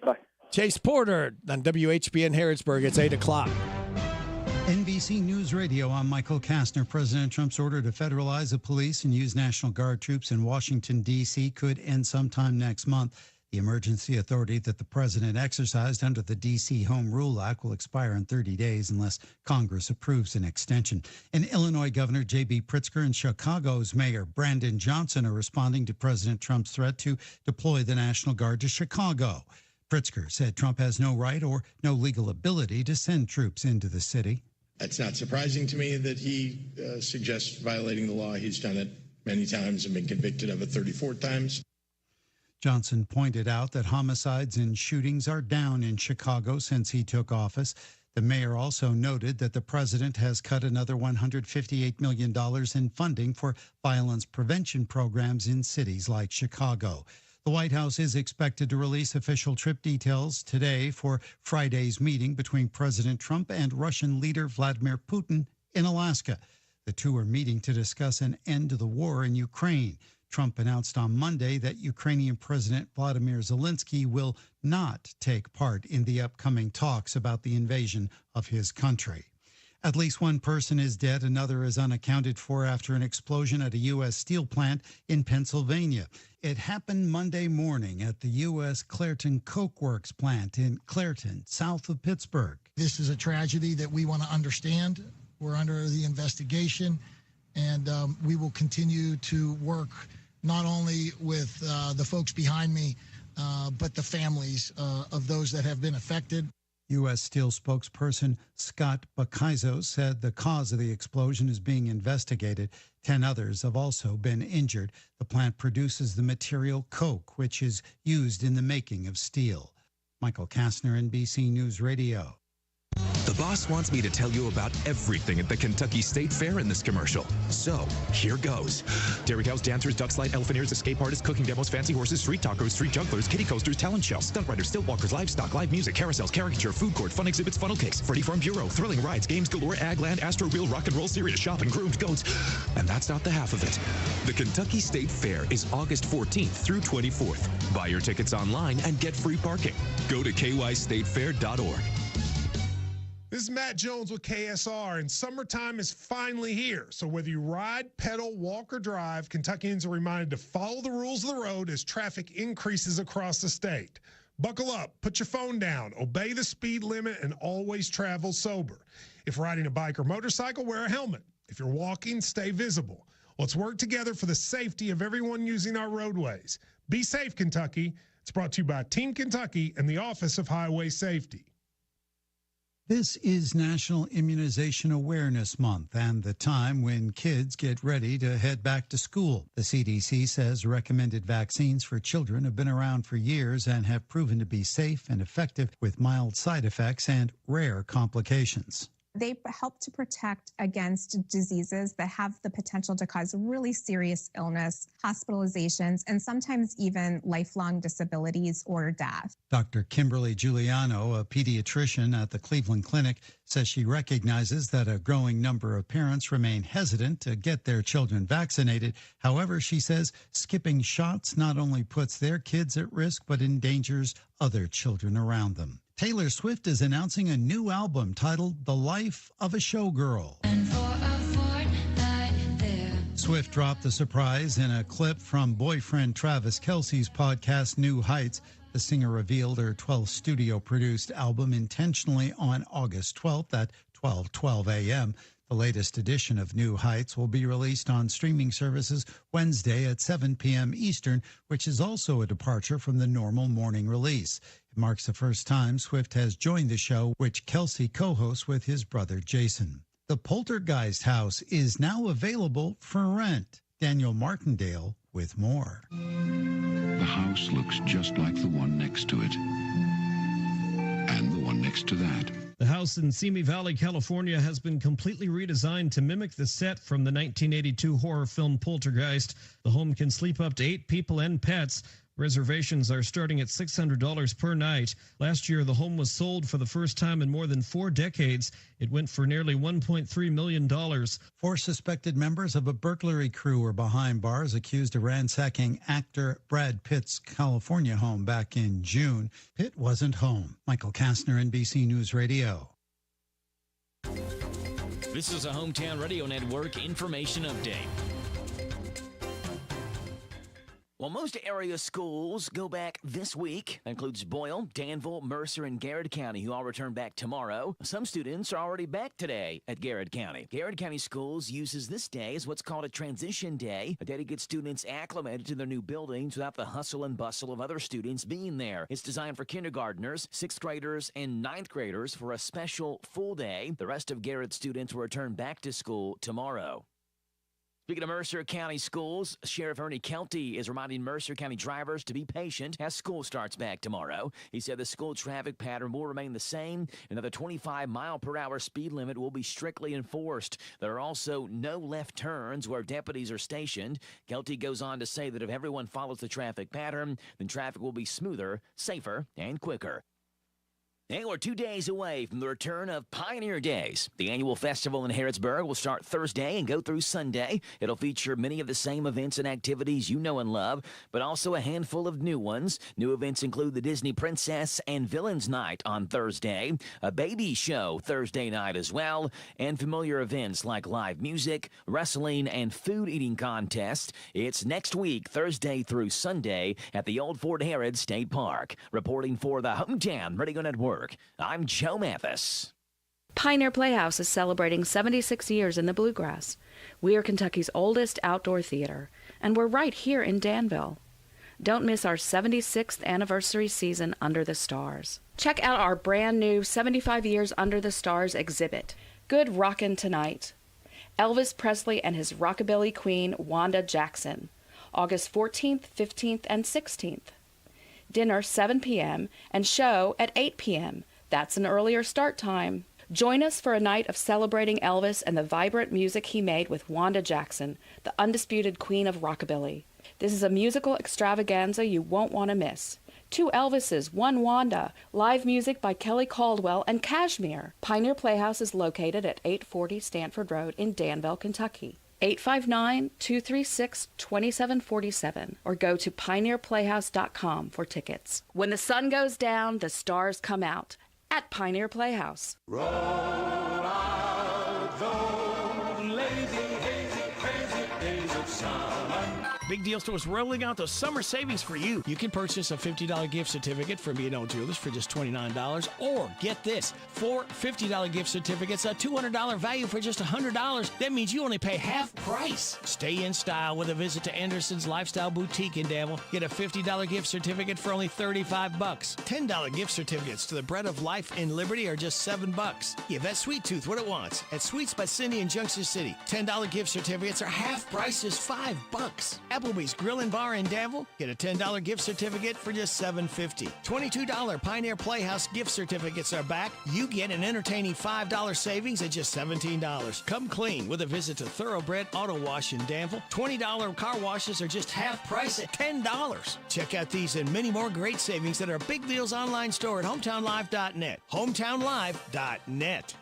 Bye. Chase Porter on WHBN Harrodsburg. It's 8 o'clock. NBC News Radio, I'm Michael Kastner. President Trump's order to federalize the police and use National Guard troops in Washington, D.C. could end sometime next month. The emergency authority that the president exercised under the D.C. Home Rule Act will expire in 30 days unless Congress approves an extension. And Illinois Governor J.B. Pritzker and Chicago's Mayor Brandon Johnson are responding to President Trump's threat to deploy the National Guard to Chicago. Pritzker said Trump has no right or no legal ability to send troops into the city. It's not surprising to me that he suggests violating the law. He's done it many times and been convicted of it 34 times. Johnson pointed out that homicides and shootings are down in Chicago since he took office. The mayor also noted that the president has cut another $158 million in funding for violence prevention programs in cities like Chicago. The White House is expected to release official trip details today for Friday's meeting between President Trump and Russian leader Vladimir Putin in Alaska. The two are meeting to discuss an end to the war in Ukraine. Trump announced on Monday that Ukrainian President Vladimir Zelensky will not take part in the upcoming talks about the invasion of his country. At least one person is dead, another is unaccounted for after an explosion at a U.S. steel plant in Pennsylvania. It happened Monday morning at the U.S. Clairton Coke Works plant in Clairton, south of Pittsburgh. This is a tragedy that we want to understand. We're under the investigation, and we will continue to work not only with the folks behind me, but the families of those that have been affected. U.S. Steel spokesperson Scott Bacaizo said the cause of the explosion is being investigated. 10 others have also been injured. The plant produces the material coke, which is used in the making of steel. Michael Kastner, NBC News Radio. The boss wants me to tell you about everything at the Kentucky State Fair in this commercial. So, here goes. Dairy cows, dancers, duck slide, elephanters, escape artists, cooking demos, fancy horses, street tacos, street jugglers, kiddie coasters, talent show, stunt riders, stilt walkers, livestock, live music, carousels, caricature, food court, fun exhibits, funnel cakes, Freddy Farm Bureau, thrilling rides, games galore, Agland, Astro Wheel, rock and roll, serious shopping, groomed goats. And that's not the half of it. The Kentucky State Fair is August 14th through 24th. Buy your tickets online and get free parking. Go to kystatefair.org. This is Matt Jones with KSR, and summertime is finally here. So whether you ride, pedal, walk, or drive, Kentuckians are reminded to follow the rules of the road as traffic increases across the state. Buckle up, put your phone down, obey the speed limit, and always travel sober. If riding a bike or motorcycle, wear a helmet. If you're walking, stay visible. Let's work together for the safety of everyone using our roadways. Be safe, Kentucky. It's brought to you by Team Kentucky and the Office of Highway Safety. This is National Immunization Awareness Month and the time when kids get ready to head back to school. The CDC says recommended vaccines for children have been around for years and have proven to be safe and effective with mild side effects and rare complications. They help to protect against diseases that have the potential to cause really serious illness, hospitalizations, and sometimes even lifelong disabilities or death. Dr. Kimberly Giuliano, a pediatrician at the Cleveland Clinic, says she recognizes that a growing number of parents remain hesitant to get their children vaccinated. However, she says skipping shots not only puts their kids at risk, but endangers other children around them. Taylor Swift is announcing a new album titled The Life of a Showgirl. Swift dropped the surprise in a clip from boyfriend Travis Kelce's podcast New Heights. The singer revealed her 12th studio-produced album intentionally on August 12th at 12:12 a.m. The latest edition of New Heights will be released on streaming services Wednesday at 7 p.m. Eastern, which is also a departure from the normal morning release. It marks the first time Swift has joined the show, which Kelce co-hosts with his brother Jason. The Poltergeist house is now available for rent. Daniel Martindale with more. The house looks just like the one next to it, and the one next to that. The house in Simi Valley, California, has been completely redesigned to mimic the set from the 1982 horror film Poltergeist. The home can sleep up to 8 people and pets. Reservations are starting at $600 per night. Last year, the home was sold for the first time in more than 4 decades. It went for nearly $1.3 million. 4 suspected members of a burglary crew are behind bars, accused of ransacking actor Brad Pitt's California home back in June. Pitt wasn't home. Michael Kastner, NBC News Radio. This is a Hometown Radio Network information update. Well, most area schools go back this week. That includes Boyle, Danville, Mercer, and Garrett County, who all return back tomorrow. Some students are already back today at Garrett County. Garrett County Schools uses this day as what's called a transition day, a day to get students acclimated to their new buildings without the hustle and bustle of other students being there. It's designed for kindergartners, 6th graders, and 9th graders for a special full day. The rest of Garrett students will return back to school tomorrow. Speaking of Mercer County schools, Sheriff Ernie Kelty is reminding Mercer County drivers to be patient as school starts back tomorrow. He said the school traffic pattern will remain the same, and that the 25-mile-per-hour speed limit will be strictly enforced. There are also no left turns where deputies are stationed. Kelty goes on to say that if everyone follows the traffic pattern, then traffic will be smoother, safer, and quicker. And we're 2 days away from the return of Pioneer Days. The annual festival in Harrodsburg will start Thursday and go through Sunday. It'll feature many of the same events and activities you know and love, but also a handful of new ones. New events include the Disney Princess and Villains Night on Thursday, a baby show Thursday night as well, and familiar events like live music, wrestling, and food eating contests. It's next week, Thursday through Sunday, at the Old Fort Harrod State Park. Reporting for the Hometown Radio Network, I'm Joe Mathis. Pioneer Playhouse is celebrating 76 years in the Bluegrass. We are Kentucky's oldest outdoor theater, and we're right here in Danville. Don't miss our 76th anniversary season Under the Stars. Check out our brand new 75 Years Under the Stars exhibit, Good Rockin' Tonight. Elvis Presley and his rockabilly queen, Wanda Jackson, August 14th, 15th, and 16th. Dinner 7 p.m. and show at 8 p.m. That's an earlier start time. Join us for a night of celebrating Elvis and the vibrant music he made with Wanda Jackson, the undisputed queen of rockabilly. This is a musical extravaganza you won't want to miss. 2 Elvises, 1 Wanda, live music by Kelly Caldwell and Kashmir. Pioneer Playhouse is located at 840 Stanford Road in Danville, Kentucky. 859-236-2747 or go to pioneerplayhouse.com for tickets. When the sun goes down, the stars come out at Pioneer Playhouse. Roll out those lazy, hazy, crazy days of summer. Big Deal Store is rolling out those summer savings for you. You can purchase a $50 gift certificate from B&O Jewelers for just $29, or get this, 4 $50 gift certificates, a $200 value for just $100. That means you only pay half price. Stay in style with a visit to Anderson's Lifestyle Boutique in Danville. Get a $50 gift certificate for only $35. $10 gift certificates to the Bread of Life in Liberty are just $7. Give that sweet tooth what it wants at Sweets by Cindy in Junction City. $10 gift certificates are half price, is $5. Applebee's Grill and Bar in Danville, get a $10 gift certificate for just $7.50. $22 Pioneer Playhouse gift certificates are back. You get an entertaining $5 savings at just $17. Come clean with a visit to Thoroughbred Auto Wash in Danville. $20 car washes are just half price at $10. Check out these and many more great savings at our Big Deals online store at hometownlive.net. hometownlive.net.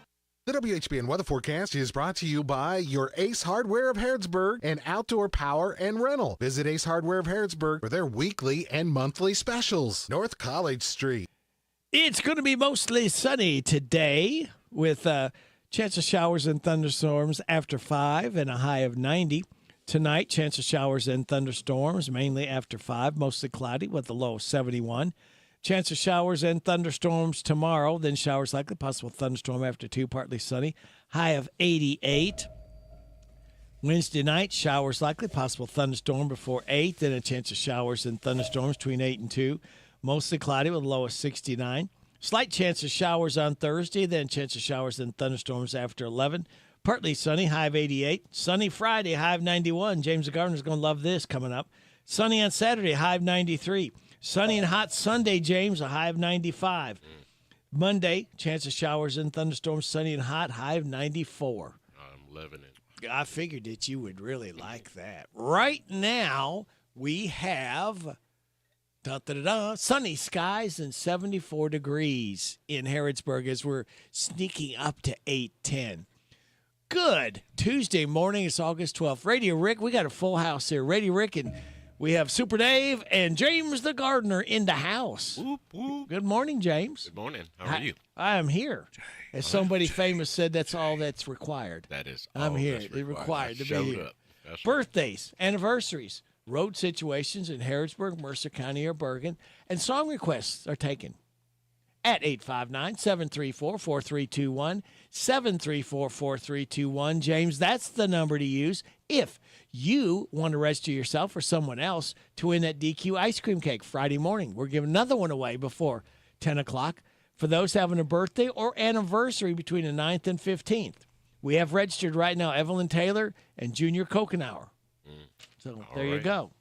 The WHBN weather forecast is brought to you by your Ace Hardware of Harrodsburg and Outdoor Power and Rental. Visit Ace Hardware of Harrodsburg for their weekly and monthly specials. North College Street. It's going to be mostly sunny today with a chance of showers and thunderstorms after 5 and a high of 90. Tonight, chance of showers and thunderstorms mainly after 5, mostly cloudy with a low of 71. Chance of showers and thunderstorms tomorrow, then showers likely, possible thunderstorm after 2, partly sunny, high of 88. Wednesday night, showers likely, possible thunderstorm before 8, then a chance of showers and thunderstorms between 8 and 2, mostly cloudy with a low of 69. Slight chance of showers on Thursday, then chance of showers and thunderstorms after 11. Partly sunny, high of 88. Sunny Friday, high of 91. James the Gardener's going to love this coming up. Sunny on Saturday, high of 93. Sunny and hot Sunday, James, a high of 95. Monday, chance of showers and thunderstorms, sunny and hot, high of 94. I'm loving it. I figured that you would really like that. Right now, we have Da-da-da-da. Sunny skies and 74 degrees in Harrodsburg as we're sneaking up to 8:10. Good Tuesday morning. It's August 12th. Radio Rick, we got a full house here. Radio Rick, and we have Super Dave and James the Gardener in the house. Whoop, whoop. Good morning, James. Good morning. How are you? I am here. As somebody famous said, that's all that's required. That is I'm all here. that's It's required to be showed here. up. That's Birthdays, anniversaries, road situations in Harrodsburg, Mercer County, or Bergen, and song requests are taken at 859-734-4321, 734-4321. James, that's the number to use if you want to register yourself or someone else to win that DQ ice cream cake Friday morning. We're giving another one away before 10 o'clock for those having a birthday or anniversary between the 9th and 15th. We have registered right now Evelyn Taylor and Junior Kokenauer. So there you right. go.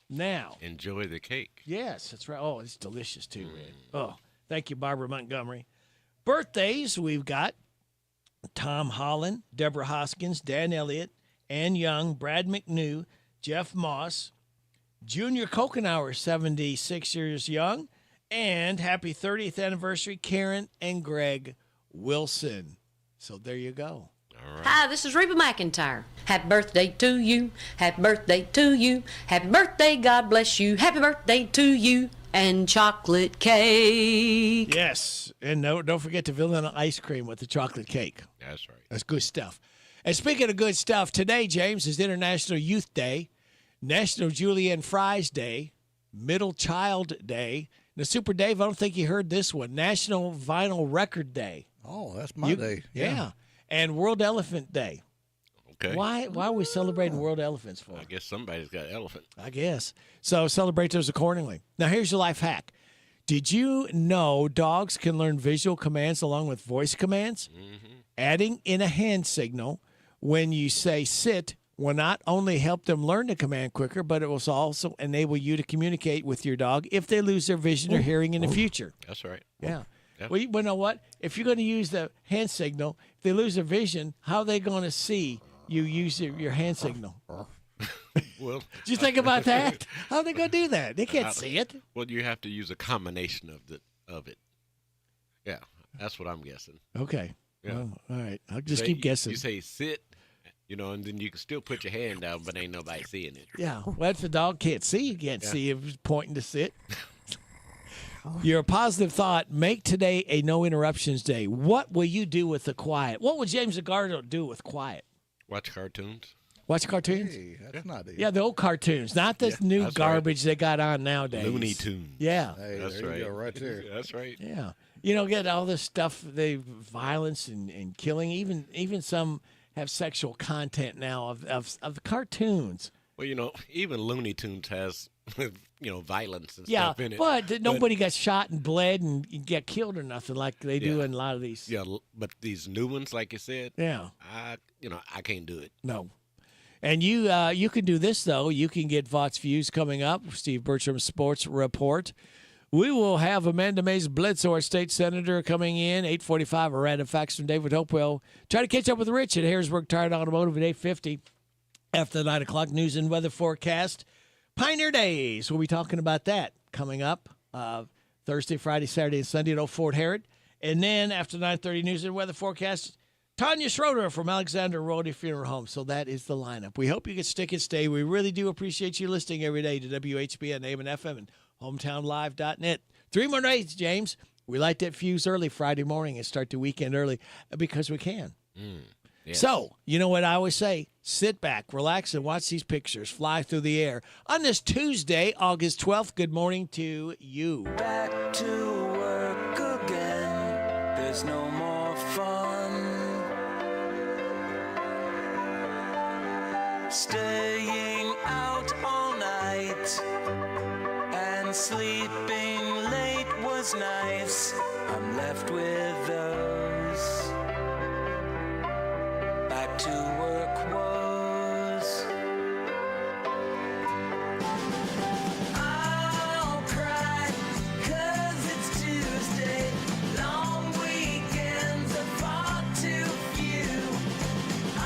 Now. Enjoy the cake. Yes, that's right. Oh, it's delicious too, Red. Oh, thank you, Barbara Montgomery. Birthdays, we've got Tom Holland, Deborah Hoskins, Dan Elliott, Ann Young, Brad McNew, Jeff Moss, Junior Kokenauer, 76 years young, and happy 30th anniversary, Karen and Greg Wilson. So there you go. All right. Hi, this is Reba McEntire. Happy birthday to you. Happy birthday to you. Happy birthday, God bless you. Happy birthday to you. And chocolate cake. Yes, and no, don't forget to fill in the ice cream with the chocolate cake. That's right. That's good stuff. And speaking of good stuff, today, James, is International Youth Day, National Julienne Fries Day, Middle Child Day. Now, Super Dave, I don't think you heard this one, National Vinyl Record Day. Oh, that's my day. Yeah. And World Elephant Day. Okay. Why are we celebrating World Elephants for? I guess somebody's got elephant. I guess. So celebrate those accordingly. Now, here's your life hack. Did you know dogs can learn visual commands along with voice commands? Mm-hmm. Adding in a hand signal when you say sit will not only help them learn the command quicker, but it will also enable you to communicate with your dog if they lose their vision or hearing in the future. That's right. Yeah. Yep. Well, you know what? If you're going to use the hand signal, if they lose their vision, how are they going to see you use your hand signal? Well, Did you think about that? How are they going to do that? They can't see it. Well, you have to use a combination of it. Yeah, that's what I'm guessing. Okay. Yeah. Well, all right. I'll just Say- keep guessing. You say sit, and then you can still put your hand down, but ain't nobody seeing it. Yeah. Well, if the dog can't see, you can't Yeah. see if he's pointing to sit. Your positive thought, make today a no interruptions day. What will you do with the quiet? What would James the Gardener do with quiet? Watch cartoons. Watch cartoons? Hey, that's not it. Yeah, the old cartoons, not this new that's garbage they got on nowadays. Looney Tunes. Yeah. Hey, That's there right. you go, right there. That's right. Yeah. Get all this stuff, violence and killing. Even some have sexual content now of the cartoons. Well, even Looney Tunes has, violence and Yeah, stuff in it. but nobody got shot and bled and get killed or nothing like they do in a lot of these. Yeah, but these new ones, like you said, Yeah. I can't do it. No. And you can do this, though. You can get Vaught's Views coming up, Steve Bertram's Sports Report. We will have Amanda Mays Bledsoe, our state senator, coming in, 8:45, a random facts from David Hopewell. Try to catch up with Rich at Harrisburg Tire and Automotive at 8:50. After the 9 o'clock news and weather forecast. Pioneer Days, we'll be talking about that coming up Thursday, Friday, Saturday, and Sunday at Old Fort Herod. And then after 9:30 news and weather forecast, Tanya Schroeder from Alexander Royalty Funeral Home. So that is the lineup. We hope you can stick and stay. We really do appreciate you listening every day to WHBN, AM and FM, and hometownlive.net. 3 more days, James. We light that fuse early Friday morning and start the weekend early because we can. Yes. So, you know what I always say? Sit back, relax, and watch these pictures fly through the air. On this Tuesday, August 12th, good morning to you. Back to work again. There's no more fun. Staying out all night and sleeping late was nice. I'm left with those. Back to work woes. I'll cry 'cause it's Tuesday. Long weekends are far too few. I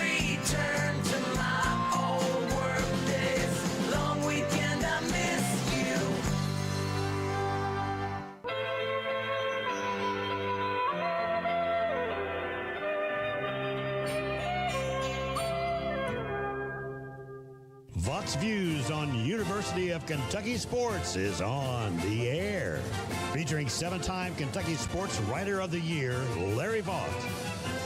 return to my old work days. Long weekend, I miss you. Vox Views on University of Kentucky Sports is on the air. Featuring 7-time Kentucky Sports Writer of the Year, Larry Vaught.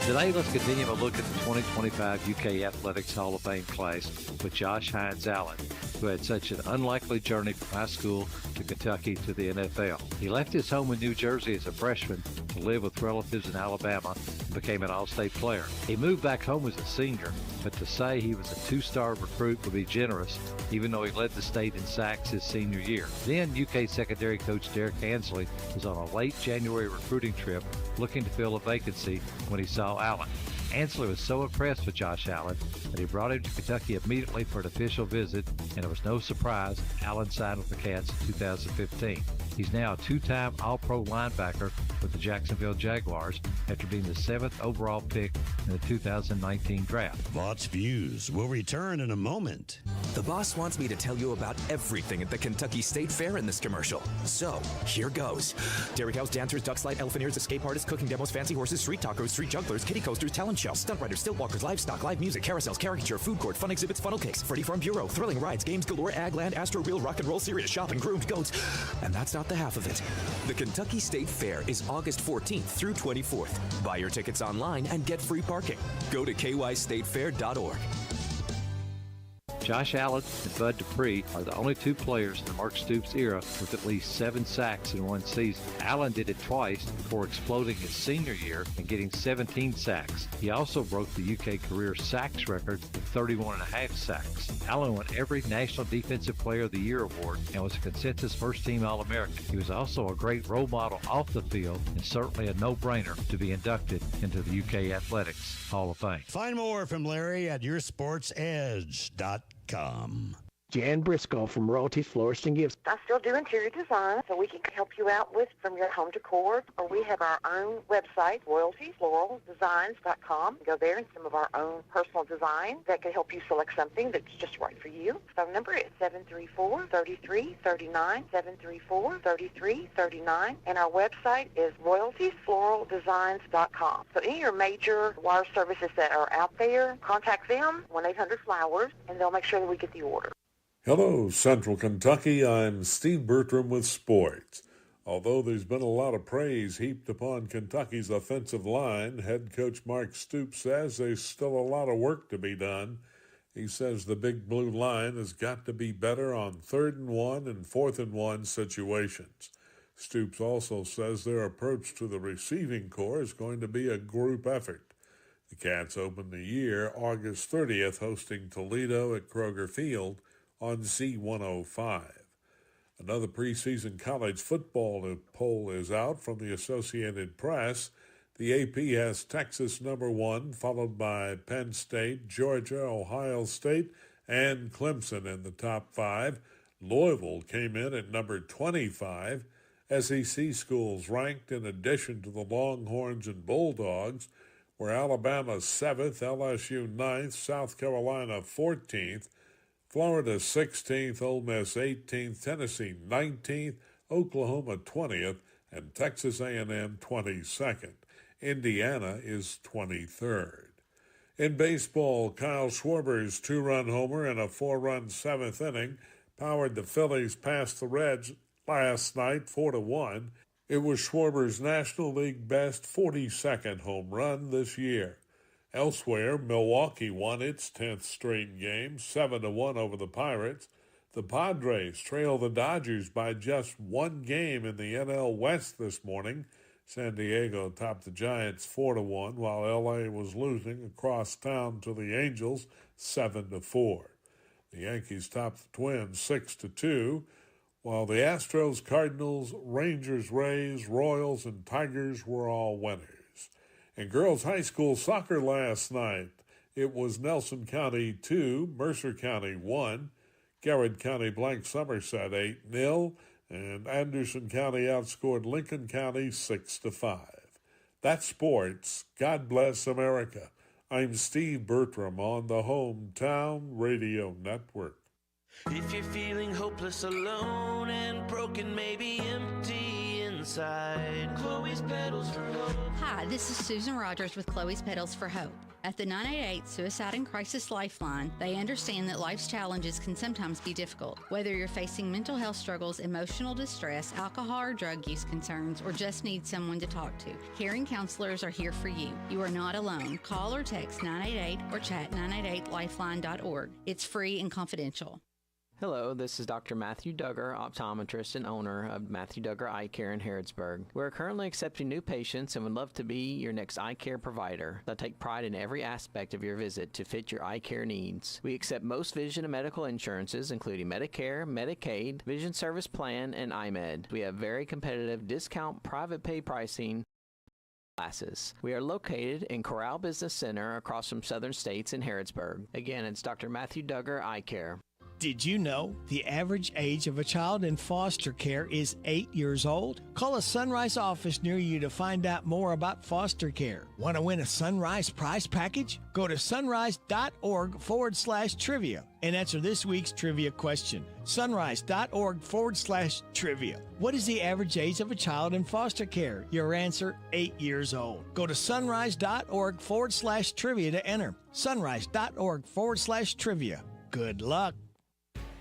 Today, let's continue a look at the 2025 UK Athletics Hall of Fame class with Josh Hines Allen, who had such an unlikely journey from high school to Kentucky to the NFL. He left his home in New Jersey as a freshman to live with relatives in Alabama and became an all-state player. He moved back home as a senior, but to say he was a 2-star recruit would be generous, even though he led the state in sacks his senior year. Then UK secondary coach Derek Ansley was on a late January recruiting trip looking to fill a vacancy when he saw Allen. Ansley was so impressed with Josh Allen that he brought him to Kentucky immediately for an official visit, and it was no surprise Allen signed with the Cats in 2015. He's now a 2-time All-Pro linebacker with the Jacksonville Jaguars after being the 7th overall pick in the 2019 draft. Vaught's Views will return in a moment. The boss wants me to tell you about everything at the Kentucky State Fair in this commercial. So, here goes. Dairy cows, dancers, duck slide, elephant ears, escape artists, cooking demos, fancy horses, street tacos, street jugglers, kiddie coasters, talent show, stunt riders, stilt walkers, livestock, live music, carousels, caricature, food court, fun exhibits, funnel cakes, Freddie Farm Bureau, thrilling rides, games galore, ag land, astro wheel, rock and roll, serious shopping, groomed goats. And that's not the half of it. The Kentucky State Fair is August 14th through 24th. Buy your tickets online and get free parking. Go to kystatefair.org. Josh Allen and Bud Dupree are the only 2 players in the Mark Stoops era with at least 7 sacks in one season. Allen did it twice before exploding his senior year and getting 17 sacks. He also broke the UK career sacks record with 31.5 sacks. Allen won every National Defensive Player of the Year award and was a consensus first-team All-American. He was also a great role model off the field and certainly a no-brainer to be inducted into the UK Athletics Hall of Fame. Find more from Larry at yoursportsedge.com. Jan Briscoe from Royalties Florist and Gifts. I still do interior design, so we can help you out with from your home decor. Or we have our own website, royaltiesfloraldesigns.com. Go there and some of our own personal design that can help you select something that's just right for you. Phone number is 734-3339, 734-3339. And our website is royaltiesfloraldesigns.com. So any of your major wire services that are out there, contact them, 1-800-FLOWERS, and they'll make sure that we get the order. Hello, Central Kentucky. I'm Steve Bertram with sports. Although there's been a lot of praise heaped upon Kentucky's offensive line, head coach Mark Stoops says there's still a lot of work to be done. He says the big blue line has got to be better on 3rd and 1 and 4th and 1 situations. Stoops also says their approach to the receiving corps is going to be a group effort. The Cats open the year August 30th hosting Toledo at Kroger Field on Z105. Another preseason college football poll is out from the Associated Press. The AP has Texas number 1, followed by Penn State, Georgia, Ohio State, and Clemson in the top 5. Louisville came in at number 25. SEC schools ranked in addition to the Longhorns and Bulldogs were Alabama 7th, LSU 9th, South Carolina 14th, Florida 16th, Ole Miss 18th, Tennessee 19th, Oklahoma 20th, and Texas A&M 22nd. Indiana is 23rd. In baseball, Kyle Schwarber's 2-run homer in a 4-run 7th inning powered the Phillies past the Reds last night 4-1. It was Schwarber's National League best 42nd home run this year. Elsewhere, Milwaukee won its 10th straight game, 7-1 over the Pirates. The Padres trail the Dodgers by just 1 game in the NL West this morning. San Diego topped the Giants 4-1, while L.A. was losing across town to the Angels 7-4. The Yankees topped the Twins 6-2, while the Astros, Cardinals, Rangers, Rays, Royals, and Tigers were all winners. In girls' high school soccer last night, it was Nelson County 2, Mercer County 1, Garrett County blanked Somerset 8-0, and Anderson County outscored Lincoln County 6-5. That's sports. God bless America. I'm Steve Bertram on the Hometown Radio Network. If you're feeling hopeless, alone, and broken, maybe empty inside, Chloe's Petals for Hope. Hi, this is Susan Rogers with Chloe's Petals for Hope. At the 988 Suicide and Crisis Lifeline, they understand that life's challenges can sometimes be difficult. Whether you're facing mental health struggles, emotional distress, alcohol or drug use concerns, or just need someone to talk to, caring counselors are here for you. You are not alone. Call or text 988 or chat 988lifeline.org. It's free and confidential. Hello, this is Dr. Matthew Duggar, optometrist and owner of Matthew Duggar Eye Care in Harrodsburg. We're currently accepting new patients and would love to be your next eye care provider. I take pride in every aspect of your visit to fit your eye care needs. We accept most vision and medical insurances, including Medicare, Medicaid, Vision Service Plan, and iMed. We have very competitive discount private pay pricing. We are located in Corral Business Center across from Southern States in Harrodsburg. Again, it's Dr. Matthew Duggar Eye Care. Did you know the average age of a child in foster care is 8 years old? Call a Sunrise office near you to find out more about foster care. Want to win a Sunrise prize package? Go to sunrise.org/trivia and answer this week's trivia question. Sunrise.org/trivia. What is the average age of a child in foster care? Your answer, 8 years old. Go to sunrise.org/trivia to enter. Sunrise.org/trivia. Good luck.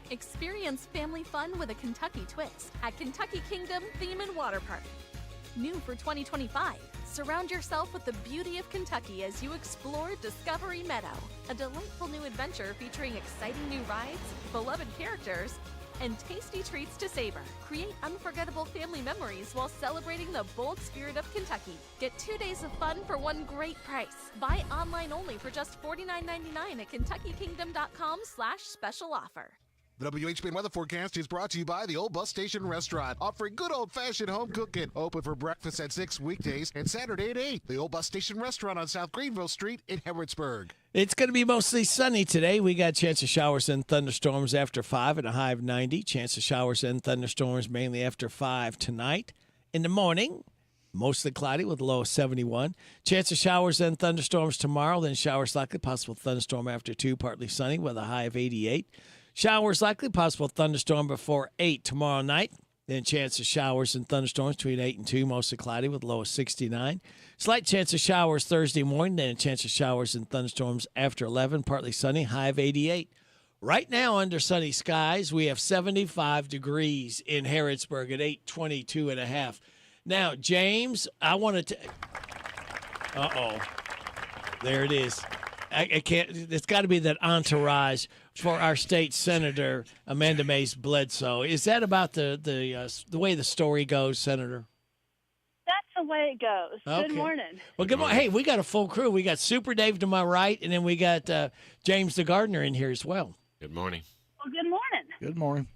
Experience family fun with a Kentucky twist at Kentucky Kingdom Theme and Water Park. New for 2025, surround yourself with the beauty of Kentucky as you explore Discovery Meadow, a delightful new adventure featuring exciting new rides, beloved characters, and tasty treats to savor. Create unforgettable family memories while celebrating the bold spirit of Kentucky. Get 2 days of fun for one great price. Buy online only for just $49.99 at KentuckyKingdom.com/special offer. The WHBN weather forecast is brought to you by the Old Bus Station Restaurant, offering good old-fashioned home cooking. Open for breakfast at 6 weekdays and Saturday at 8. The Old Bus Station Restaurant on South Greenville Street in Harrodsburg. It's going to be mostly sunny today. We got a chance of showers and thunderstorms after 5 and a high of 90. Chance of showers and thunderstorms mainly after 5 tonight. In the morning, mostly cloudy with a low of 71. Chance of showers and thunderstorms tomorrow, then showers likely, possible thunderstorm after 2, partly sunny with a high of 88. Showers likely, possible thunderstorm before 8 tomorrow night. Then chance of showers and thunderstorms between 8 and 2, mostly cloudy with a low of 69. Slight chance of showers Thursday morning, then a chance of showers and thunderstorms after 11, partly sunny, high of 88. Right now, under sunny skies, we have 75 degrees in Harrodsburg at 822 and a half. Now, James, I wanted to... Uh-oh. There it is. I can't... It's got to be that entourage for our state senator, Amanda Mays Bledsoe. Is that about the way the story goes, Senator? That's the way it goes. Okay. Good morning. Well, good morning. Hey, we got a full crew. We got Super Dave to my right, and then we got James the Gardener in here as well. Good morning. Well, good morning. Good morning.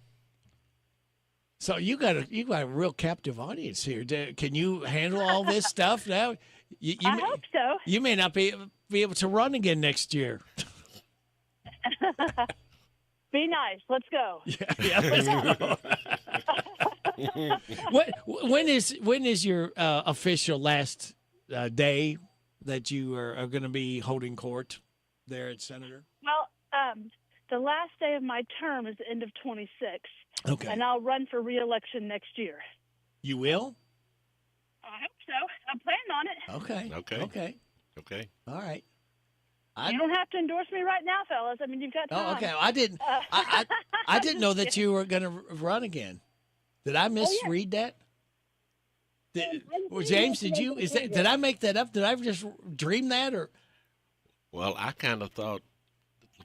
So you got a real captive audience here. Can you handle all this stuff now? I hope so. You may not be able to run again next year. Be nice. Let's go. Yeah, let's go. When is your official last day that you are going to be holding court there at Senator? Well, the last day of my term is the end of 26. Okay. And I'll run for re-election next year. You will? I hope so. I'm planning on it. Okay. All right. You don't have to endorse me right now, fellas. I mean, you've got time. Oh, okay. I didn't. I didn't know that you were going to run again. Did I misread that? Well, James, did you? Did I make that up? Did I just dream that, or? Well, I kind of thought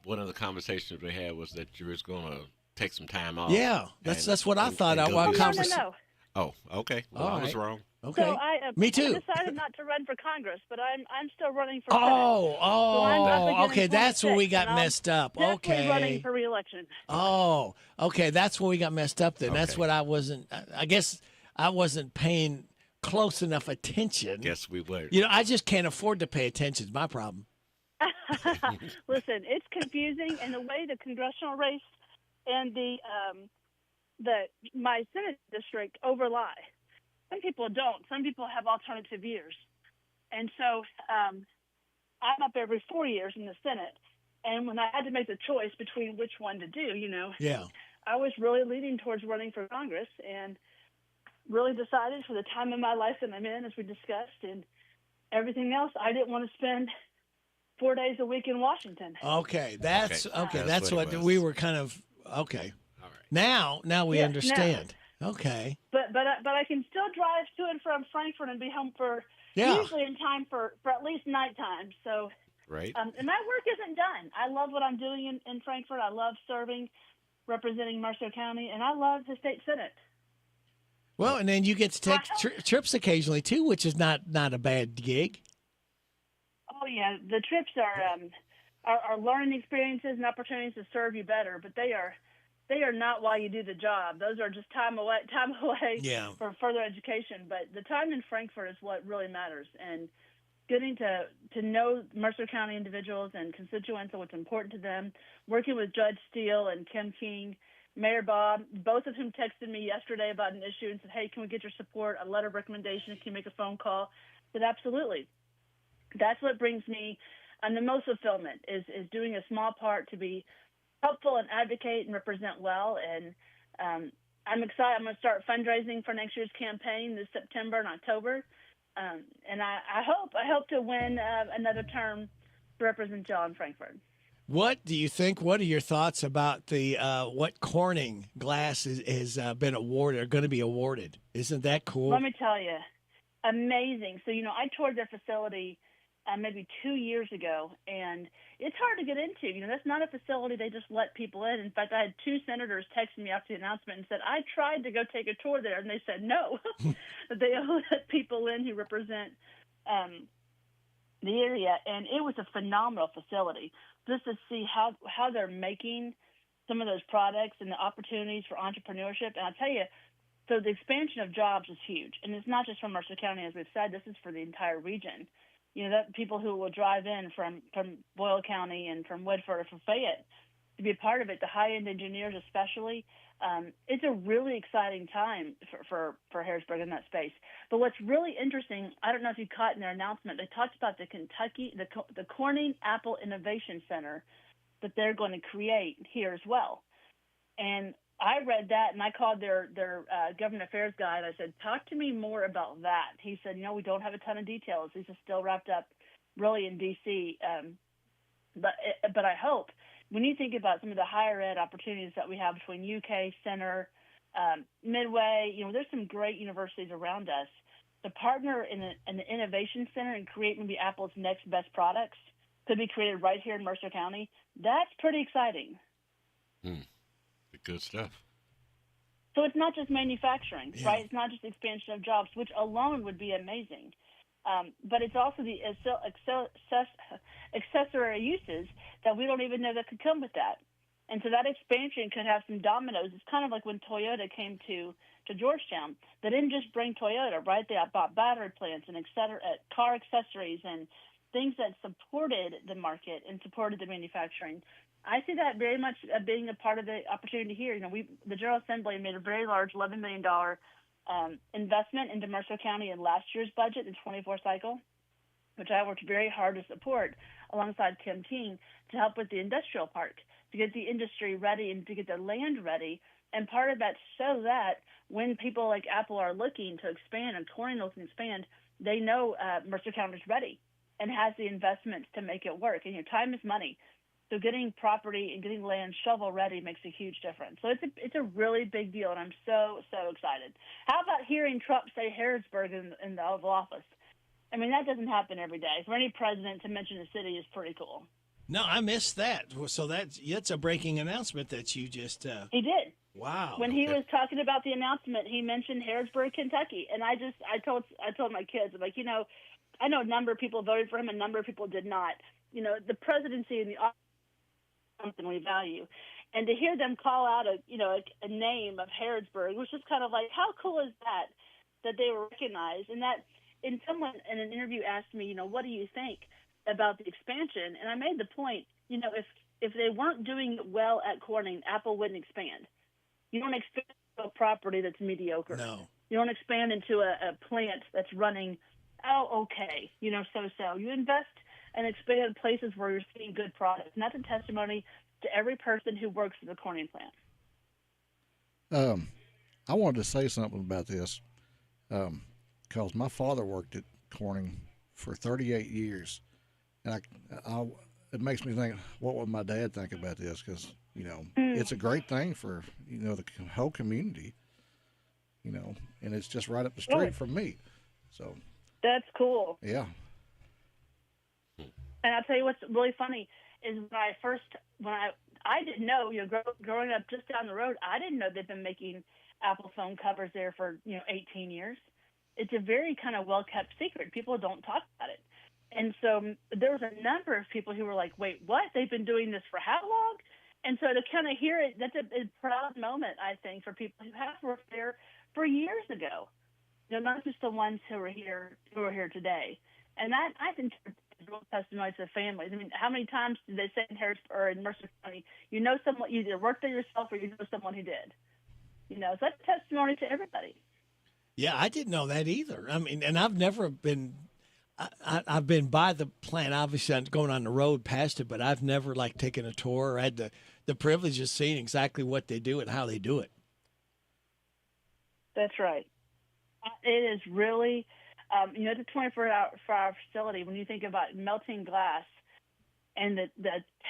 one of the conversations we had was that you was going to take some time off. Yeah, that's what I thought. No. Oh, okay. Well, I was wrong. Okay. So Me too. I decided not to run for Congress, but I'm still running for Oh, okay. That's where we got messed up. Okay. Running for re-election. Oh, okay. That's where we got messed up then. Okay. That's what I wasn't. I guess I wasn't paying close enough attention. Yes, we were. You know, I just can't afford to pay attention. It's my problem. Listen, it's confusing, and the way the congressional race and my Senate district overlie. Some people don't. Some people have alternative years. And so I'm up every 4 years in the Senate. And when I had to make the choice between which one to do, I was really leaning towards running for Congress and really decided for the time in my life that I'm in, as we discussed, and everything else, I didn't want to spend 4 days a week in Washington. Okay, that's Okay. That's what what it was. we were kind of okay. All right. Now we Yeah, understand. Okay. But I can still drive to and from Frankfurt and be home for usually in time for at least nighttime. So Right. and my work isn't done. I love what I'm doing in Frankfurt. I love serving, representing Mercer County, and I love the state senate. Well, and then you get to take trips occasionally too, which is not a bad gig. Oh yeah, the trips are learning experiences and opportunities to serve you better, but they are not while you do the job. Those are just time away for further education. But the time in Frankfurt is what really matters, and getting to know Mercer County individuals and constituents and what's important to them, working with Judge Steele and Kim King, Mayor Bob, both of whom texted me yesterday about an issue and said, hey, can we get your support, a letter of recommendation, can you make a phone call? I said, absolutely. That's what brings me the most fulfillment is doing a small part to be helpful and advocate and represent well. And I'm excited. I'm going to start fundraising for next year's campaign this September and October. And I hope to win another term to represent y'all in Frankfurt. What do you think? What are your thoughts about the what Corning glass has been awarded or going to be awarded? Isn't that cool? Let me tell you, amazing. So I toured their facility maybe 2 years ago, and it's hard to get into. That's not a facility they just let people in. In fact, I had 2 senators texting me after the announcement and said, I tried to go take a tour there, and they said no. They only let people in who represent the area, and it was a phenomenal facility. Just to see how they're making some of those products and the opportunities for entrepreneurship. And I'll tell you, so the expansion of jobs is huge. And it's not just from Mercer County, as we've said, this is for the entire region. That people who will drive in from Boyle County and from Woodford or from Fayette to be a part of it, the high-end engineers especially. It's a really exciting time for Harrodsburg in that space. But what's really interesting, I don't know if you caught in their announcement, they talked about the Corning Apple Innovation Center that they're going to create here as well. And I read that, and I called their government affairs guy, and I said, talk to me more about that. He said, we don't have a ton of details. These are still wrapped up really in D.C., but I hope. When you think about some of the higher ed opportunities that we have between UK, Center, Midway, there's some great universities around us. To partner in the Innovation Center and create maybe Apple's next best products could be created right here in Mercer County. That's pretty exciting. Good stuff. So it's not just manufacturing, right? It's not just expansion of jobs, which alone would be amazing. But it's also the accessory uses that we don't even know that could come with that. And so that expansion could have some dominoes. It's kind of like when Toyota came to Georgetown. They didn't just bring Toyota, right? They bought battery plants and car accessories and things that supported the market and supported the manufacturing. I see that very much being a part of the opportunity here. The General Assembly made a very large $11 million investment into Mercer County in last year's budget, the 24 cycle, which I worked very hard to support alongside Kim King to help with the industrial park, to get the industry ready and to get the land ready. And part of that so that when people like Apple are looking to expand and Corning looking to expand, they know Mercer County is ready and has the investments to make it work. And time is money. So getting property and getting land shovel ready makes a huge difference. So it's a really big deal, and I'm so excited. How about hearing Trump say Harrodsburg in the Oval Office? I mean, that doesn't happen every day. For any president to mention a city is pretty cool. No, I missed that. So that's a breaking announcement that you just. He did. Wow. When he was talking about the announcement, he mentioned Harrodsburg, Kentucky, and I told my kids, I'm like, I know a number of people voted for him, a number of people did not. The presidency and the office is something we value, and to hear them call out a name of Harrodsburg was just kind of like, how cool is that they were recognized, and that someone in an interview asked me, what do you think about the expansion? And I made the point, if they weren't doing well at Corning, Apple wouldn't expand. You don't expand into a property that's mediocre. No. You don't expand into a plant that's running, okay, so. You invest and expand places where you're seeing good products. And that's a testimony to every person who works at the Corning plant. I wanted to say something about this because my father worked at Corning for 38 years. And it makes me think, what would my dad think about this? Because, it's a great thing for, the whole community, and it's just right up the street from me. So That's cool. Yeah. And I'll tell you what's really funny is when I didn't know, growing up just down the road, I didn't know they've been making Apple phone covers there for, 18 years. It's a very kind of well-kept secret. People don't talk about it. And so there was a number of people who were like, wait, what? They've been doing this for how long? And so to kind of hear it, that's a proud moment, I think, for people who have worked there for years ago. Not just the ones who are here today. And that, I think, is real testimony to families. I mean, how many times did they say in Harrodsburg or in Mercer County, someone, you either worked there yourself or you know someone who did? So that's a testimony to everybody. Yeah, I didn't know that either. I mean, and I've never been I've been by the plant. Obviously, I'm going on the road past it, but I've never taken a tour or had the privilege of seeing exactly what they do and how they do it. That's right. It is really, it's a 24-hour facility. When you think about melting glass and the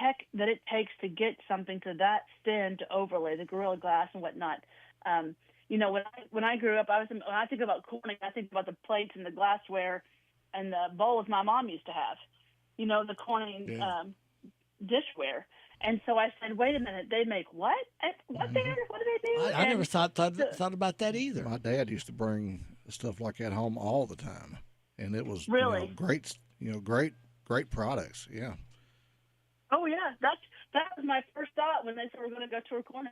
tech that it takes to get something to that thin to overlay the Gorilla Glass and whatnot. When I grew up, when I think about Corning, I think about the plates and the glassware and the bowls my mom used to have. The Corning dishware. And so I said, wait a minute, they make what? What do they do? I never thought about that either. My dad used to bring stuff like that home all the time, and it was really great products. Yeah. Oh yeah, that was my first thought when they said we're going to go to a corner.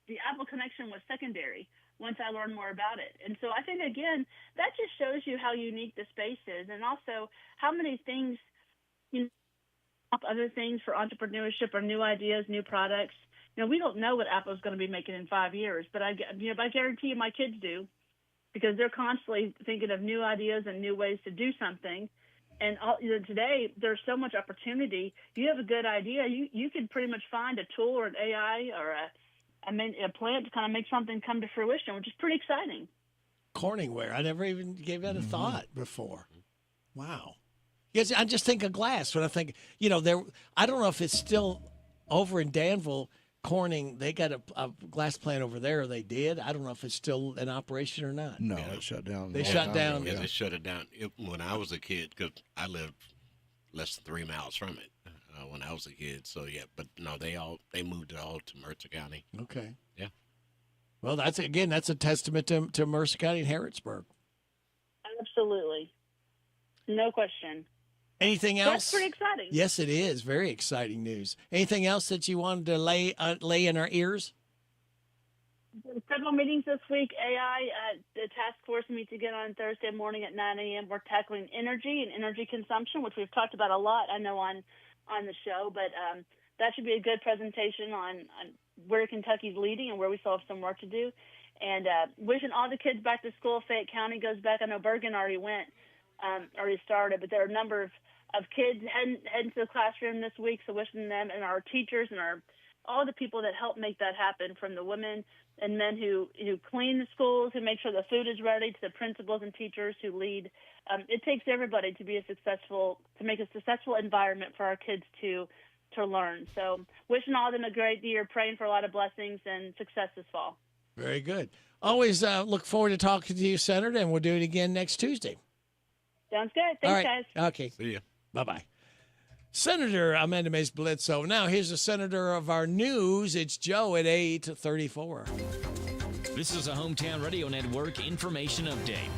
The Apple connection was secondary once I learned more about it, and so I think again that just shows you how unique the space is, and also how many things other things for entrepreneurship or new ideas, new products. We don't know what Apple's going to be making in 5 years, but I guarantee you my kids do, because they're constantly thinking of new ideas and new ways to do something. And today there's so much opportunity. You have a good idea, you can pretty much find a tool or an AI or a plant to kind of make something come to fruition, which is pretty exciting. Corningware, I never even gave that a thought before. Wow. Yes, I just think of glass when I think, I don't know if it's still over in Danville, Corning, they got a glass plant over there, or they did. I don't know if it's still in operation or not. No, it shut down. They shut down. Yeah, they shut it down. When I was a kid, because I lived less than 3 miles from it when I was a kid. So, yeah, but no, they moved it all to Mercer County. Okay. Yeah. Well, that's a testament to Mercer County and Harrodsburg. Absolutely. No question. Anything else? That's pretty exciting. Yes, it is. Very exciting news. Anything else that you wanted to lay in our ears? Several meetings this week. AI, the task force meets again on Thursday morning at 9 a.m. We're tackling energy and energy consumption, which we've talked about a lot, I know, on the show. But that should be a good presentation on where Kentucky's leading and where we still have some work to do. And wishing all the kids back to school. Fayette County goes back. I know Bergen already started, but there are a number of kids heading to the classroom this week, so wishing them and our teachers and all the people that help make that happen, from the women and men who clean the schools, who make sure the food is ready, to the principals and teachers who lead. It takes everybody to make a successful environment for our kids to learn. So wishing all of them a great year, praying for a lot of blessings and success this fall. Very good. Always look forward to talking to you, Senator, and we'll do it again next Tuesday. Sounds good. Thanks, guys. Okay. See ya. Bye-bye. Senator Amanda Mays Bledsoe. Now, here's the senator of our news. It's Joe at 8:34. This is a Hometown Radio Network information update.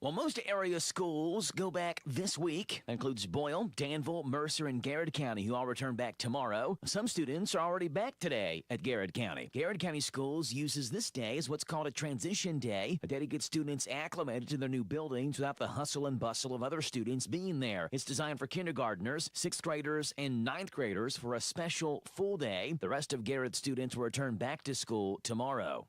Well, most area schools go back this week. That includes Boyle, Danville, Mercer, and Garrett County, who all return back tomorrow. Some students are already back today at Garrett County. Garrett County Schools uses this day as what's called a transition day, a day to get students acclimated to their new buildings without the hustle and bustle of other students being there. It's designed for kindergartners, 6th graders, and 9th graders for a special full day. The rest of Garrett students will return back to school tomorrow.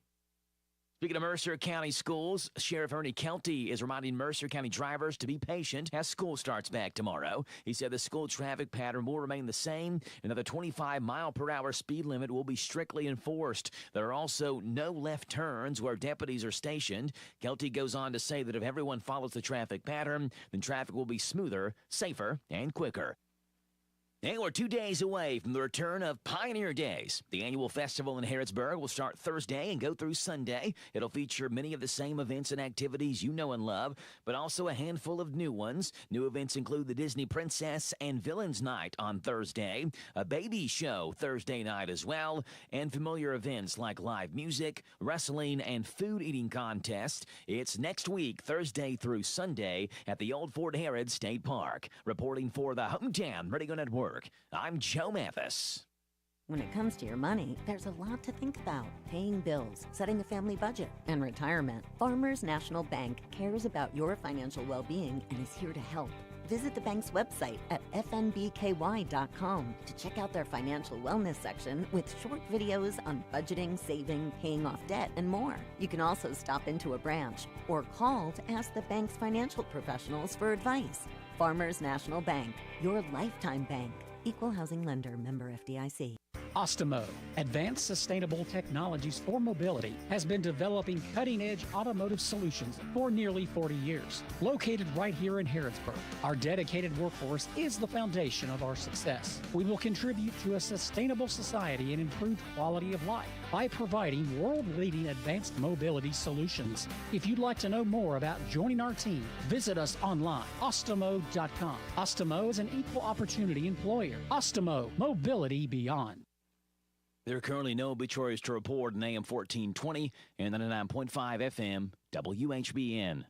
Speaking of Mercer County schools, Sheriff Ernie Kelty is reminding Mercer County drivers to be patient as school starts back tomorrow. He said the school traffic pattern will remain the same, and that the 25-mile-per-hour speed limit will be strictly enforced. There are also no left turns where deputies are stationed. Kelty goes on to say that if everyone follows the traffic pattern, then traffic will be smoother, safer, and quicker. And we're 2 days away from the return of Pioneer Days. The annual festival in Harrodsburg will start Thursday and go through Sunday. It'll feature many of the same events and activities you know and love, but also a handful of new ones. New events include the Disney Princess and Villains Night on Thursday, a baby show Thursday night as well, and familiar events like live music, wrestling, and food eating contest. It's next week, Thursday through Sunday, at the Old Fort Harrods State Park. Reporting for the Hometown Radio Network, I'm Joe Mathis. When it comes to your money, there's a lot to think about. Paying bills, setting a family budget, and retirement. Farmers National Bank cares about your financial well-being and is here to help. Visit the bank's website at fnbky.com to check out their financial wellness section with short videos on budgeting, saving, paying off debt, and more. You can also stop into a branch or call to ask the bank's financial professionals for advice. Farmers National Bank, your lifetime bank. Equal housing lender, member FDIC. Ostemo, Advanced Sustainable Technologies for Mobility, has been developing cutting-edge automotive solutions for nearly 40 years. Located right here in Harrodsburg, our dedicated workforce is the foundation of our success. We will contribute to a sustainable society and improved quality of life by providing world-leading advanced mobility solutions. If you'd like to know more about joining our team, visit us online, ostemo.com. Ostemo is an equal opportunity employer. Ostemo, mobility beyond. There are currently no obituaries to report in AM 1420 and 99.5 FM WHBN.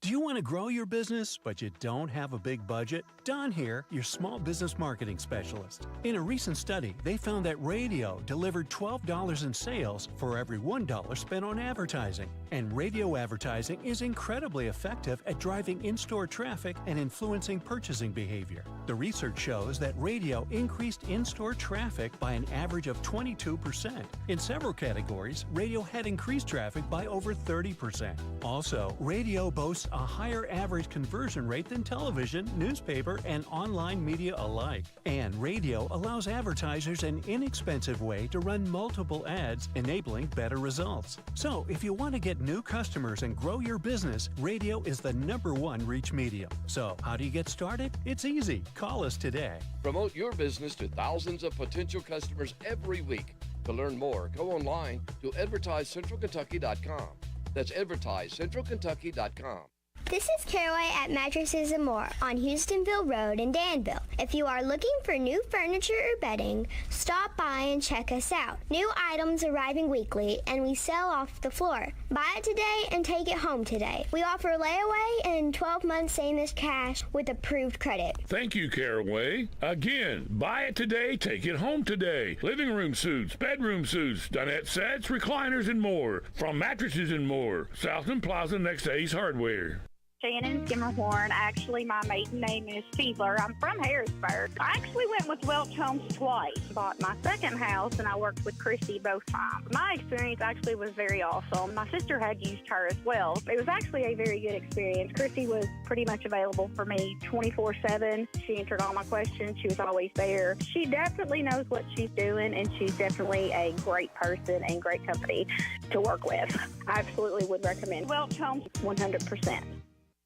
Do you want to grow your business, but you don't have a big budget? Don here, your small business marketing specialist. In a recent study, they found that radio delivered $12 in sales for every $1 spent on advertising. And radio advertising is incredibly effective at driving in-store traffic and influencing purchasing behavior. The research shows that radio increased in-store traffic by an average of 22%. In several categories, radio had increased traffic by over 30%. Also, radio boasts a higher average conversion rate than television, newspaper, and online media alike. And radio allows advertisers an inexpensive way to run multiple ads, enabling better results. So, if you want to get new customers and grow your business, radio is the #1 reach medium. So, how do you get started? It's easy. Call us today. Promote your business to thousands of potential customers every week. To learn more, go online to advertisecentralkentucky.com. That's advertisecentralkentucky.com. This is Caraway at Mattresses and More on Houstonville Road in Danville. If you are looking for new furniture or bedding, stop by and check us out. New items arriving weekly, and we sell off the floor. Buy it today and take it home today. We offer layaway and 12 months same as cash with approved credit. Thank you, Caraway. Again, buy it today, take it home today. Living room suits, bedroom suits, dinette sets, recliners, and more. From Mattresses and More, Southland Plaza next to Ace Hardware. Shannon Skimmerhorn. Actually, my maiden name is Fiedler. I'm from Harrodsburg. I actually went with Welch Homes twice. Bought my second house, and I worked with Christy both times. My experience actually was very awesome. My sister had used her as well. It was actually a very good experience. Christy was pretty much available for me 24/7. She answered all my questions. She was always there. She definitely knows what she's doing, and she's definitely a great person and great company to work with. I absolutely would recommend Welch Homes 100%.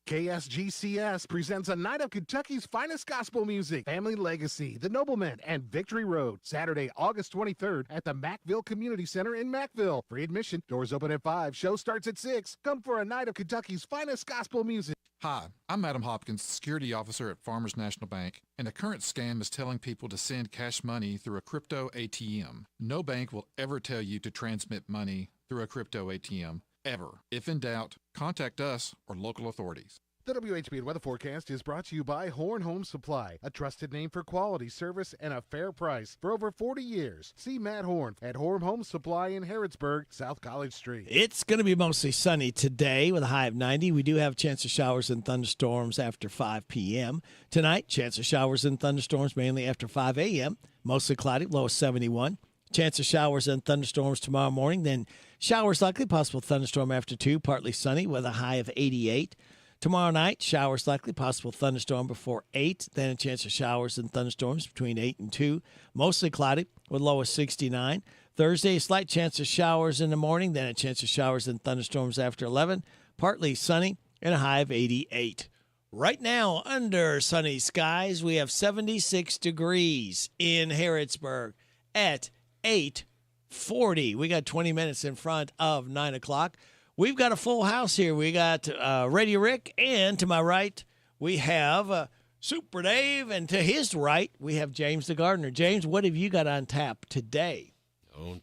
KSGCS presents a night of Kentucky's finest gospel music, Family Legacy, The Noblemen, and Victory Road, Saturday, August 23rd at the Mackville Community Center in Mackville. Free admission. Doors open at 5. Show starts at 6. Come for a night of Kentucky's finest gospel music. Hi, I'm Adam Hopkins, security officer at Farmers National Bank, and a current scam is telling people to send cash money through a crypto ATM. No bank will ever tell you to transmit money through a crypto ATM. Ever. If in doubt, contact us or local authorities. The WHBN weather forecast is brought to you by Horn Home Supply, a trusted name for quality service and a fair price for over 40 years. See Matt Horn at Horn Home Supply in Harrodsburg, South College Street. It's going to be mostly sunny today with a high of 90. We do have a chance of showers and thunderstorms after 5 p.m. Tonight, chance of showers and thunderstorms mainly after 5 a.m. Mostly cloudy, low of 71. Chance of showers and thunderstorms tomorrow morning, then Showers likely, possible thunderstorm after 2, partly sunny with a high of 88. Tomorrow night, showers likely, possible thunderstorm before 8, then a chance of showers and thunderstorms between 8 and 2. Mostly cloudy with low of 69. Thursday, a slight chance of showers in the morning, then a chance of showers and thunderstorms after 11. Partly sunny and a high of 88. Right now, under sunny skies, we have 76 degrees in Harrodsburg at 8:40. We got 20 minutes in front of 9 o'clock. We've got a full house here. We got Radio Rick, and to my right, we have Super Dave, and to his right, we have James the Gardener. James, what have you got on tap today?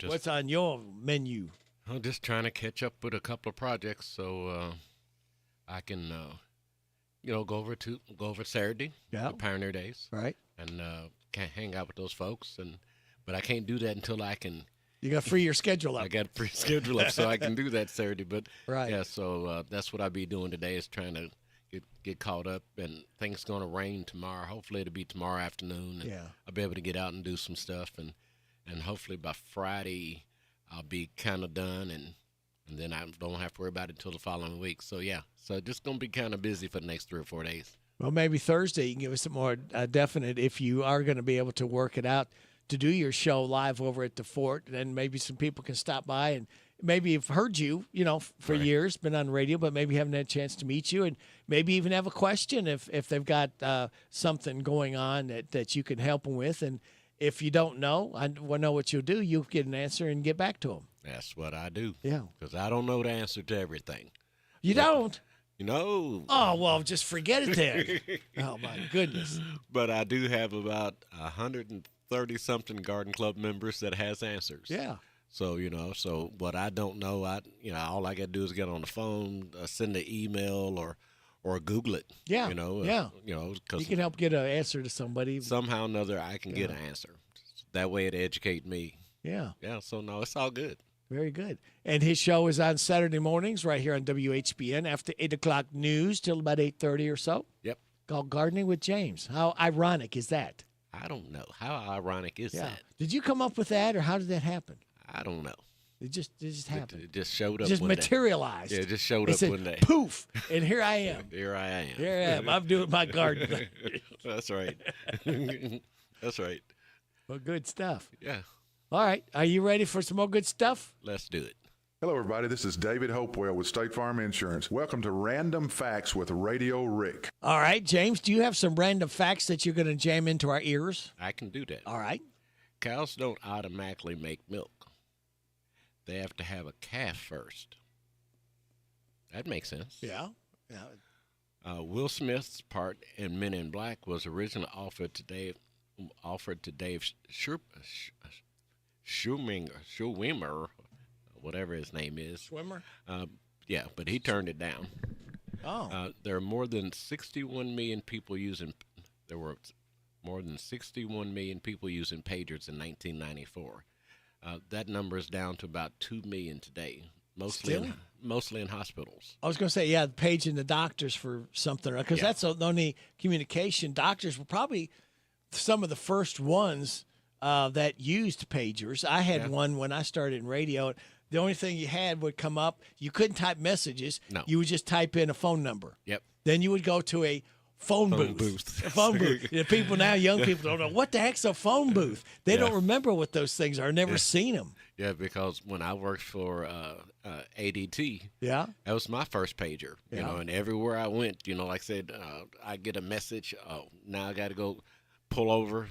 What's on your menu? I'm just trying to catch up with a couple of projects so I can, go over Saturday, the Pioneer Days, right? And can hang out with those folks, but I can't do that until I can. You got to free your schedule up. I got to free schedule up so I can do that Saturday. But right. Yeah, so that's what I'll be doing today is trying to get caught up. And things going to rain tomorrow. Hopefully it'll be tomorrow afternoon. And I'll be able to get out and do some stuff. And hopefully by Friday I'll be kind of done. And then I don't have to worry about it until the following week. So, yeah. So just going to be kind of busy for the next 3 or 4 days. Well, maybe Thursday you can give us some more definite if you are going to be able to work it out to do your show live over at the Fort, and then maybe some people can stop by and maybe have heard you, for years, been on radio, but maybe haven't had a chance to meet you, and maybe even have a question if they've got something going on that you can help them with. And if you don't know, I know what you'll do. You'll get an answer and get back to them. That's what I do. Yeah. Because I don't know the answer to everything. You don't? No. Oh, well, just forget it then. Oh, my goodness. But I do have about 130-something Garden Club members that has answers. Yeah. So, so what I don't know, all I got to do is get on the phone, send an email or Google it. Yeah. Yeah. You can help get an answer to somebody. Somehow or another, I can get an answer. That way it educate me. Yeah. Yeah. So, no, it's all good. Very good. And his show is on Saturday mornings right here on WHBN after 8 o'clock news till about 8:30 or so. Yep. Called Gardening with James. How ironic is that? I don't know. How ironic is that? Did you come up with that, or how did that happen? I don't know. It just happened. It just showed up. Just one materialized. Day. Yeah, it just showed up one day. Poof, and here I am. Here I am. Here I am. I'm doing my garden. That's right. That's right. Well, good stuff. Yeah. All right. Are you ready for some more good stuff? Let's do it. Hello, everybody. This is David Hopewell with State Farm Insurance. Welcome to Random Facts with Radio Rick. All right, James, do you have some random facts that you're going to jam into our ears? I can do that. All right. Cows don't automatically make milk. They have to have a calf first. That makes sense. Yeah. Will Smith's part in Men in Black was originally offered to Dave Schwimmer, whatever his name is. Swimmer? Yeah, but he turned it down. Oh. There were more than 61 million people using pagers in 1994. That number is down to about 2 million today, mostly in hospitals. I was going to say, paging the doctors for something, because that's the only communication. Doctors were probably some of the first ones that used pagers. I had one when I started in radio. The only thing you had would come up. You couldn't type messages. No. You would just type in a phone number. Yep. Then you would go to a phone booth. A phone booth. People now, young people don't know what the heck's a phone booth. They don't remember what those things are. Never seen them. Yeah, because when I worked for ADT, that was my first pager. You know, and everywhere I went, like I said, I get a message. Oh, now I got to go pull over,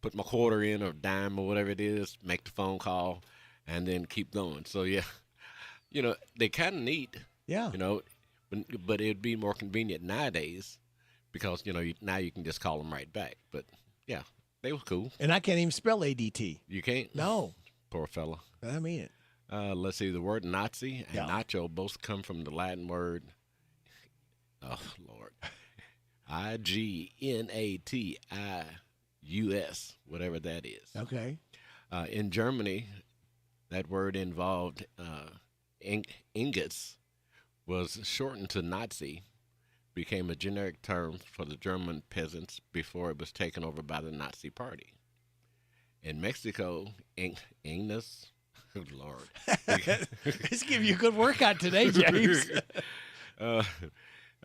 put my quarter in or dime or whatever it is, make the phone call, and then keep going. So they kind of neat. Yeah. But it'd be more convenient nowadays because now you can just call them right back. But yeah, they were cool. And I can't even spell ADT. You can't? No. Poor fella. I mean it. Let's see. The word Nazi and nacho both come from the Latin word. Oh Lord. IGNATIUS, whatever that is. Okay. In Germany, that word involved ingots was shortened to Nazi, became a generic term for the German peasants before it was taken over by the Nazi Party. In Mexico, Ignas Oh, Lord. Let's give you a good workout today, James.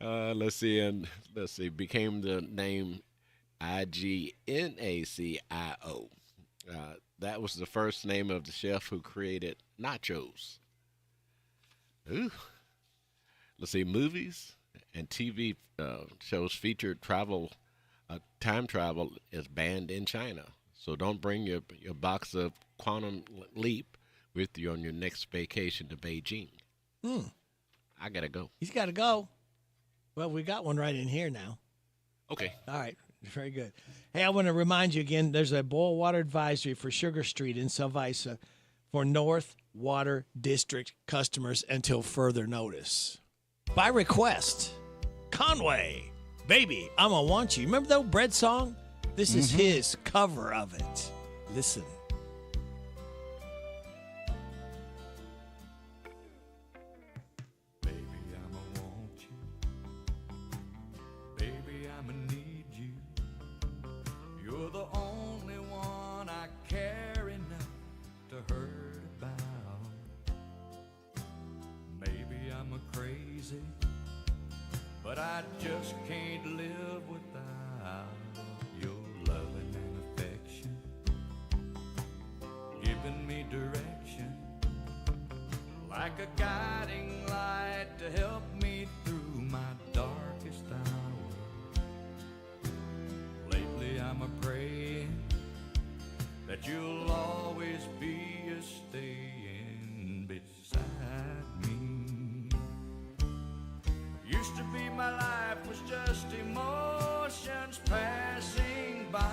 Let's see. Became the name IGNACIO. That was the first name of the chef who created nachos. Ooh. Let's see. Movies and TV shows featured time travel is banned in China. So don't bring your box of Quantum Leap with you on your next vacation to Beijing. I got to go. He's got to go. Well, we got one right in here now. Okay. All right. Very good. Hey, I want to remind you again, there's a boil water advisory for Sugar Street in Salvisa for North Water District customers until further notice. By request, Conway, Baby, I'ma Want You. Remember the old Bread song? This is his cover of it. Listen. You're the only one I care enough to hurt about. Maybe I'm a crazy, but I just can't live without your loving and affection, giving me direction, like a guiding light to help me through my darkest hour. Lately I'm a praying that you'll always be a staying beside me. Used to be my life was just emotions passing by,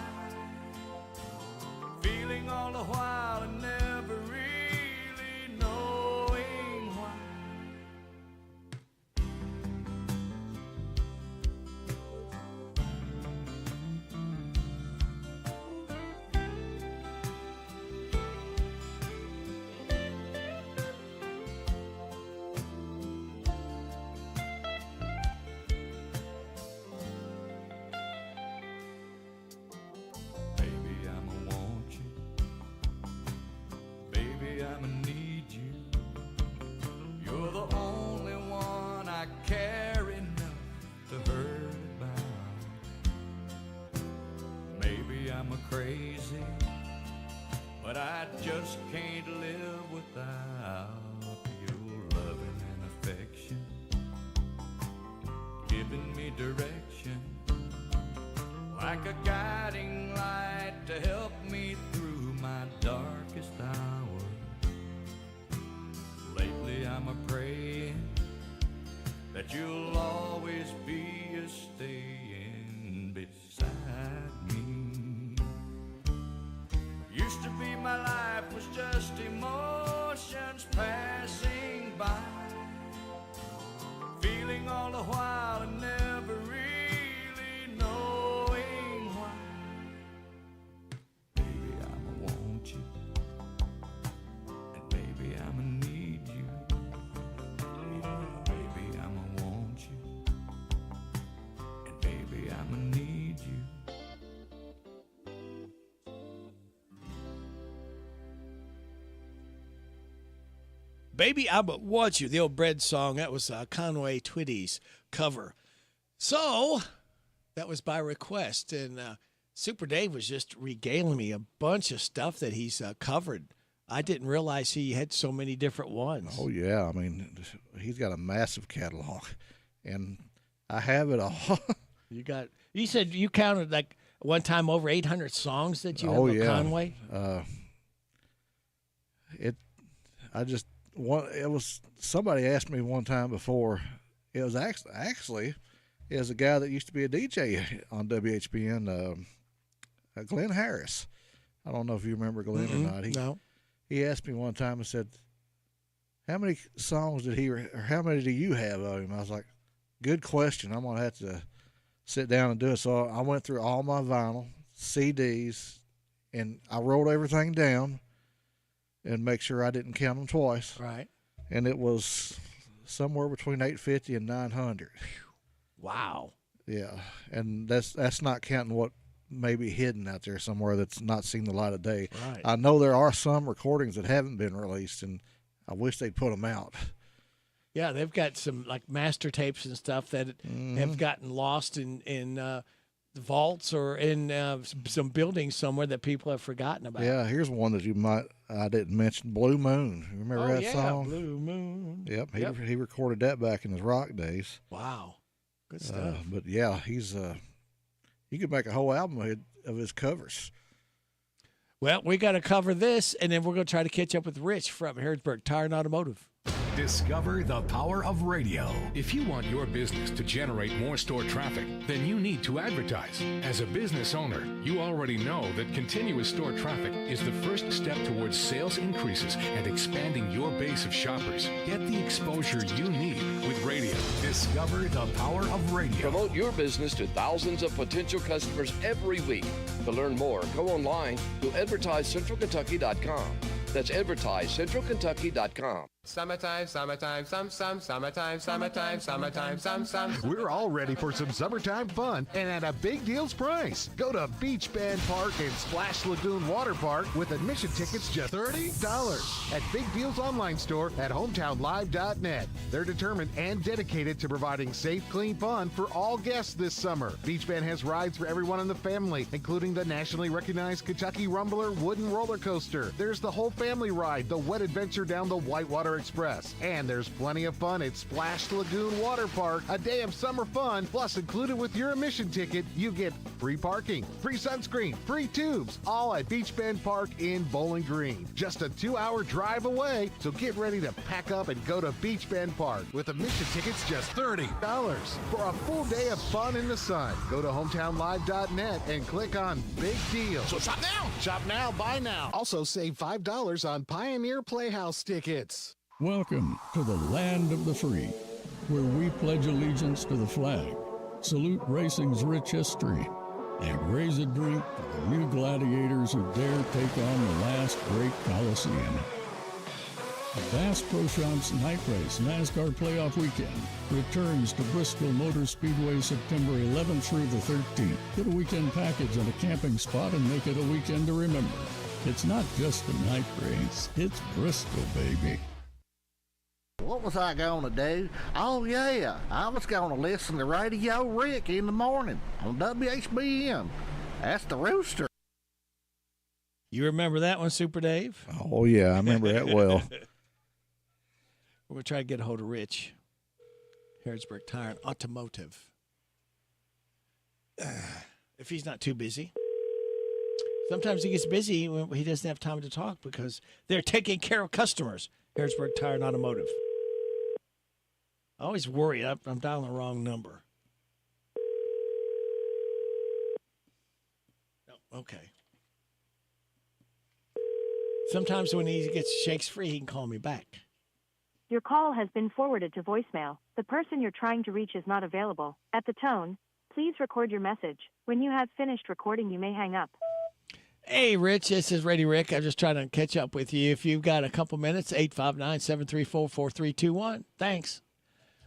feeling all the while and never really knowing why. I'ma need you. You're the only one I care enough to hurt about. Maybe I'm a crazy, but I just can't live without your loving and affection, giving me direction, like a guiding light to help me through my darkest hour. Lately I'm a praying that you'll always be a staying beside me. Used to be my life was just emotions passing by, feeling all the while and never really knowing why. Baby, I'ma want you, and baby, I'ma need you. Baby, I'ma want you, and baby, I'ma need you. Baby, I But Want You, the old Bread song. That was Conway Twitty's cover. So, that was by request. And Super Dave was just regaling me a bunch of stuff that he's covered. I didn't realize he had so many different ones. Oh, yeah. I mean, he's got a massive catalog. And I have it all. You said you counted like one time over 800 songs that you have of Conway? It was somebody asked me one time before. It was actually it was a guy that used to be a DJ on WHBN, Glenn Harris. I don't know if you remember Glenn or not. No. He asked me one time and said, "How many songs did he, or how many do you have of him?" I was like, "Good question. I'm gonna have to sit down and do it." So I went through all my vinyl CDs, and I wrote everything down and make sure I didn't count them twice. Right. And it was somewhere between 850 and 900. Wow. Yeah, and that's not counting what maybe hidden out there somewhere that's not seen the light of day. Right. I know there are some recordings that haven't been released, and I wish they'd put them out. Yeah, they've got some like master tapes and stuff that have gotten lost in vaults or in some buildings somewhere that people have forgotten about. Yeah, here's one that I didn't mention, Blue Moon. Remember that song? Blue Moon. Yep, he recorded that back in his rock days. Wow, good stuff. But yeah, he could make a whole album of his covers. Well, we got to cover this, and then we're going to try to catch up with Rich from Harrodsburg Tire and Automotive. Discover the power of radio. If you want your business to generate more store traffic, then you need to advertise. As a business owner, you already know that continuous store traffic is the first step towards sales increases and expanding your base of shoppers. Get the exposure you need with radio. Discover the power of radio. Promote your business to thousands of potential customers every week. To learn more, go online to advertisecentralkentucky.com. That's advertisecentralkentucky.com. Summertime, summertime, summertime, summertime. We're all ready for some summertime fun and at a big deals price. Go to Beach Band Park and Splash Lagoon Water Park with admission tickets just $30 at Big Deals online store at hometownlive.net. They're determined and dedicated to providing safe, clean fun for all guests this summer. Beach Band has rides for everyone in the family, including the nationally recognized Kentucky Rumbler wooden roller coaster. There's the whole family ride, the wet adventure down the Whitewater Express. And there's plenty of fun at Splash Lagoon Water Park, a day of summer fun. Plus, included with your admission ticket, you get free parking, free sunscreen, free tubes, all at Beach Bend Park in Bowling Green. Just a 2-hour drive away, so get ready to pack up and go to Beach Bend Park with admission tickets just $30 for a full day of fun in the sun. Go to hometownlive.net and click on Big Deal. So shop now! Shop now, buy now. Also save $5 on Pioneer Playhouse tickets. Welcome to the land of the free, where we pledge allegiance to the flag, salute racing's rich history, and raise a drink for the new gladiators who dare take on the last great Coliseum. Bass Pro Shops Night Race NASCAR Playoff Weekend returns to Bristol Motor Speedway September 11th through the 13th. Get a weekend package and a camping spot and make it a weekend to remember. It's not just a night race, it's Bristol, baby. What was I going to do? Oh, yeah, I was going to listen to Radio Rick in the morning on WHBN. That's the rooster. You remember that one, Super Dave? Oh, yeah, I remember that well. We're going to try to get a hold of Rich, Harrodsburg Tire and Automotive. If he's not too busy. Sometimes he gets busy when he doesn't have time to talk because they're taking care of customers. Harrodsburg Tire and Automotive. I always worry I'm dialing the wrong number. No, okay. Sometimes when he shakes free, he can call me back. Your call has been forwarded to voicemail. The person you're trying to reach is not available. At the tone, please record your message. When you have finished recording, you may hang up. Hey, Rich, this is Ready Rick. I'm just trying to catch up with you. If you've got a couple minutes, 859-734-4321. Thanks.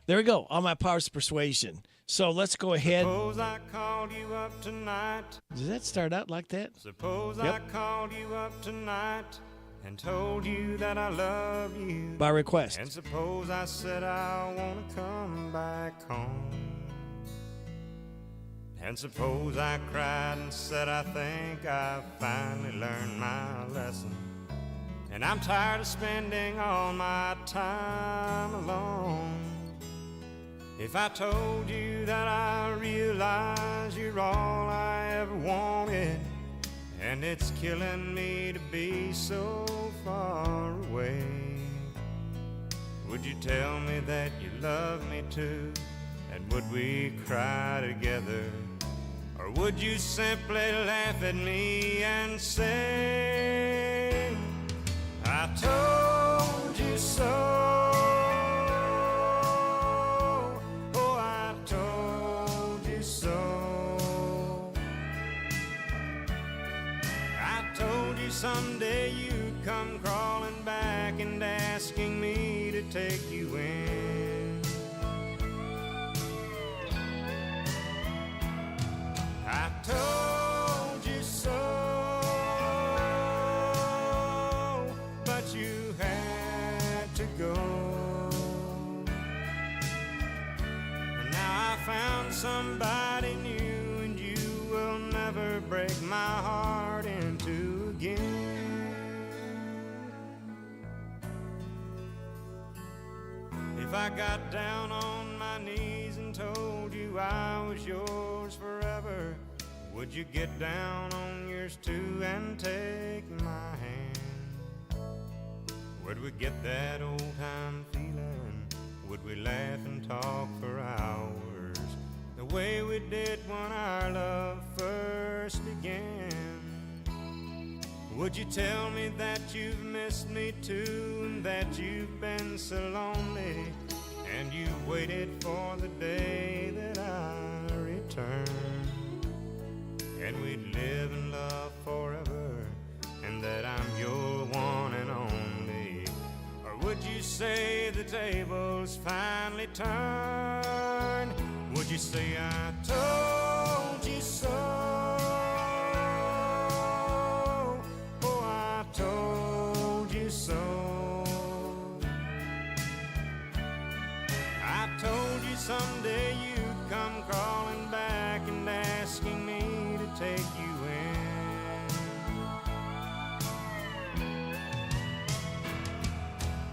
There we go. All my powers of persuasion. So let's go ahead. Suppose I called you up tonight. Does that start out like that? Suppose I called you up tonight and told you that I love you. By request. And suppose I said I want to come back home. And suppose I cried and said I think I finally learned my lesson. And I'm tired of spending all my time alone. If I told you that I realize you're all I ever wanted, and it's killing me to be so far away, would you tell me that you love me too? And would we cry together? Or would you simply laugh at me and say, I told you so? Oh, I told you so. I told you someday you'd come crawling back and asking me to take you in. I told break my heart in two again. If I got down on my knees and told you I was yours forever, would you get down on yours too and take my hand? Would we get that old time feeling? Would we laugh and talk for hours the way we did when our love first began? Would you tell me that you've missed me too, and that you've been so lonely, and you waited for the day that I return, and we'd live in love forever, and that I'm your one and only? Or would you say the tables finally turned? Would you say I told you so? Oh, I told you so. I told you someday you'd come crawling back and asking me to take you in.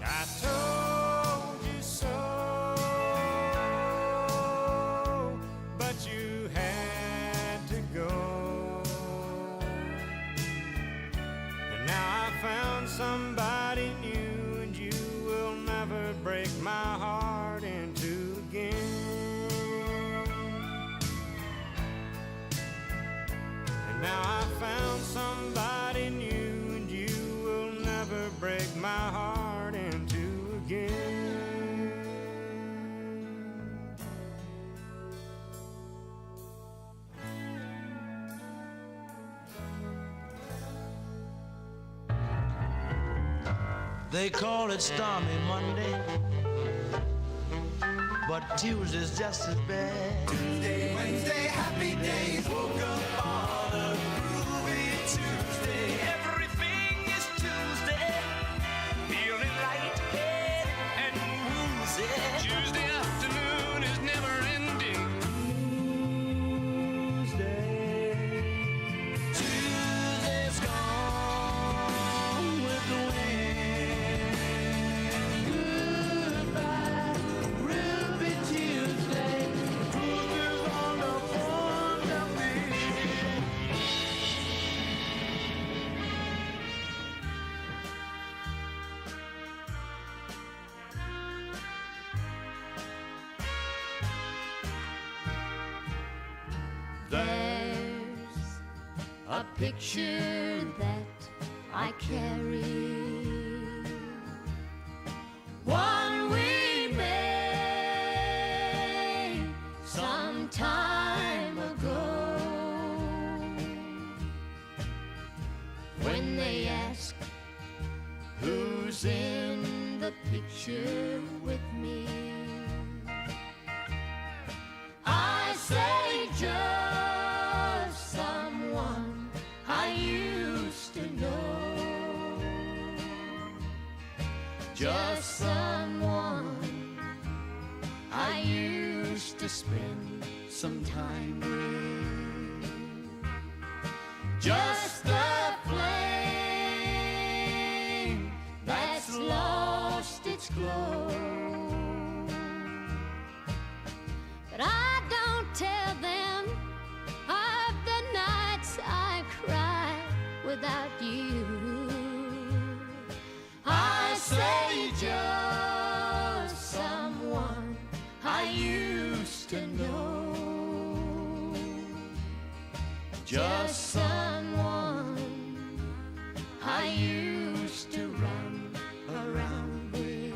I told you so, but you had to go. And now I found somebody new, and you will never break my heart in two again. And now I found somebody new, and you will never break my heart in two again. They call it stormy Monday, but Tuesday's just as bad. Tuesday, Wednesday, happy days. Woke up on a groovy Tuesday. Everything is Tuesday. Feeling lightheaded and woozy. Tuesday afternoon is never ending. Tuesday's gone with the wind. Goodbye, Ruby Tuesday. Who's on the phone to me? There's a picture that I carry, one we made some time ago. When they ask who's in the picture with me, I say just someone I used to know. Just someone I used to spend some time with. Just a flame that's lost its glow. But I don't tell them of the nights I cry without you. I say just someone I used to know. Just someone I used to run around with.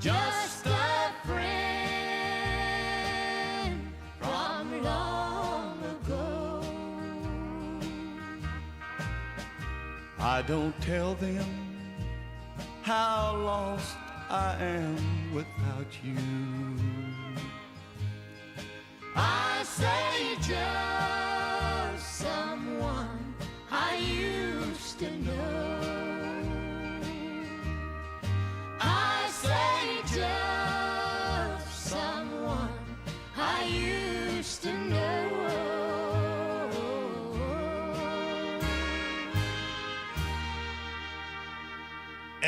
Just a friend from long ago. I don't tell them how lost I am without you. I say just someone I used to know. I say just someone I used to know.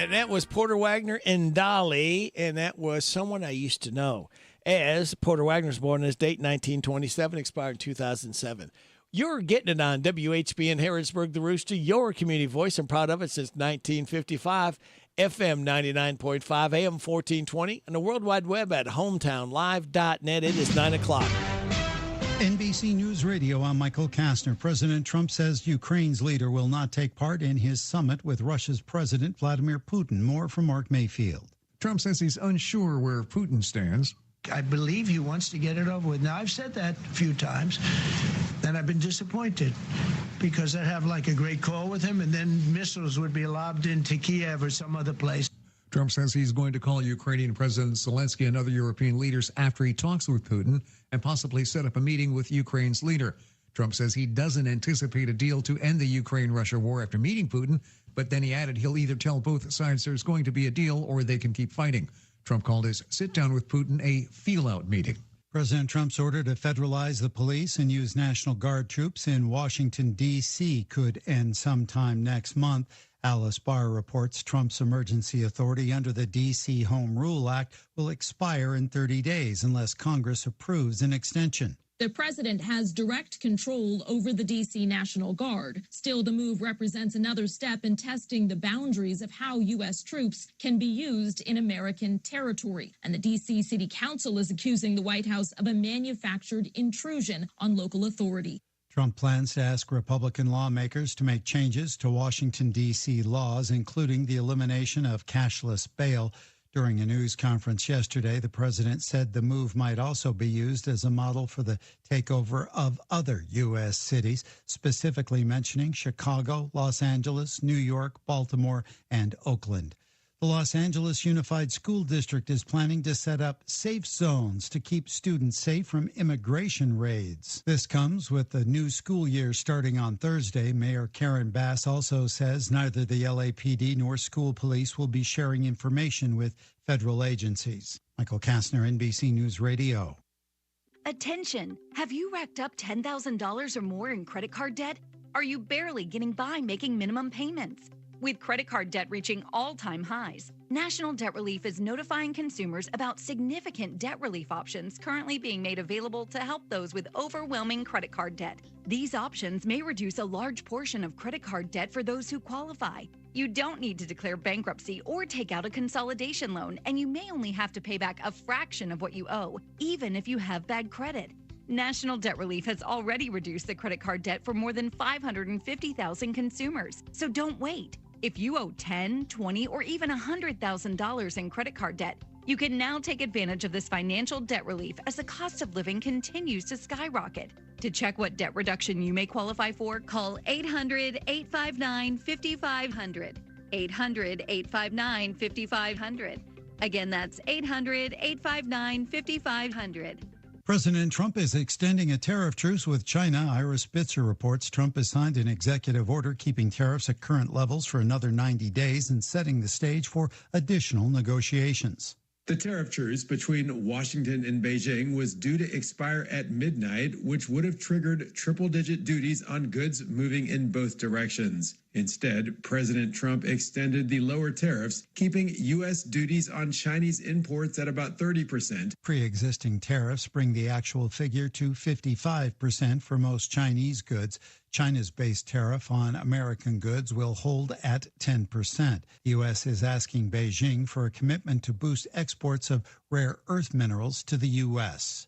And that was Porter Wagner and Dolly, and that was someone I used to know. As Porter Wagner was born on this date, 1927, expired in 2007. You're getting it on WHBN Harrodsburg, the Rooster, your community voice. I'm proud of it since 1955. FM 99.5, AM 1420, and the World Wide Web at hometownlive.net. It is 9 o'clock. NBC News Radio, I'm Michael Kastner. President Trump says Ukraine's leader will not take part in his summit with Russia's President Vladimir Putin. More from Mark Mayfield. Trump says he's unsure where Putin stands. I believe he wants to get it over with. Now, I've said that a few times, and I've been disappointed because I'd have like a great call with him, and then missiles would be lobbed into Kiev or some other place. Trump says he's going to call Ukrainian President Zelensky and other European leaders after he talks with Putin and possibly set up a meeting with Ukraine's leader. Trump says he doesn't anticipate a deal to end the Ukraine-Russia war after meeting Putin, but then he added he'll either tell both sides there's going to be a deal or they can keep fighting. Trump called his sit-down with Putin a feel-out meeting. President Trump's order to federalize the police and use National Guard troops in Washington, D.C. could end sometime next month. Alice Barr reports Trump's emergency authority under the D.C. Home Rule Act will expire in 30 days unless Congress approves an extension. The president has direct control over the D.C. National Guard. Still, the move represents another step in testing the boundaries of how U.S. troops can be used in American territory. And the D.C. City Council is accusing the White House of a manufactured intrusion on local authority. Trump plans to ask Republican lawmakers to make changes to Washington, D.C. laws, including the elimination of cashless bail. During a news conference yesterday, the president said the move might also be used as a model for the takeover of other U.S. cities, specifically mentioning Chicago, Los Angeles, New York, Baltimore, and Oakland. The Los Angeles Unified School District is planning to set up safe zones to keep students safe from immigration raids. This comes with the new school year starting on Thursday. Mayor Karen Bass also says neither the LAPD nor school police will be sharing information with federal agencies. Michael Kastner, NBC News Radio. Attention! Have you racked up $10,000 or more in credit card debt? Are you barely getting by making minimum payments? With credit card debt reaching all-time highs, National Debt Relief is notifying consumers about significant debt relief options currently being made available to help those with overwhelming credit card debt. These options may reduce a large portion of credit card debt for those who qualify. You don't need to declare bankruptcy or take out a consolidation loan, and you may only have to pay back a fraction of what you owe, even if you have bad credit. National Debt Relief has already reduced the credit card debt for more than 550,000 consumers, so don't wait. If you owe $10,000, $20,000, or even $100,000 in credit card debt, you can now take advantage of this financial debt relief as the cost of living continues to skyrocket. To check what debt reduction you may qualify for, call 800-859-5500. 800-859-5500. Again, that's 800-859-5500. President Trump is extending a tariff truce with China. Ira Spitzer reports Trump has signed an executive order keeping tariffs at current levels for another 90 days and setting the stage for additional negotiations. The tariff truce between Washington and Beijing was due to expire at midnight, which would have triggered triple-digit duties on goods moving in both directions. Instead, President Trump extended the lower tariffs, keeping U.S. duties on Chinese imports at about 30%. Pre-existing tariffs bring the actual figure to 55% for most Chinese goods. China's base tariff on American goods will hold at 10%. The U.S. is asking Beijing for a commitment to boost exports of rare earth minerals to the U.S.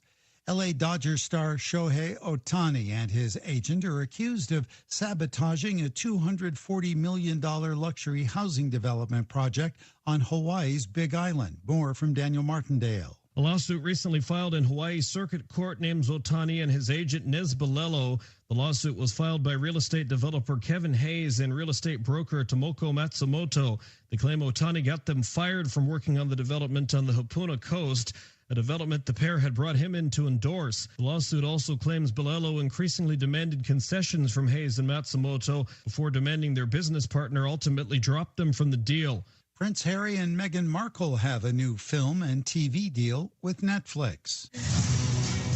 L.A. Dodgers star Shohei Ohtani and his agent are accused of sabotaging a $240 million luxury housing development project on Hawaii's Big Island. More from Daniel Martindale. A lawsuit recently filed in Hawaii Circuit Court names Ohtani and his agent Nez Balelo. The lawsuit was filed by real estate developer Kevin Hayes and real estate broker Tomoko Matsumoto. They claim Ohtani got them fired from working on the development on the Hapuna coast, a development the pair had brought him in to endorse. The lawsuit also claims Balelo increasingly demanded concessions from Hayes and Matsumoto before demanding their business partner ultimately drop them from the deal. Prince Harry and Meghan Markle have a new film and TV deal with Netflix.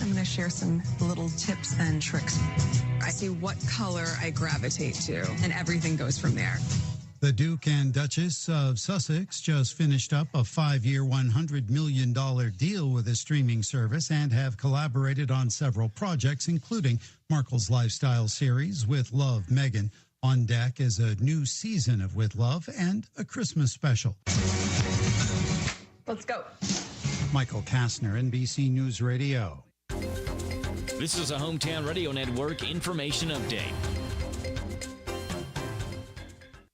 I'm going to share some little tips and tricks. I see what color I gravitate to, and everything goes from there. The Duke and Duchess of Sussex just finished up a 5-year, $100 million deal with a streaming service and have collaborated on several projects, including Markle's lifestyle series, With Love, Meghan. On deck is a new season of With Love and a Christmas special. Let's go. Michael Kastner, NBC News Radio. This is a Hometown Radio Network information update.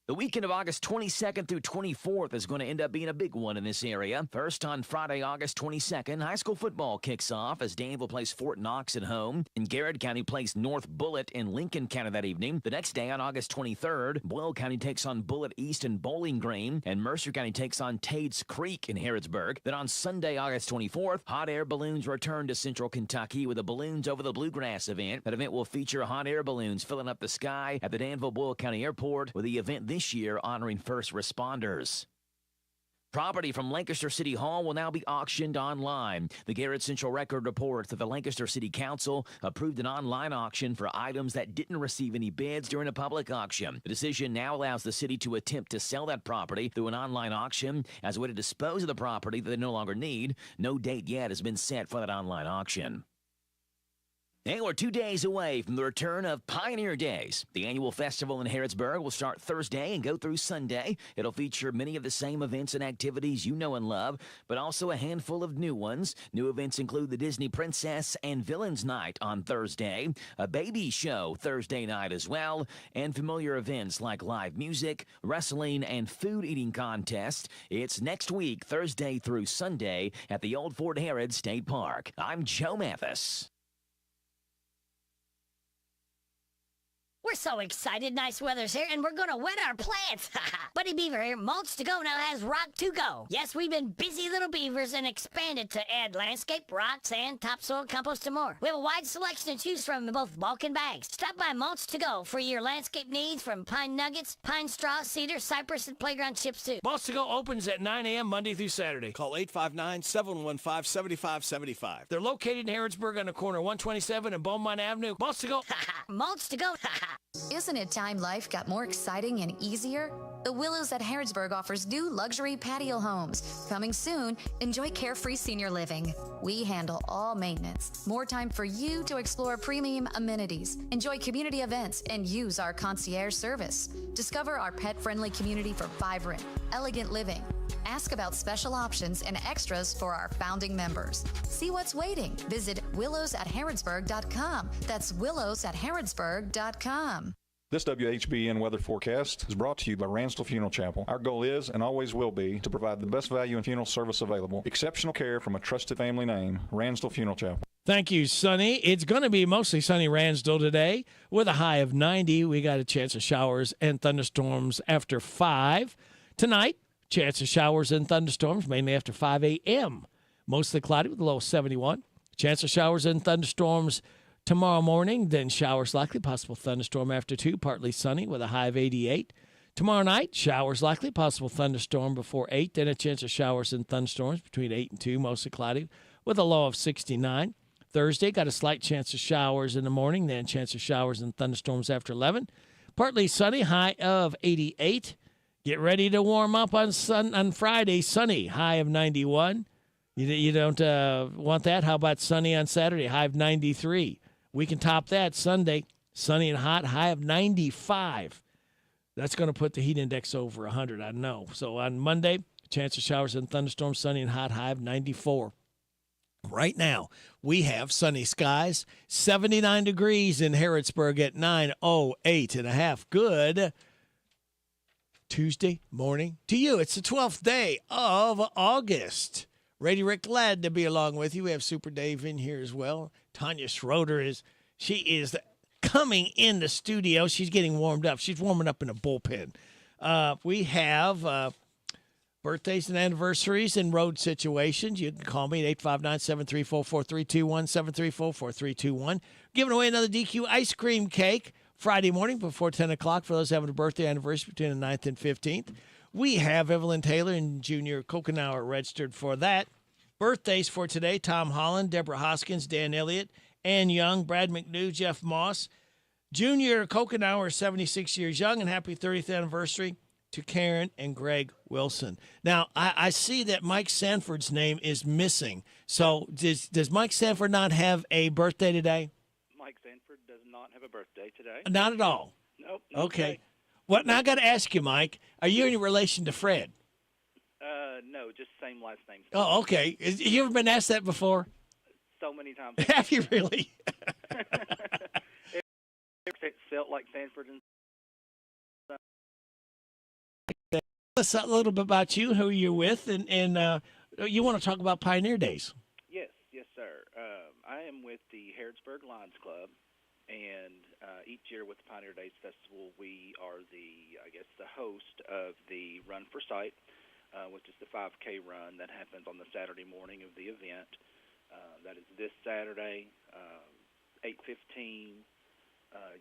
The weekend of August 22nd through 24th is going to end up being a big one in this area. First, on Friday, August 22nd, high school football kicks off as Danville plays Fort Knox at home, and Garrett County plays North Bullitt in Lincoln County that evening. The next day, on August 23rd, Boyle County takes on Bullitt East in Bowling Green, and Mercer County takes on Tate's Creek in Harrodsburg. Then on Sunday, August 24th, hot air balloons return to Central Kentucky with a Balloons Over the Bluegrass event. That event will feature hot air balloons filling up the sky at the Danville-Boyle County Airport, with the event this year honoring first responders. Property from Lancaster City Hall will now be auctioned online. The Garrett Central Record reports that the Lancaster City Council approved an online auction for items that didn't receive any bids during a public auction. The decision now allows the city to attempt to sell that property through an online auction as a way to dispose of the property that they no longer need. No date yet has been set for that online auction. And we're 2 days away from the return of Pioneer Days. The annual festival in Harrodsburg will start Thursday and go through Sunday. It'll feature many of the same events and activities you know and love, but also a handful of new ones. New events include the Disney Princess and Villains Night on Thursday, a baby show Thursday night as well, and familiar events like live music, wrestling, and food eating contest. It's next week, Thursday through Sunday, at the Old Fort Harrods State Park. I'm Joe Mathis. We're so excited. Nice weather's here, and we're going to wet our plants. Buddy Beaver here. Mulch to Go now has Rock to Go. Yes, we've been busy little beavers and expanded to add landscape, rock, sand, topsoil, compost, and more. We have a wide selection to choose from in both bulk and bags. Stop by Mulch to Go for your landscape needs, from pine nuggets, pine straw, cedar, cypress, and playground chips, too. Mulch to Go opens at 9 a.m. Monday through Saturday. Call 859-715-7575. They're located in Harrodsburg on the corner of 127 and Beaumont Avenue. Mulch to Go. Mulch to Go. Isn't it time life got more exciting and easier? The Willows at Harrodsburg offers new luxury patio homes. Coming soon, enjoy carefree senior living. We handle all maintenance. More time for you to explore premium amenities, enjoy community events, and use our concierge service. Discover our pet-friendly community for vibrant, elegant living. Ask about special options and extras for our founding members. See what's waiting. Visit willowsatharrodsburg.com. That's willowsatharrodsburg.com. This WHBN weather forecast is brought to you by Ransdell Funeral Chapel. Our goal is and always will be to provide the best value in funeral service available. Exceptional care from a trusted family name, Ransdell Funeral Chapel. Thank you, Sonny. It's going to be mostly sunny Ransdell today with a high of 90. We got a chance of showers and thunderstorms after 5. Tonight, chance of showers and thunderstorms mainly after 5 a.m. Mostly cloudy with a low of 71. Chance of showers and thunderstorms tomorrow morning, then showers likely, possible thunderstorm after 2, partly sunny with a high of 88. Tomorrow night, showers likely, possible thunderstorm before 8, then a chance of showers and thunderstorms between 8 and 2, mostly cloudy with a low of 69. Thursday, got a slight chance of showers in the morning, then chance of showers and thunderstorms after 11. Partly sunny, high of 88. Get ready to warm up on Friday, sunny, high of 91. You don't want that? How about sunny on Saturday, high of 93? We can top that Sunday, sunny and hot, high of 95. That's going to put the heat index over 100, I know. So on Monday, chance of showers and thunderstorms, sunny and hot, high of 94. Right now, we have sunny skies, 79 degrees in Harrodsburg at 9:08 and a half. Good Tuesday morning to you. It's the 12th day of August. Brady Rick, glad to be along with you. We have Super Dave in here as well. Tanya Schroeder is coming in the studio. She's getting warmed up. She's warming up in a bullpen. We have birthdays and anniversaries and road situations. You can call me at 859-734-4321, 734-4321. Giving away another DQ ice cream cake Friday morning before 10 o'clock for those having a birthday anniversary between the 9th and 15th. We have Evelyn Taylor and Junior Kokenauer registered for that. Birthdays for today: Tom Holland, Deborah Hoskins, Dan Elliott, Ann Young, Brad McNew, Jeff Moss. Junior Kokenauer, 76 years young, and happy 30th anniversary. to Karen and Greg Wilson. Now, I see that Mike Sanford's name is missing. So does Mike Sanford not have a birthday today? Mike Sanford does not have a birthday today. Not at all. Nope. Not Okay. today. Well, now I got to ask you, Mike, are you in relation to Fred? No, just same last name. Oh, okay. You ever been asked that before? So many times. Have you really? It felt like Sanford and Tell us a little bit about you, who you're with, and you want to talk about Pioneer Days. Yes, sir. I am with the Harrodsburg Lions Club, and each year with the Pioneer Days Festival, we are the host of the Run for Sight, which is the 5K run that happens on the Saturday morning of the event. That is this Saturday, 8:15.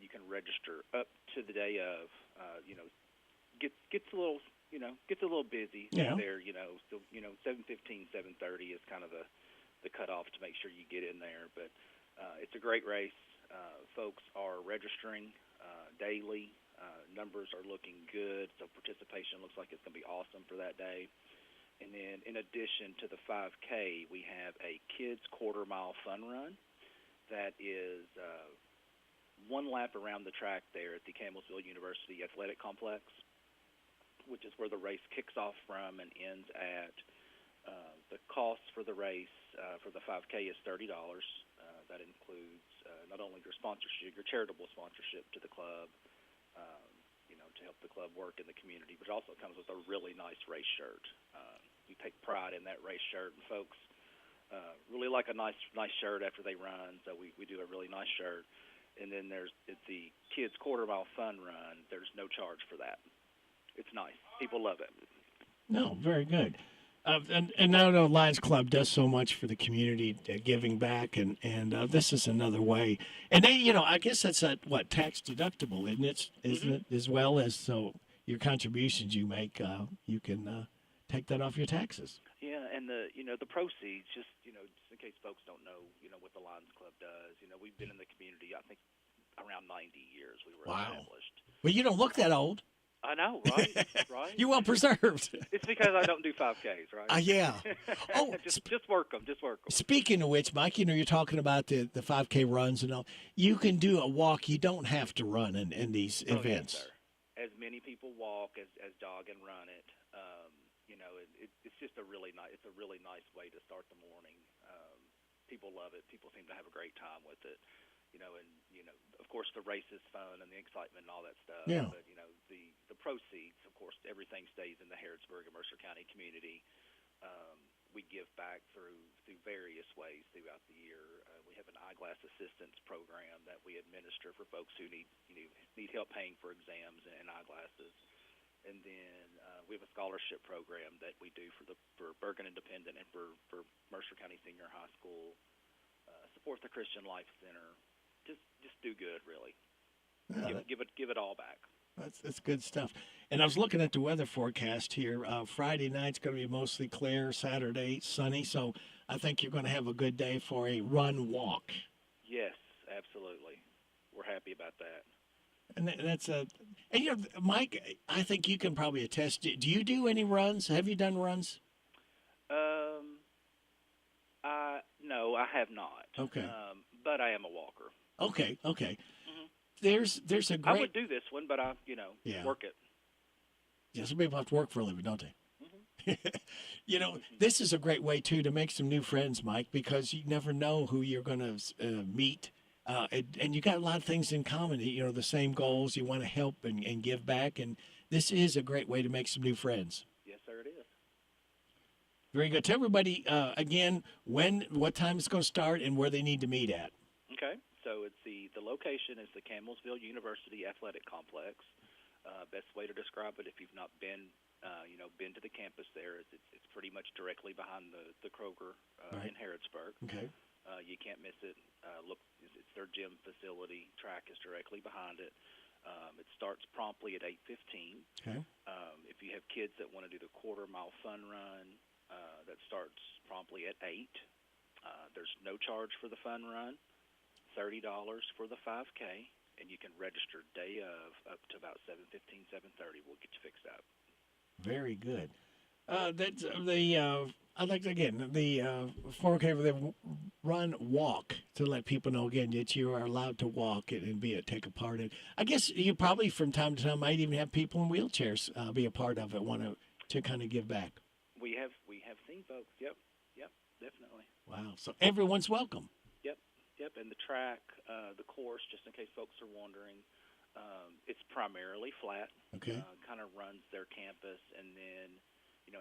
You can register up to the day of. Gets a little busy Yeah. there. So 7:15, 7:30 is kind of the cutoff to make sure you get in there. But it's a great race. Folks are registering daily. Numbers are looking good, so participation looks like it's going to be awesome for that day. And then in addition to the 5K, we have a kids quarter-mile fun run that is one lap around the track there at the Campbellsville University Athletic Complex, which is where the race kicks off from and ends at. The cost for the race for the 5K is $30. That includes not only your sponsorship, your charitable sponsorship to the club, to help the club work in the community, but it also comes with a really nice race shirt. We take pride in that race shirt, and folks really like a nice shirt after they run, so we do a really nice shirt. And then it's the kids quarter-mile fun run. There's no charge for that. It's nice. People love it. No, very good. And now the Lions Club does so much for the community, giving back, and this is another way. And they, I guess that's tax deductible, isn't it? Isn't it, as well as so your contributions you make, you can take that off your taxes. Yeah, and the proceeds, just in case folks don't know, what the Lions Club does. We've been in the community, I think, around 90 years. We were established. Well, you don't look that old. I know, right? Right. You're well preserved. It's because I don't do 5Ks, right? Yeah. Oh, just work them. Speaking of which, Mike, you're talking about the 5K runs and all. You can do a walk. You don't have to run in these events. Yes, sir. As many people walk as jog and run it. It's just a really nice way to start the morning. People love it. People seem to have a great time with it. Of course, the race is fun and the excitement and all that stuff. Yeah. But the proceeds, of course, everything stays in the Harrodsburg and Mercer County community. We give back through various ways throughout the year. We have an eyeglass assistance program that we administer for folks who need help paying for exams and eyeglasses. And then we have a scholarship program that we do for Bergen Independent and for Mercer County Senior High School. Support the Christian Life Center. Just do good, really. Give it all back. That's good stuff. And I was looking at the weather forecast here. Friday night's going to be mostly clear. Saturday sunny. So I think you're going to have a good day for a run walk. Yes, absolutely. We're happy about that. And that's Mike, I think you can probably attest. Do you do any runs? Have you done runs? No, I have not. Okay. But I am a walker. Okay. Mm-hmm. There's a great. I would do this one, but I work it. Yeah, some people have to work for a living, don't they? Mm-hmm. This is a great way too to make some new friends, Mike, because you never know who you're going to meet. And you got a lot of things in common, the same goals. You want to help and give back. And this is a great way to make some new friends. Yes, sir, it is. Very good. Tell everybody, again, what time it's going to start and where they need to meet at. Okay. So it's the location is the Campbellsville University Athletic Complex. Best way to describe it, if you've not been to the campus there, it's pretty much directly behind the Kroger in Harrodsburg. Okay. You can't miss it. Look, it's their gym facility. Track is directly behind it. It starts promptly at 8:15. Okay. If you have kids that want to do the quarter-mile fun run, that starts promptly at 8. There's no charge for the fun run, $30 for the 5K, and you can register day of up to about 7:15, 7:30. We'll get you fixed up. Very good. That's I'd like to, again, the 4K for the run walk to let people know again that you are allowed to walk and take a part in. I guess you probably from time to time might even have people in wheelchairs be a part of it, want to kind of give back. We have seen folks. Yep, definitely. Wow. So everyone's welcome. Yep. And the track, the course, just in case folks are wondering, it's primarily flat. Okay. Kind of runs their campus, and then,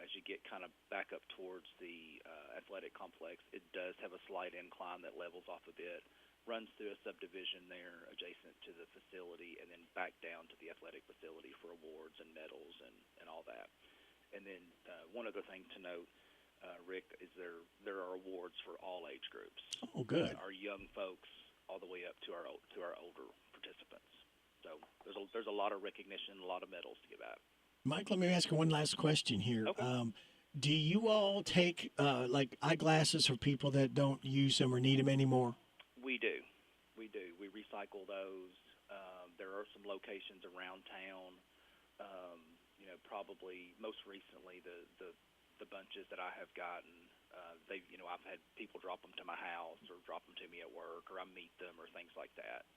as you get kind of back up towards the athletic complex, it does have a slight incline that levels off a bit, runs through a subdivision there adjacent to the facility, and then back down to the athletic facility for awards and medals and all that. And then one other thing to note, Rick, is there are awards for all age groups. Oh, good. Our young folks all the way up to our older participants. So there's a lot of recognition, a lot of medals to give out. Mike, let me ask you one last question here. Okay. Do you all take like eyeglasses for people that don't use them or need them anymore? We do. We recycle those. There are some locations around town. Probably most recently the bunches that I have gotten, I've had people drop them to my house or drop them to me at work, or I meet them or things like that.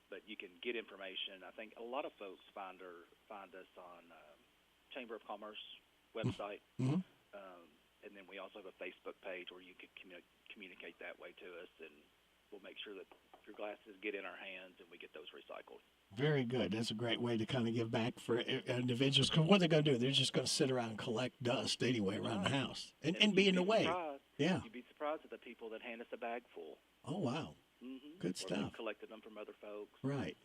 But you can get information. I think a lot of folks find us on Chamber of Commerce website, Mm-hmm. And then we also have a Facebook page where you can communicate that way to us, and we'll make sure that your glasses get in our hands and we get those recycled. Very good. That's a great way to kind of give back for individuals. Because what they're going to do, they're just going to sit around and collect dust anyway around the house and be in the way. Yeah. You'd be surprised at the people that hand us a bag full. Oh, wow. Mm-hmm. Good stuff. We've collected them from other folks. Right.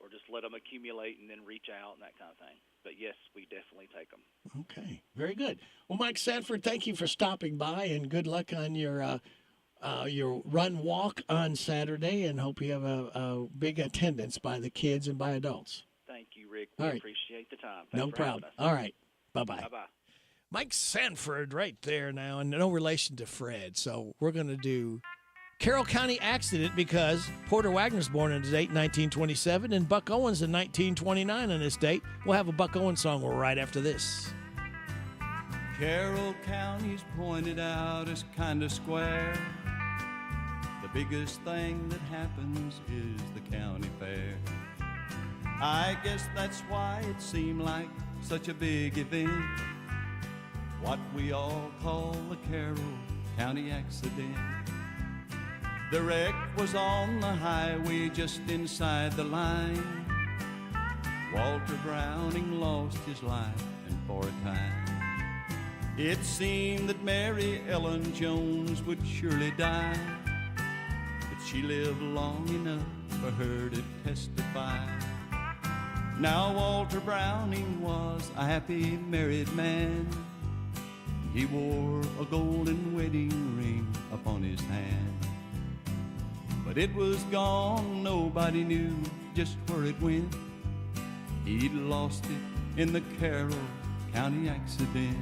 Or just let them accumulate and then reach out and that kind of thing. But yes, we definitely take them. Okay. Very good. Well, Mike Sanford, thank you for stopping by, and good luck on your run walk on Saturday, and hope you have a big attendance by the kids and by adults. Thank you, Rick. We appreciate the time. Thanks No for problem. having us. All right. Bye-bye. Bye-bye. Mike Sanford right there now, and no relation to Fred. So we're going to do Carroll County Accident because Porter Wagner's born on this date, 1927, and Buck Owens in 1929 on this date. We'll have a Buck Owens song right after this. Carroll County's pointed out as kind of square. The biggest thing that happens is the county fair. I guess that's why it seemed like such a big event, what we all call the Carroll County accident. The wreck was on the highway just inside the line. Walter Browning lost his life, and for a time it seemed that Mary Ellen Jones would surely die, but she lived long enough for her to testify. Now Walter Browning was a happy married man. He wore a golden wedding ring upon his hand. But it was gone, nobody knew just where it went. He'd lost it in the Carroll County accident.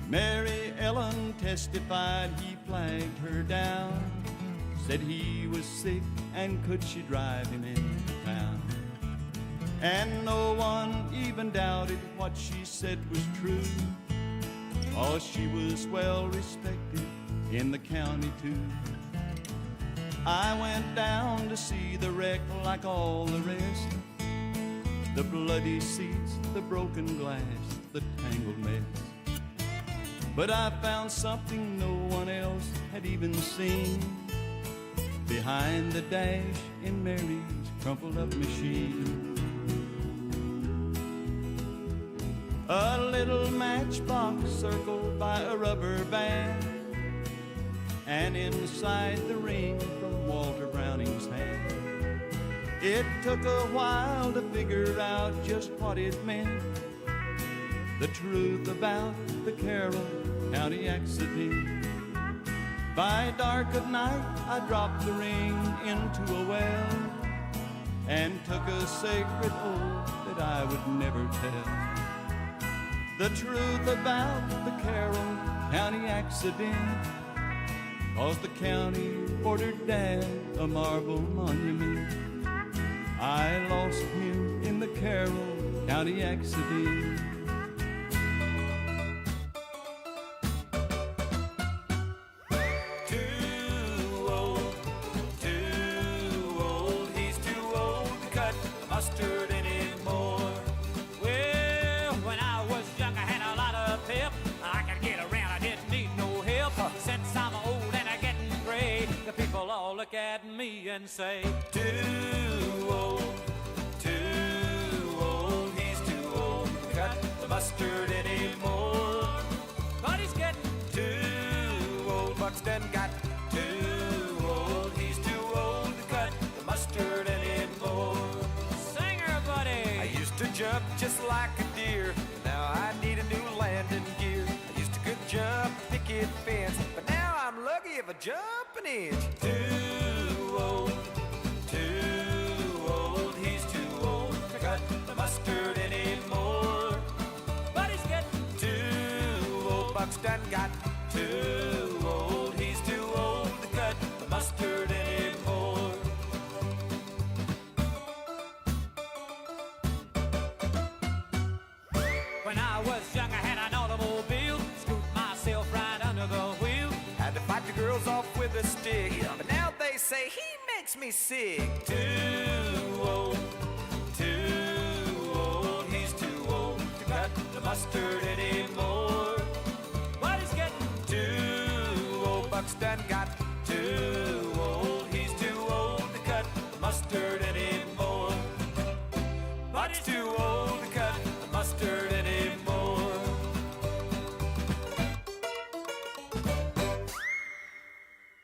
Mary Ellen testified he flagged her down, said he was sick and could she drive him into town. And no one even doubted what she said was true, 'cause she was well respected in the county too. I went down to see the wreck like all the rest, the bloody seats, the broken glass, the tangled mess. But I found something no one else had even seen behind the dash in Mary's crumpled up machine. A little matchbox circled by a rubber band, and inside the ring from Walter Browning's hand. It took a while to figure out just what it meant, the truth about the Carroll County accident. By dark of night I dropped the ring into a well, and took a sacred oath that I would never tell the truth about the Carroll County accident, 'cause the county ordered down a marble monument. I lost him in the Carroll County county exhibit. Too old, he's too old to cut the mustard anymore. Well, when I was young, I had a lot of pep. I could get around, I didn't need no help. Since I'm old and I'm getting gray, the people all look at me and say, too old, he's too old to cut the mustard anymore. But he's getting too old, Buxton got too old. He's too old to cut the mustard anymore. Singer buddy! I used to jump just like a deer. Now I need a new landing gear. I used to good jump picket fence, but now I'm lucky if I jump an inch. Too old, he's too old to cut the mustard anymore. But he's getting too old. Buxton got too old. He's too old to cut the mustard anymore. When I was young, I had an automobile. Scooped myself right under the wheel. Had to fight the girls off with a stick. But now they say he makes me sick. Too old, he's too old to cut the mustard anymore. But he's getting too old. Buxton got too old. He's too old to cut the mustard anymore. But he's too old to cut the mustard anymore.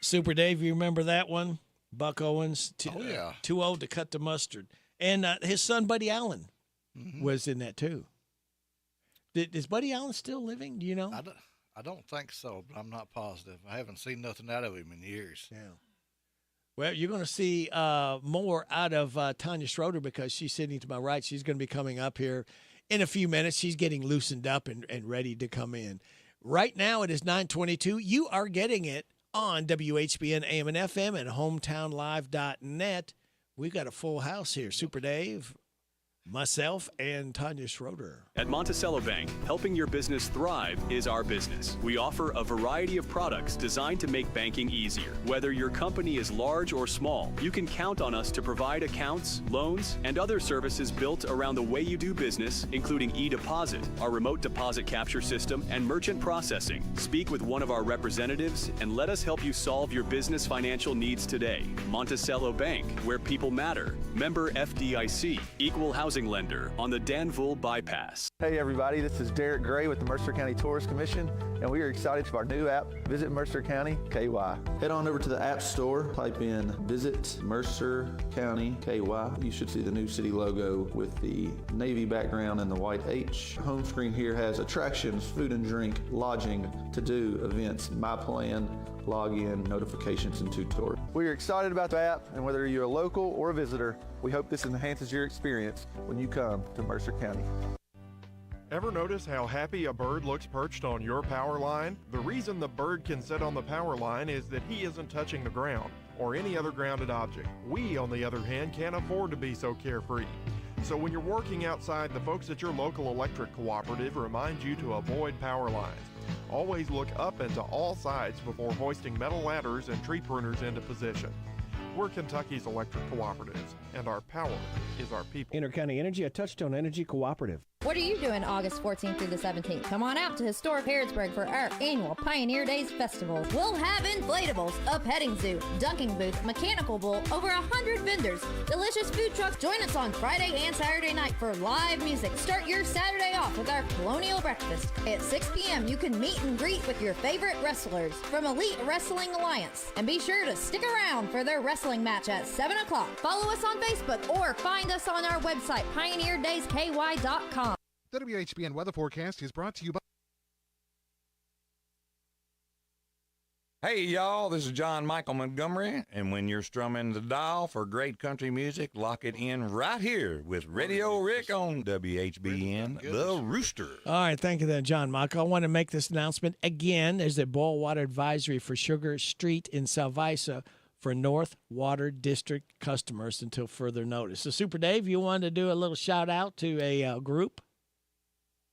Super Dave, you remember that one? Buck Owens, yeah. Too old to cut the mustard. And his son, Buddy Allen, was in that too. Is Buddy Allen still living? Do you know? I don't think so, but I'm not positive. I haven't seen nothing out of him in years. Yeah. Well, you're going to see more out of Tanya Schroeder because she's sitting to my right. She's going to be coming up here in a few minutes. She's getting loosened up and ready to come in. Right now it is 9:22. You are getting it on WHBN AM and FM and hometownlive.net. We've got a full house here. Super Dave, myself, and Tanya Schroeder. At Monticello Bank, helping your business thrive is our business. We offer a variety of products designed to make banking easier. Whether your company is large or small, you can count on us to provide accounts, loans, and other services built around the way you do business, including e-deposit, our remote deposit capture system, and merchant processing. Speak with one of our representatives and let us help you solve your business financial needs today. Monticello Bank, where people matter. Member FDIC, equal housing lender on the Danville Bypass. Hey everybody, this is Derek Gray with the Mercer County Tourist Commission, and we are excited for our new app, Visit Mercer County KY. Head on over to the App Store, type in Visit Mercer County KY. You should see the new city logo with the navy background and the white H. Home screen here has attractions, food and drink, lodging, to-do, events, my plan, login, notifications, and tutorials. We are excited about the app, and whether you're a local or a visitor, we hope this enhances your experience when you come to Mercer County. Ever notice how happy a bird looks perched on your power line? The reason the bird can sit on the power line is that he isn't touching the ground or any other grounded object. We, on the other hand, can't afford to be so carefree. So when you're working outside, the folks at your local electric cooperative remind you to avoid power lines. Always look up and to all sides before hoisting metal ladders and tree pruners into position. We're Kentucky's electric cooperatives, and our power is our people. Intercounty Energy, a Touchstone Energy cooperative. What are you doing August 14th through the 17th? Come on out to historic Harrodsburg for our annual Pioneer Days Festival. We'll have inflatables, a petting zoo, dunking booth, mechanical bull, over 100 vendors, delicious food trucks. Join us on Friday and Saturday night for live music. Start your Saturday off with our colonial breakfast. At 6 p.m., you can meet and greet with your favorite wrestlers from Elite Wrestling Alliance. And be sure to stick around for their wrestling match at 7 o'clock. Follow us on Facebook or find us on our website, pioneerdaysky.com. WHBN weather forecast is brought to you by... Hey, y'all, this is John Michael Montgomery, and when you're strumming the dial for great country music, lock it in right here with Radio Rick on WHBN, The Rooster. All right, thank you then, John Michael. I want to make this announcement again. There's a boil water advisory for Sugar Street in Salvisa for North Water District customers until further notice. So, Super Dave, you wanted to do a little shout out to a group?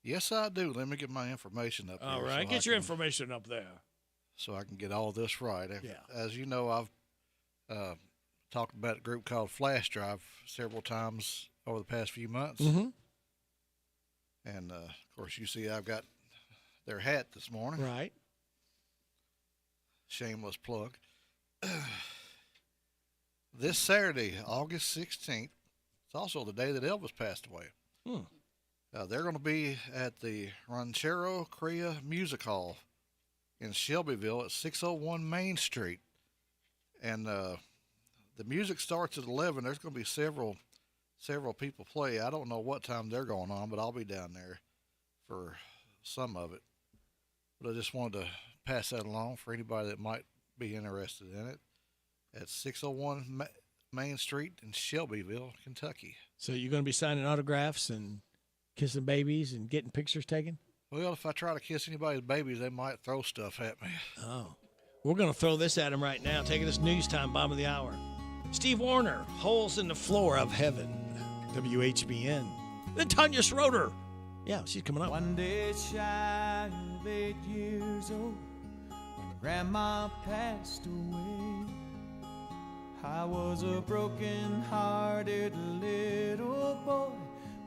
Yes, I do. Let me get my information up All here. right, get your information up there. So I can get all this right. Yeah. As you know, I've talked about a group called Flash Drive several times over the past few months. Mm-hmm. And, of course, you see I've got their hat this morning. Right. Shameless plug. This Saturday, August 16th, it's also the day that Elvis passed away. They're going to be at the Ranchero Crea Music Hall in Shelbyville at 601 Main Street. And the music starts at 11. There's going to be several people play. I don't know what time they're going on, but I'll be down there for some of it. But I just wanted to pass that along for anybody that might be interested in it at 601 Main Street in Shelbyville, Kentucky. So you're going to be signing autographs and kissing babies and getting pictures taken? Well, if I try to kiss anybody's babies, they might throw stuff at me. Oh. We're going to throw this at them right now. Taking this news time, bottom of the hour. Steve Warner, Holes in the Floor of Heaven, WHBN. Then Tanya Schroeder. Yeah, she's coming up. One day shy of 8 years old, when Grandma passed away, I was a broken-hearted little boy,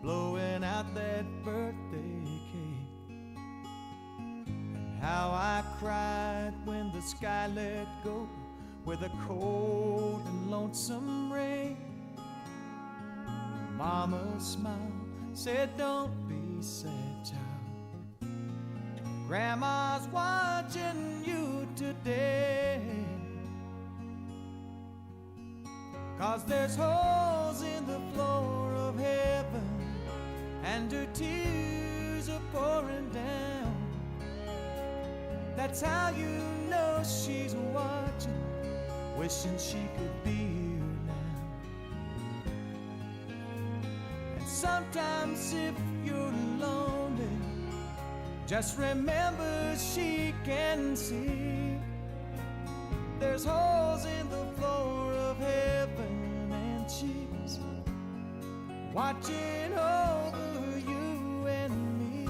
blowing out that birthday cake. And how I cried when the sky let go with a cold and lonesome rain. Mama smiled, said, "Don't be sad, child. Grandma's watching you today. 'Cause there's holes in the floor of heaven, and her tears are pouring down. That's how you know she's watching, wishing she could be here now. And sometimes if you're lonely, just remember she can see. There's holes in the floor of heaven, and she's watching over you and me.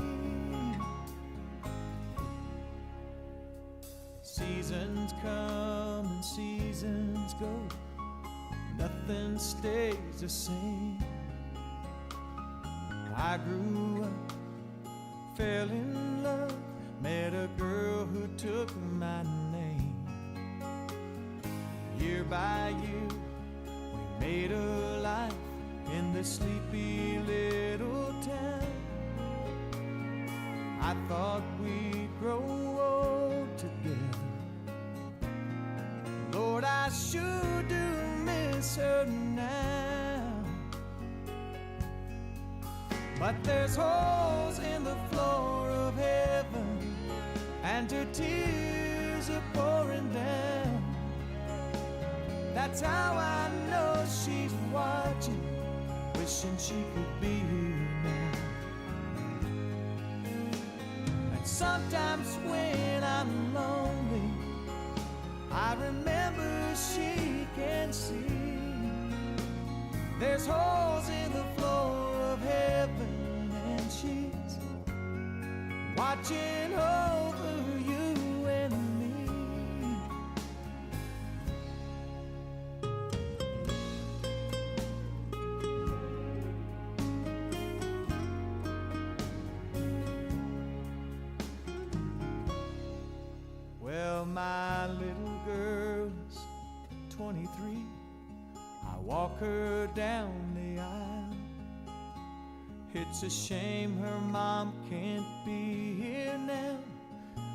Seasons come and seasons go, nothing stays the same. I grew up, fell in love, met a girl who took my name. Year by year, we made a life in this sleepy little town. I thought we'd grow old together. Lord, I sure do miss her now. But there's holes in the floor of heaven, and her tears are pouring down. That's how I know she's watching, wishing she could be here now. And sometimes when I'm lonely, I remember she can see. There's holes in the floor of heaven, and she's watching over you and me. Well, my little girl is 23. I walk her down the aisle. It's a shame her mom can't be here now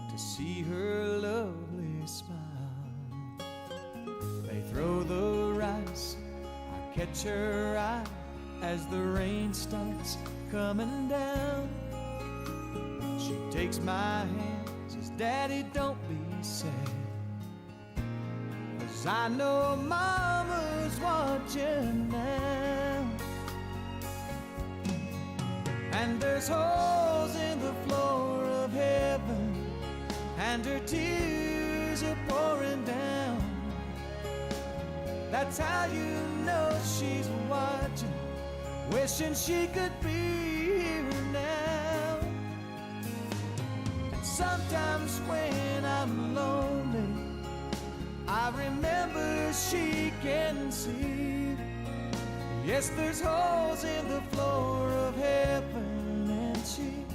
to see her lovely smile. They throw the rice, I catch her eye as the rain starts coming down. She takes my hand, says, "Daddy, don't be sad, 'cause I know Mama's watching now." And there's holes in the floor of heaven, and her tears are pouring down. That's how you know she's watching, wishing she could be here now. And sometimes when I'm lonely, I remember she can see. Yes, there's holes in the floor of heaven, and she's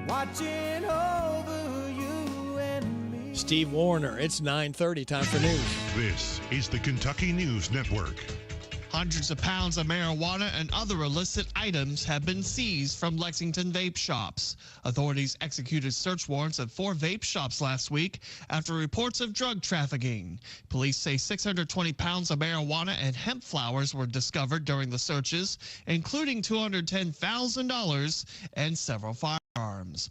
watching over you and me. Steve Warner, it's 9:30, time for news. This is the Kentucky News Network. Hundreds of pounds of marijuana and other illicit items have been seized from Lexington vape shops. Authorities executed search warrants at 4 vape shops last week after reports of drug trafficking. Police say 620 pounds of marijuana and hemp flowers were discovered during the searches, including $210,000 and several firearms.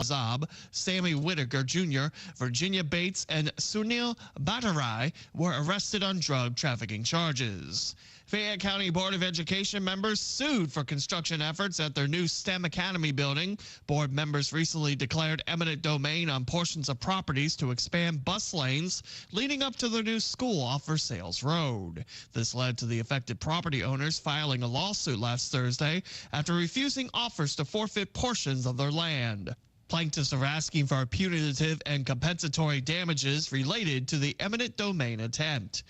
Zab, Sammy Whitaker Jr., Virginia Bates, and Sunil Bhattarai were arrested on drug trafficking charges. Fayette County Board of Education members sued for construction efforts at their new STEM Academy building. Board members recently declared eminent domain on portions of properties to expand bus lanes leading up to their new school off Versailles Road. This led to the affected property owners filing a lawsuit last Thursday after refusing offers to forfeit portions of their land. Plaintiffs are asking for punitive and compensatory damages related to the eminent domain attempt.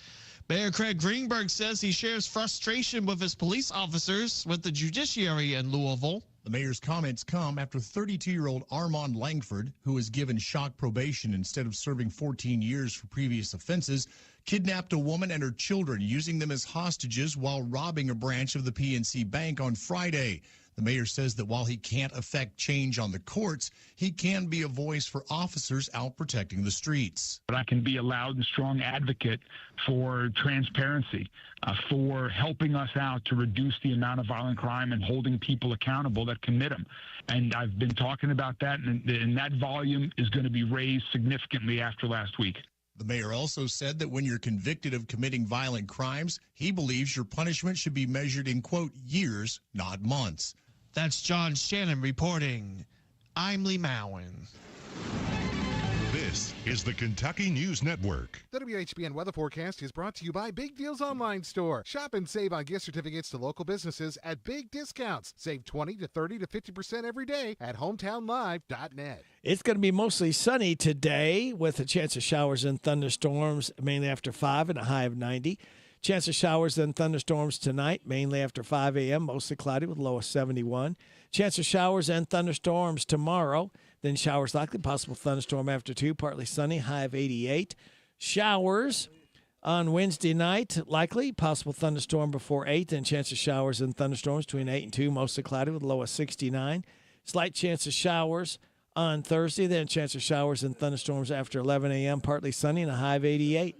Mayor Craig Greenberg says he shares frustration with his police officers with the judiciary in Louisville. The mayor's comments come after 32-year-old Armand Langford, who was given shock probation instead of serving 14 years for previous offenses, kidnapped a woman and her children, using them as hostages while robbing a branch of the PNC Bank on Friday. The mayor says that while he can't affect change on the courts, he can be a voice for officers out protecting the streets. But I can be a loud and strong advocate for transparency, for helping us out to reduce the amount of violent crime and holding people accountable that commit them. And I've been talking about that, and that volume is going to be raised significantly after last week. The mayor also said that when you're convicted of committing violent crimes, he believes your punishment should be measured in, quote, years, not months. That's John Shannon reporting. I'm Lee Mowen. This is the Kentucky News Network. The WHBN weather forecast is brought to you by Big Deals Online Store. Shop and save on gift certificates to local businesses at big discounts. Save 20 to 30 to 50% every day at hometownlive.net. It's going to be mostly sunny today with a chance of showers and thunderstorms mainly after 5 and a high of 90. Chance of showers and thunderstorms tonight, mainly after 5 a.m., mostly cloudy with a low of 71. Chance of showers and thunderstorms tomorrow, then showers likely, possible thunderstorm after 2, partly sunny, high of 88. Showers on Wednesday night, likely, possible thunderstorm before 8, then chance of showers and thunderstorms between 8 and 2, mostly cloudy with a low of 69. Slight chance of showers on Thursday, then chance of showers and thunderstorms after 11 a.m., partly sunny and a high of 88.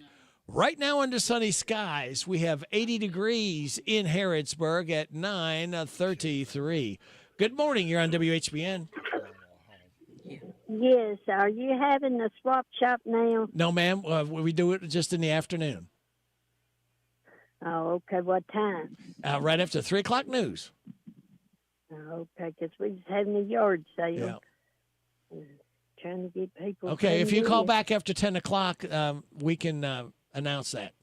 Right now under sunny skies, we have 80 degrees in Harrodsburg at 9:33. Good morning. You're on WHBN. Yes. Are you having a swap shop now? No, ma'am. We do it just in the afternoon. Oh, okay. What time? Right after 3 o'clock news. Oh, okay, because we're just having a yard sale. Yeah. Trying to get people. Okay, if you call back after 10 o'clock, we can announce that.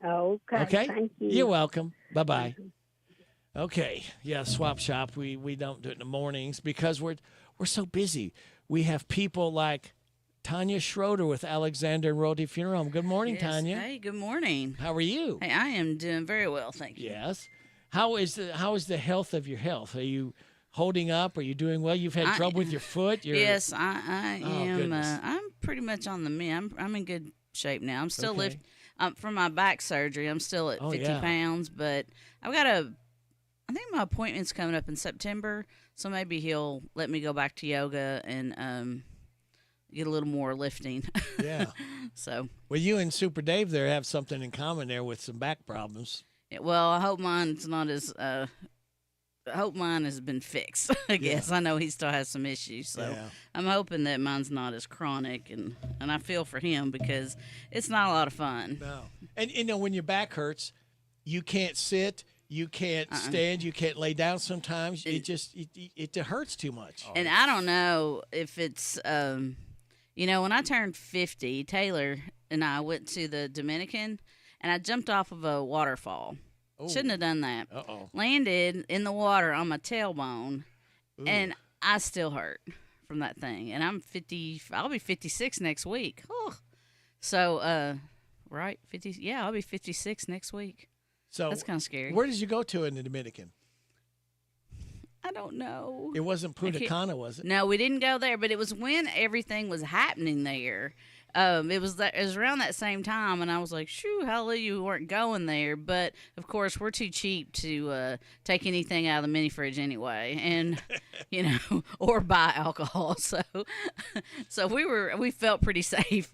Oh, okay. Okay? Thank you. You're welcome. Bye-bye. Okay. Yeah, swap shop. We don't do it in the mornings because we're so busy. We have people like Tanya Schroeder with Alexander and Royalty Funeral Home. Good morning, Yes. Tanya. Hey, good morning. How are you? Hey, I am doing very well, thank you. Yes. How is the health of your health? Are you holding up? Are you doing well? You've had trouble with your foot? Yes, I Oh, am. goodness. I'm pretty much on the mend. I'm in good shape now. I'm still Okay. from my back surgery. I'm still at 50 yeah. pounds, but I think my appointment's coming up in September, so maybe he'll let me go back to yoga and get a little more lifting. Yeah. So. Well, you and Super Dave there have something in common there with some back problems. Well, I hope mine's not as. I hope mine has been fixed. I guess I know he still has some issues, so I'm hoping that mine's not as chronic, and I feel for him because it's not a lot of fun. No, and you know when your back hurts, you can't sit, you can't stand, you can't lay down. Sometimes it hurts too much. And I don't know if it's when I turned 50, Taylor and I went to the Dominican, and I jumped off of a waterfall. Shouldn't have done that. Landed in the water on my tailbone, and I still hurt from that thing. And I'm 50. I'll be 56 next week. Oh. So, right, 50. Yeah, I'll be 56 next week. So that's kind of scary. Where did you go to in the Dominican? I don't know. It wasn't Punta Cana, was it? No, we didn't go there, but it was when everything was happening there. It was around that same time, and I was like, "Shoo, hallelujah, we weren't going there." But of course, we're too cheap to take anything out of the mini fridge anyway, and or buy alcohol. So we felt pretty safe.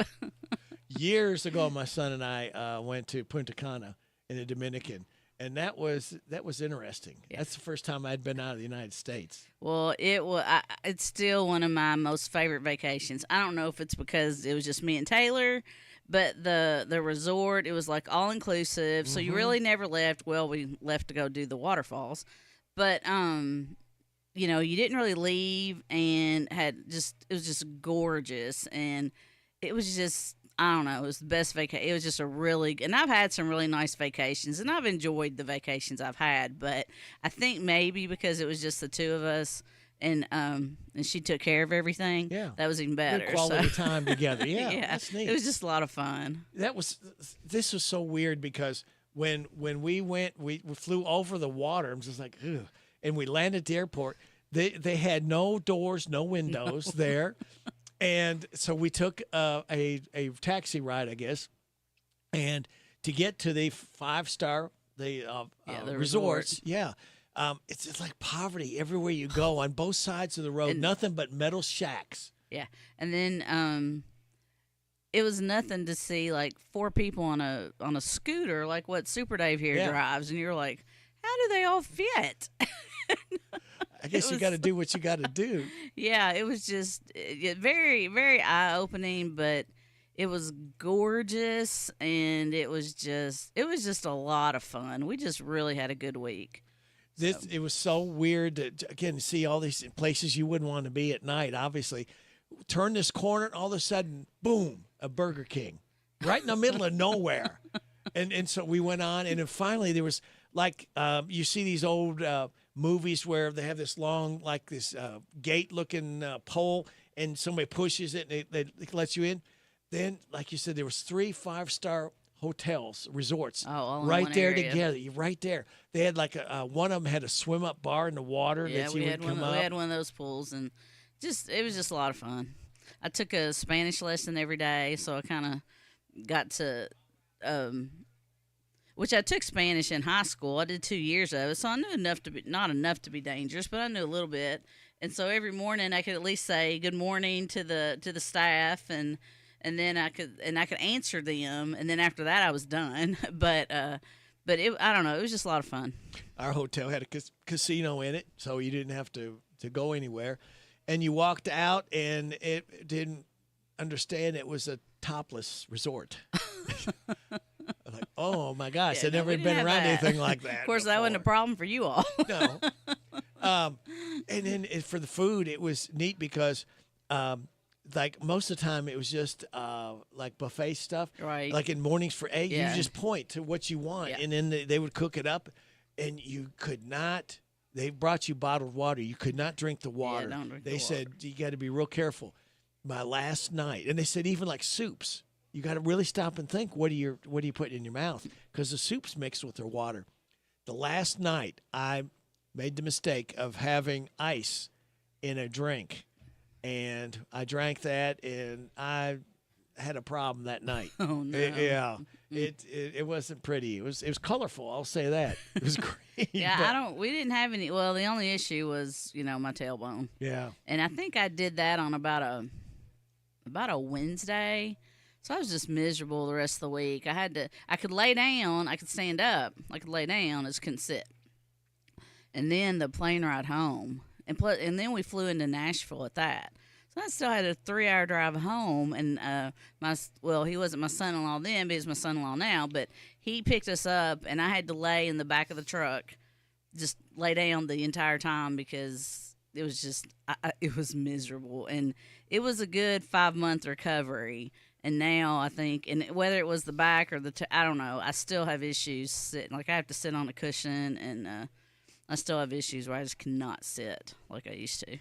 Years ago, my son and I went to Punta Cana in the Dominican, and that was interesting. Yeah. That's the first time I'd been out of the United States. Well, it's still one of my most favorite vacations. I don't know if it's because it was just me and Taylor, but the resort, it was like all inclusive, so you really never left. Well, we left to go do the waterfalls, but you didn't really leave, and it was just gorgeous, and it was just, I don't know, it was the best vacation. It was just and I've had some really nice vacations, and I've enjoyed the vacations I've had, but I think maybe because it was just the two of us, and she took care of everything, that was even better. Good quality time together. Yeah, that's neat. It was just a lot of fun. This was so weird because when we went, we flew over the water. I'm just like, ugh. And we landed at the airport. They had no doors, no windows there. And so we took a taxi ride, I guess, and to get to the 5-star the resorts. Yeah, it's like poverty everywhere you go on both sides of the road. Nothing but metal shacks. Yeah, and then it was nothing to see like 4 people on a scooter like what Super Dave here drives, and you're like, how do they all fit? I guess you got to do what you got to do. Yeah, it was just very, very eye-opening, but it was gorgeous, and it was just a lot of fun. We just really had a good week. It was so weird to again see all these places you wouldn't want to be at night. Obviously, turn this corner, and all of a sudden, boom, a Burger King, right in the middle of nowhere. And so we went on, and then finally there was like you see these old movies where they have this long, like this gate-looking pole, and somebody pushes it, and it lets you in. Then, like you said, there was 3 5-star hotels, resorts, all in right one there area. together. You're right there. They had like one of them had a swim-up bar in the water. Yeah, that we you had would come one. up. We had one of those pools, and it was just a lot of fun. I took a Spanish lesson every day, so I kind of got to. Which I took Spanish in high school. I did 2 years of it, so I knew not enough to be dangerous, but I knew a little bit. And so every morning I could at least say good morning to the staff, and then I could answer them, and then after that I was done. But I don't know, it was just a lot of fun. Our hotel had a casino in it, so you didn't have to go anywhere, and you walked out, and it didn't understand it was a topless resort. Like, oh my gosh, I've never been around anything like that. Of course, that wasn't a problem for you all. No. And then for the food, it was neat because, like most of the time, it was just like buffet stuff. Right. Like in Mornings for Egg, Yeah. you just point to what you want, and then they would cook it up, and you could not. They brought you bottled water. You could not drink the water. don't drink they the said you got to be real careful. My last night, and they said even like soups. You got to really stop and think, what are you putting in your mouth? Because the soup's mixed with their water. The last night, I made the mistake of having ice in a drink, and I drank that, and I had a problem that night. Oh no! It wasn't pretty. It was colorful. I'll say that. It was great. Yeah, we didn't have any. Well, the only issue was my tailbone. Yeah. And I think I did that on about a Wednesday. So I was just miserable the rest of the week. I could lay down, I could stand up, I could lay down, I just couldn't sit. And then the plane ride home, and then we flew into Nashville at that. So I still had a 3-hour drive home, and he wasn't my son-in-law then, but he's my son-in-law now. But he picked us up, and I had to lay in the back of the truck, just lay down the entire time because it was just it was miserable, and it was a good 5-month recovery. And now I think, and whether it was the back or I don't know, I still have issues sitting. Like I have to sit on a cushion, and I still have issues where I just cannot sit like I used to.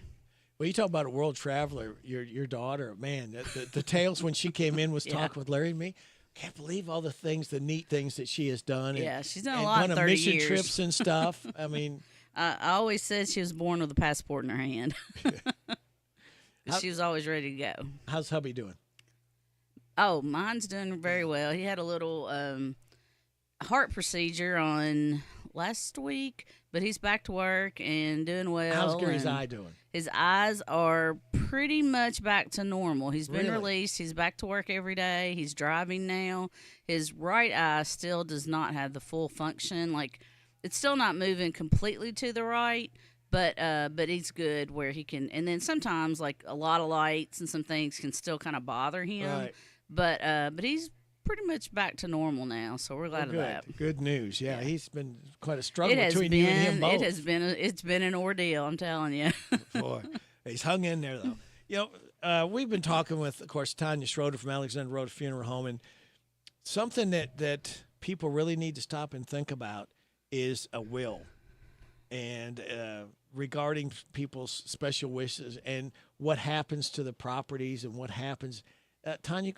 Well, you talk about a world traveler, your daughter, man, the tales when she came in was talking with Larry and me. Can't believe all the neat things that she has done. Yeah, she's done a lot in 30 mission years. trips and stuff. I mean, I always said she was born with a passport in her hand. She was always ready to go. How's hubby doing? Oh, mine's doing very well. He had a little heart procedure on last week, but he's back to work and doing well. How's Gary's eye doing? His eyes are pretty much back to normal. He's been Really? released. He's back to work every day. He's driving now. His right eye still does not have the full function. Like, it's still not moving completely to the right, but he's good where he can. And then sometimes, like, a lot of lights and some things can still kind of bother him. Right. But he's pretty much back to normal now, so we're glad of that. Good news. Yeah, he's been quite a struggle It has between been, you and him both. It's been an ordeal, I'm telling you. Boy, he's hung in there though. You know, we've been talking with, of course, Tanya Schroeder from Alexander Road Funeral Home, and something that people really need to stop and think about is a will, and regarding people's special wishes and what happens to the properties and what happens. Tanya,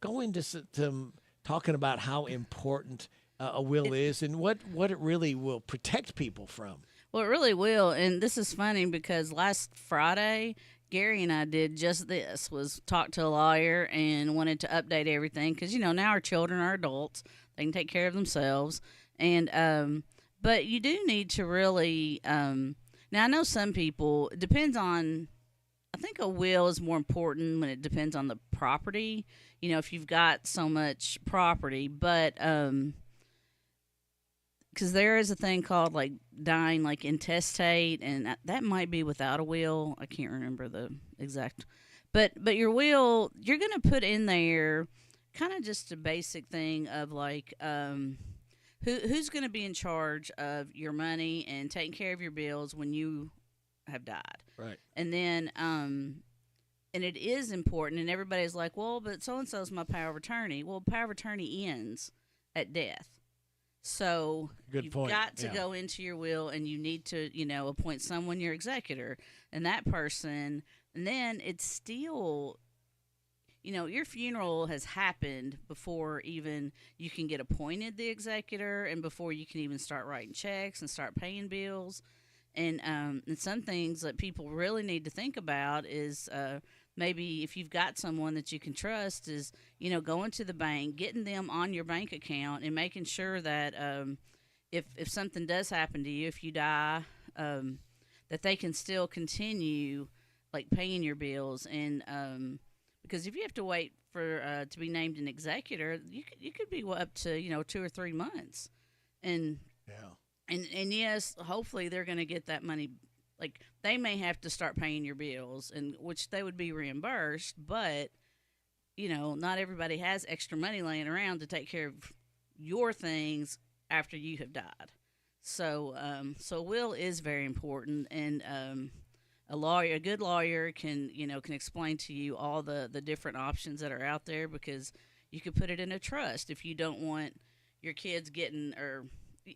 go into some talking about how important a will is and what it really will protect people from. Well, it really will, and this is funny because last Friday, Gary and I did just this, was talk to a lawyer and wanted to update everything because, now our children are adults. They can take care of themselves. And but you do need to really now I know some people, it depends on, I think a will is more important when it depends on the property, if you've got so much property, but because there is a thing called like dying like intestate, and that might be without a will. I can't remember the exact, but your will, you're going to put in there kind of just a basic thing of like who's going to be in charge of your money and taking care of your bills when you have died. Right. And then and it is important, and everybody's like, well, but so and so's my power of attorney. Well, power of attorney ends at death. So Good you've point. got to Yeah. go into your will, and you need to, appoint someone your executor, and that person, and then it's still, your funeral has happened before even you can get appointed the executor, and before you can even start writing checks and start paying bills. And some things that people really need to think about is maybe if you've got someone that you can trust is, going to the bank, getting them on your bank account and making sure that if something does happen to you, if you die, that they can still continue like paying your bills. And because if you have to wait for to be named an executor, you could be up to 2 or 3 months. And yeah. And yes, hopefully they're going to get that money. Like, they may have to start paying your bills, and which they would be reimbursed, but, not everybody has extra money laying around to take care of your things after you have died. So, so will is very important, and a good lawyer can explain to you all the different options that are out there, because you could put it in a trust if you don't want your kids getting,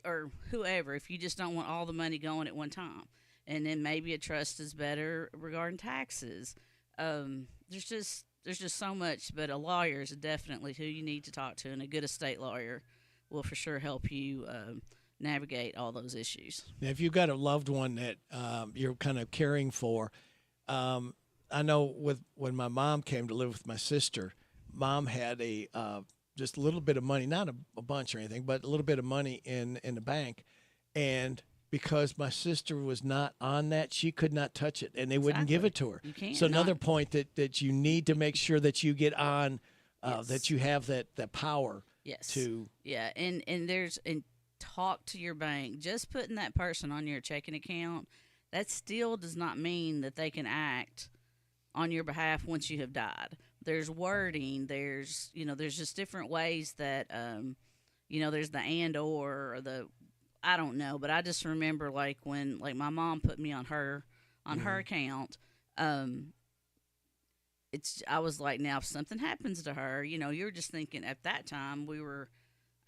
or whoever, if you just don't want all the money going at one time. And then maybe a trust is better regarding taxes. There's just so much, but a lawyer is definitely who you need to talk to, and a good estate lawyer will for sure help you navigate all those issues. Now, if you've got a loved one that you're kind of caring for, I know when my mom came to live with my sister, Mom had just a little bit of money, not a bunch or anything, but a little bit of money in the bank. And because my sister was not on that, she could not touch it, and they wouldn't give it to her. You can't. So another point that you need to make sure that you get on, that you have that power. Yes. To and talk to your bank. Just putting that person on your checking account, that still does not mean that they can act on your behalf once you have died. There's wording, there's just different ways that, there's the and or the, I don't know, but I just remember when my mom put me on her account, I was like, now if something happens to her, you're just thinking at that time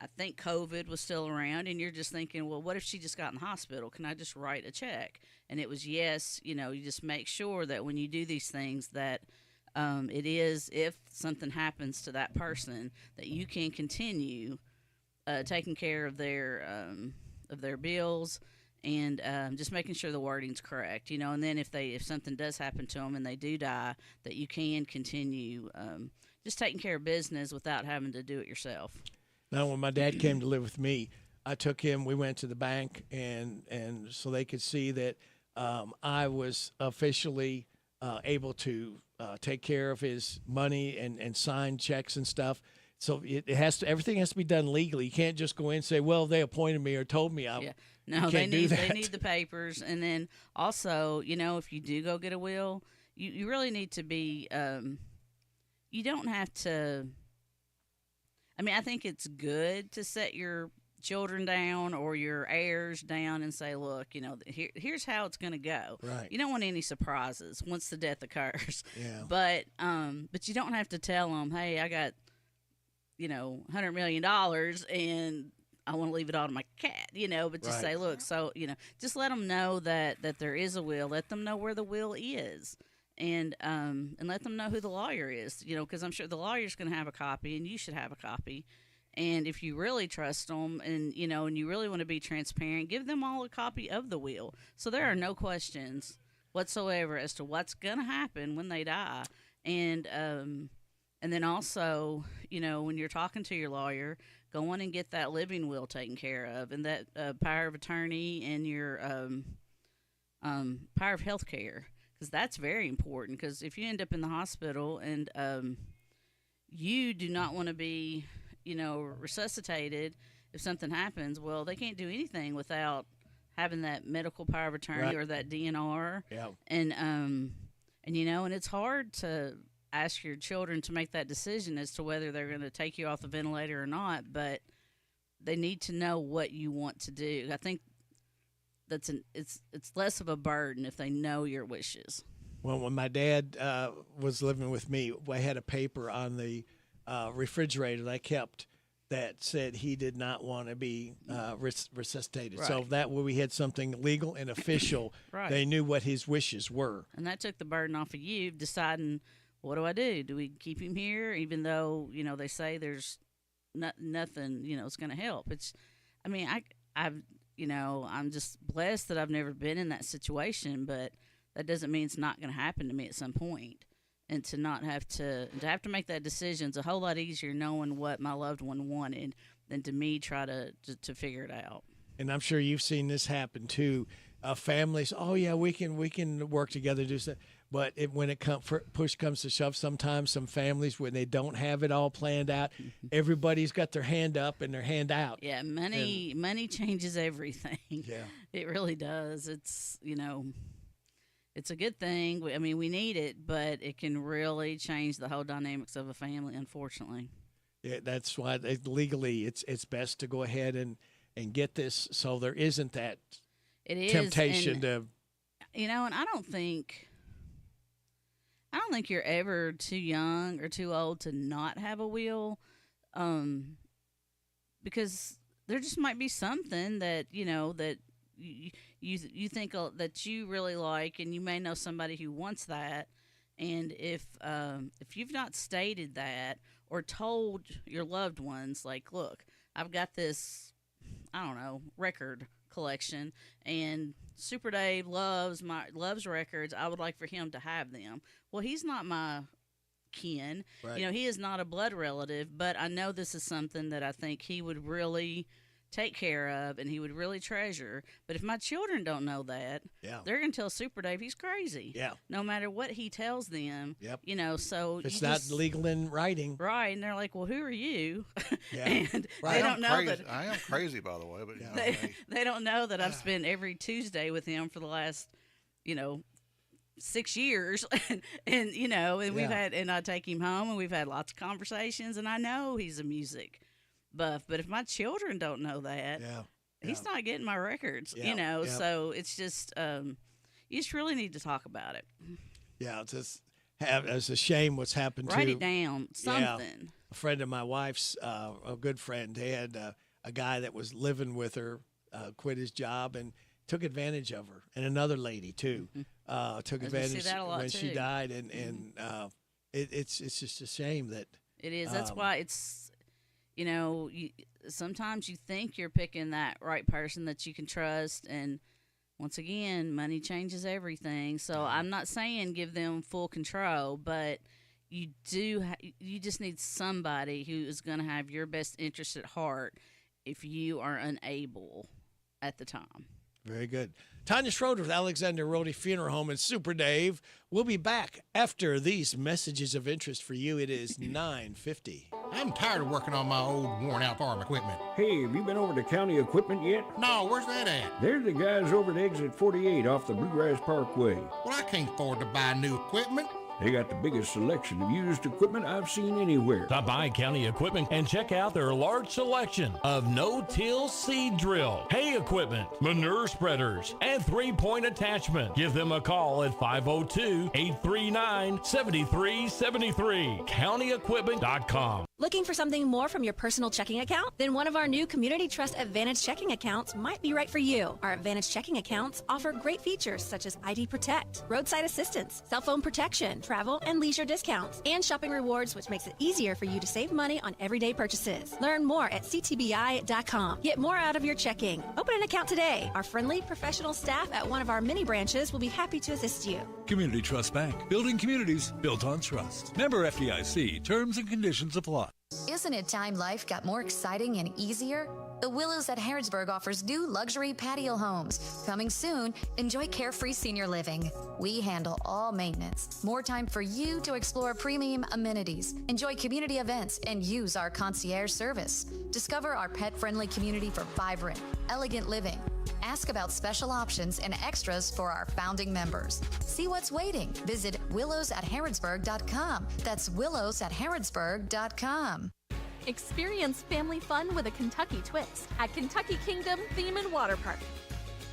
I think COVID was still around, and you're just thinking, well, what if she just got in the hospital? Can I just write a check? And it was yes. You just make sure that when you do these things that it is, if something happens to that person, that you can continue taking care of their bills, and just making sure the wording's correct. And then if something does happen to them and they do die, that you can continue just taking care of business without having to do it yourself. Now, when my dad came to live with me, I took him. We went to the bank, and so they could see that I was officially able to take care of his money and sign checks and stuff. So everything has to be done legally. You can't just go in and say, "Well, they appointed me or told me." Yeah. No, they need the papers, and then also, if you do go get a will, you really need to be. You don't have to. I mean, I think it's good to set your children down or your heirs down and say, look, here's how it's going to go. Right. You don't want any surprises once the death occurs. Yeah. But you don't have to tell them, hey, I got, $100 million and I want to leave it all to my cat, but just say, look, so, just let them know that there is a will. Let them know where the will is. And let them know who the lawyer is, because I'm sure the lawyer's going to have a copy, and you should have a copy. And if you really trust them, and and you really want to be transparent, give them all a copy of the will, so there are no questions whatsoever as to what's going to happen when they die. And then also, when you're talking to your lawyer, go on and get that living will taken care of, and that power of attorney, and your power of health care. Because that's very important, because if you end up in the hospital and you do not want to be, resuscitated if something happens, well, they can't do anything without having that medical power of attorney or that DNR. Yeah. And it's hard to ask your children to make that decision as to whether they're going to take you off the ventilator or not, but they need to know what you want to do. I think it's less of a burden if they know your wishes. Well, when my dad was living with me, I had a paper on the refrigerator that I kept that said he did not want to be resuscitated. Right. So that way we had something legal and official. Right. They knew what his wishes were. And that took the burden off of you deciding, what do I do? Do we keep him here, even though they say there's nothing it's going to help? I'm just blessed that I've never been in that situation, but that doesn't mean it's not going to happen to me at some point. And to not have to make that decision is a whole lot easier knowing what my loved one wanted than to me try to figure it out. And I'm sure you've seen this happen too. Families, oh yeah, we can work together to do stuff. But when push comes to shove, sometimes some families, when they don't have it all planned out, everybody's got their hand up and their hand out. Yeah, money changes everything. Yeah, it really does. It's it's a good thing. We need it, but it can really change the whole dynamics of a family, unfortunately. Yeah, that's why legally it's best to go ahead and get this, so there isn't that temptation to. And I don't think you're ever too young or too old to not have a will, because there just might be something that that you think that you really like, and you may know somebody who wants that. And if you've not stated that or told your loved ones, like, look, I've got this, I don't know, record collection, and Super Dave loves records. I would like for him to have them. Well, he's not my kin. Right. He is not a blood relative, but I know this is something that I think he would really take care of and he would really treasure. But if my children don't know that, they're going to tell Super Dave he's crazy. Yeah. No matter what he tells them. Yep. So if it's not legal in writing. Right. And they're like, well, who are you? Yeah. And they don't know that. I am crazy, by the way, but they don't know that I've spent every Tuesday with him for the last, 6 years, and we've had, and I take him home, and we've had lots of conversations, and I know he's a music buff. But if my children don't know that, he's not getting my records. So it's just you just really need to talk about it. Yeah, just It's a shame what's happened to. Write it down. Something. Yeah, a friend of my wife's, a good friend, they had a guy that was living with her, quit his job and took advantage of her, and another lady too took advantage when she died, and it's just a shame that it is. That's why it's, sometimes you think you're picking that right person that you can trust, and once again, money changes everything. So I'm not saying give them full control, but you just need somebody who is going to have your best interest at heart if you are unable at the time. Very good. Tanya Schroeder with Alexander Rhodey Funeral Home and Super Dave. We'll be back after these messages of interest for you. It is 9:50. I'm tired of working on my old worn-out farm equipment. Hey, have you been over to County Equipment yet? No, where's that at? They're the guys over at Exit 48 off the Bluegrass Parkway. Well, I can't afford to buy new equipment. They got the biggest selection of used equipment I've seen anywhere. Stop by County Equipment and check out their large selection of no-till seed drill, hay equipment, manure spreaders, and three-point attachment. Give them a call at 502-839-7373. CountyEquipment.com. Looking for something more from your personal checking account? Then one of our new Community Trust Advantage checking accounts might be right for you. Our Advantage checking accounts offer great features such as ID Protect, roadside assistance, cell phone protection, travel and leisure discounts, and shopping rewards, which makes it easier for you to save money on everyday purchases. Learn more at ctbi.com. Get more out of your checking. Open an account today. Our friendly, professional staff at one of our mini branches will be happy to assist you. Community Trust Bank. Building communities built on trust. Member FDIC. Terms and conditions apply. Isn't it time life got more exciting and easier? The Willows at Harrodsburg offers new luxury patio homes. Coming soon, enjoy carefree senior living. We handle all maintenance. More time for you to explore premium amenities, enjoy community events, and use our concierge service. Discover our pet-friendly community for vibrant, elegant living. Ask about special options and extras for our founding members. See what's waiting. Visit willowsatharrodsburg.com. That's willowsatharrodsburg.com. Experience family fun with a Kentucky twist at Kentucky Kingdom Theme and Water Park.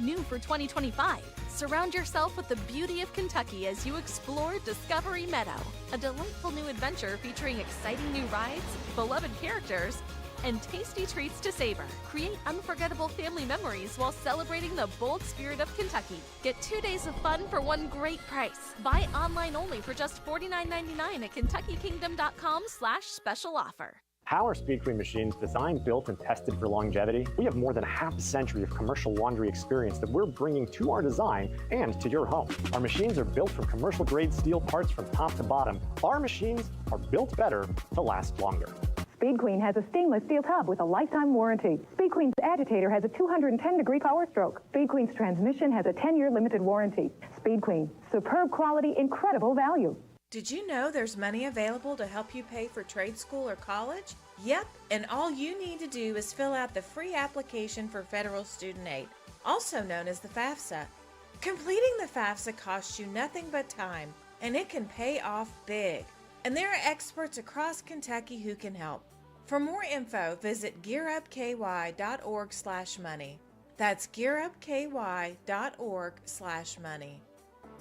New for 2025, surround yourself with the beauty of Kentucky as you explore Discovery Meadow, a delightful new adventure featuring exciting new rides, beloved characters, and tasty treats to savor. Create unforgettable family memories while celebrating the bold spirit of Kentucky. Get 2 days of fun for one great price. Buy online only for just $49.99 at KentuckyKingdom.com/special offer. How are Speed Queen machines designed, built, and tested for longevity? We have more than a half a century of commercial laundry experience that we're bringing to our design and to your home. Our machines are built from commercial-grade steel parts from top to bottom. Our machines are built better to last longer. Speed Queen has a stainless steel tub with a lifetime warranty. Speed Queen's agitator has a 210-degree power stroke. Speed Queen's transmission has a 10-year limited warranty. Speed Queen, superb quality, incredible value. Did you know there's money available to help you pay for trade school or college? Yep, and all you need to do is fill out the free application for federal student aid, also known as the FAFSA. Completing the FAFSA costs you nothing but time, and it can pay off big. And there are experts across Kentucky who can help. For more info, visit gearupky.org/money. That's gearupky.org/money.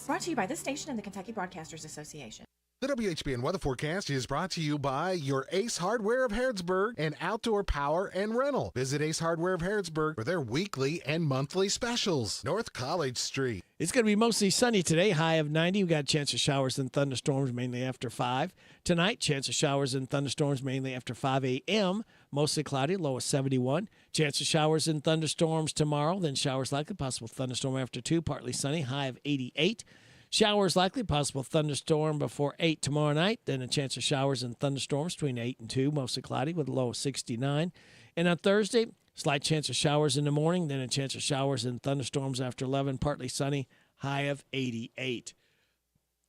Brought to you by this station and the Kentucky Broadcasters Association. The WHBN weather forecast is brought to you by your Ace Hardware of Harrodsburg and Outdoor Power and Rental. Visit Ace Hardware of Harrodsburg for their weekly and monthly specials. North College Street. It's going to be mostly sunny today, high of 90. We've got a chance of showers and thunderstorms mainly after 5. Tonight, chance of showers and thunderstorms mainly after 5 a.m. Mostly cloudy, low of 71. Chance of showers and thunderstorms tomorrow, then showers likely, possible thunderstorm after 2, partly sunny, high of 88. Showers likely, possible thunderstorm before 8 tomorrow night, then a chance of showers and thunderstorms between 8 and 2, mostly cloudy with a low of 69. And on Thursday, slight chance of showers in the morning, then a chance of showers and thunderstorms after 11, partly sunny, high of 88.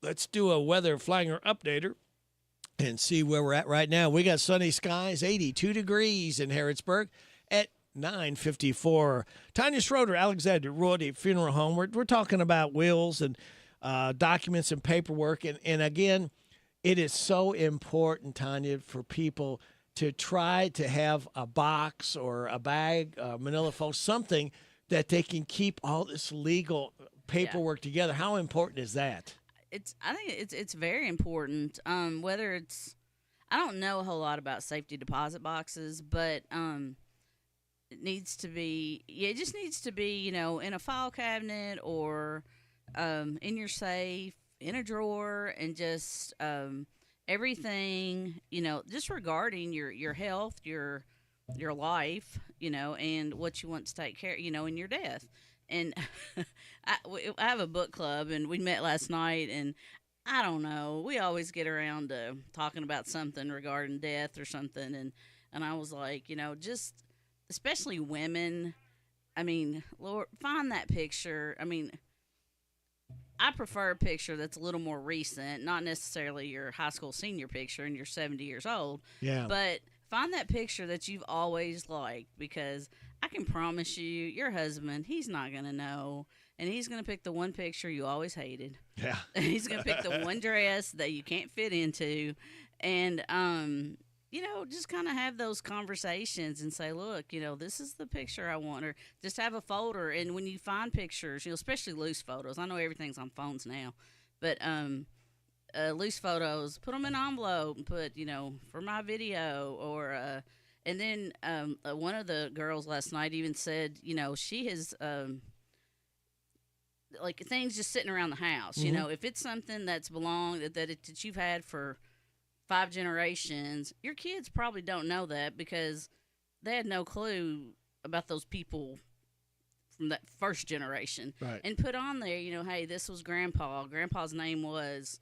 Let's do a weather flanger updater and see where we're at right now. We got sunny skies, 82 degrees in Harrodsburg at 9:54. Tanya Schroeder, Alexander Rhodey Funeral Home. We're talking about wills and documents and paperwork. And again, it is so important, Tanya, for people to try to have a box or a bag, manila folder, something that they can keep all this legal paperwork together. How important is that? I think it's very important. Whether it's, I don't know a whole lot about safety deposit boxes, but it needs to be, it just needs to be, you know, in a file cabinet or in your safe, in a drawer, and just everything, you know, just regarding your health, your life, you know, and what you want to take care, you know, in your death. And I have a book club, and we met last night, and I don't know, we always get around to talking about something regarding death or something, and I was like, you know, just especially women, I mean, Lord, find that picture. I mean, I prefer a picture that's a little more recent, not necessarily your high school senior picture and you're 70 years old. Yeah. But find that picture that you've always liked, because I can promise you, your husband, he's not going to know. And he's going to pick the one picture you always hated. Yeah. And he's going to pick the one dress that you can't fit into. And, you know, just kind of have those conversations and say, look, you know, this is the picture I want. Or just have a folder. And when you find pictures, you know, especially loose photos, I know everything's on phones now, but loose photos, put them in an envelope and put, you know, for my video. Or, and then one of the girls last night even said, you know, she has, like things just sitting around the house, you know, if it's something that's that you've had for 5 generations, your kids probably don't know that because they had no clue about those people from that first generation. Right. And put on there, you know, hey, this was Grandpa. Grandpa's name was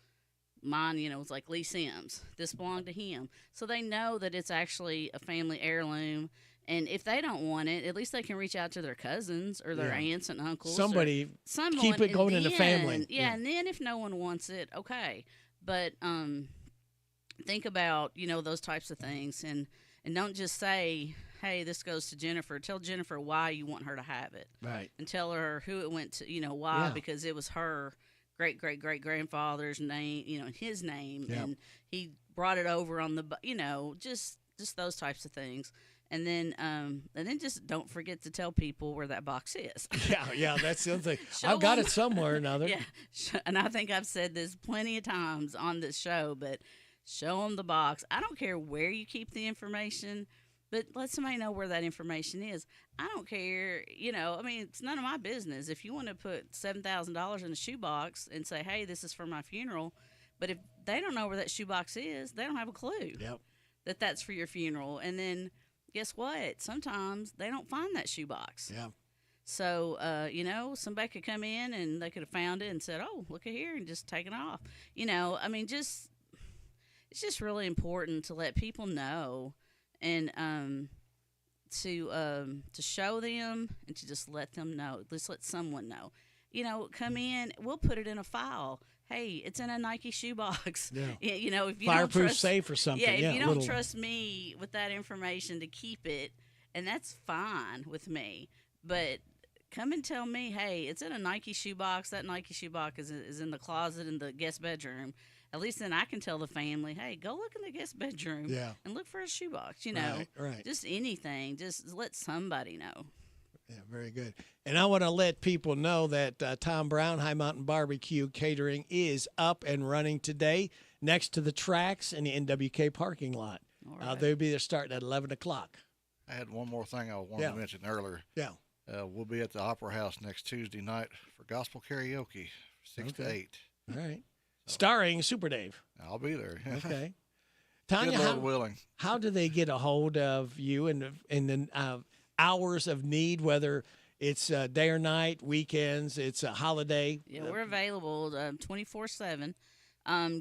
mine, you know, it's like Lee Sims. This belonged to him. So they know that it's actually a family heirloom. And if they don't want it, at least they can reach out to their cousins or their aunts and uncles. Someone, keep it going in the family. Yeah, and then if no one wants it, okay. But think about, you know, those types of things. And don't just say, hey, this goes to Jennifer. Tell Jennifer why you want her to have it. Right. And tell her who it went to, you know, why, because it was her great-great-great-grandfather's name, you know, his name. Yep. And he brought it over on the, you know, just those types of things. And then just don't forget to tell people where that box is. Yeah, that's the other thing. I've got it somewhere or another. Yeah, and I think I've said this plenty of times on this show, but show them the box. I don't care where you keep the information, but let somebody know where that information is. I don't care, you know, I mean, it's none of my business. If you want to put $7,000 in a shoebox and say, hey, this is for my funeral, but if they don't know where that shoebox is, they don't have a clue that that's for your funeral. And then guess what? Sometimes they don't find that shoebox. Yeah. So, you know, somebody could come in and they could have found it and said, oh, look at here, and just taken it off. You know, I mean, it's just really important to let people know and to show them and to just let them know. Just let someone know. You know, come in, we'll put it in a file. Hey, it's in a Nike shoebox. Yeah. You know, if you Fireproof don't trust, safe or something. Yeah, if you don't trust me with that information to keep it, and that's fine with me. But come and tell me, hey, it's in a Nike shoebox. That Nike shoebox is in the closet in the guest bedroom. At least then I can tell the family, hey, go look in the guest bedroom and look for a shoebox. You know, right. Just anything. Just let somebody know. Yeah, very good. And I want to let people know that Tom Brown High Mountain Barbecue Catering is up and running today next to the tracks in the NWK parking lot. Right. They'll be there starting at 11 o'clock. I had one more thing I wanted to mention earlier. Yeah. We'll be at the Opera House next Tuesday night for gospel karaoke, 6 to 8. All right. So, starring Super Dave. I'll be there. Okay. Tanya, Good Lord willing. How do they get a hold of you in the hours of need, whether it's day or night, weekends, it's a holiday? Yeah, we're available 24/7.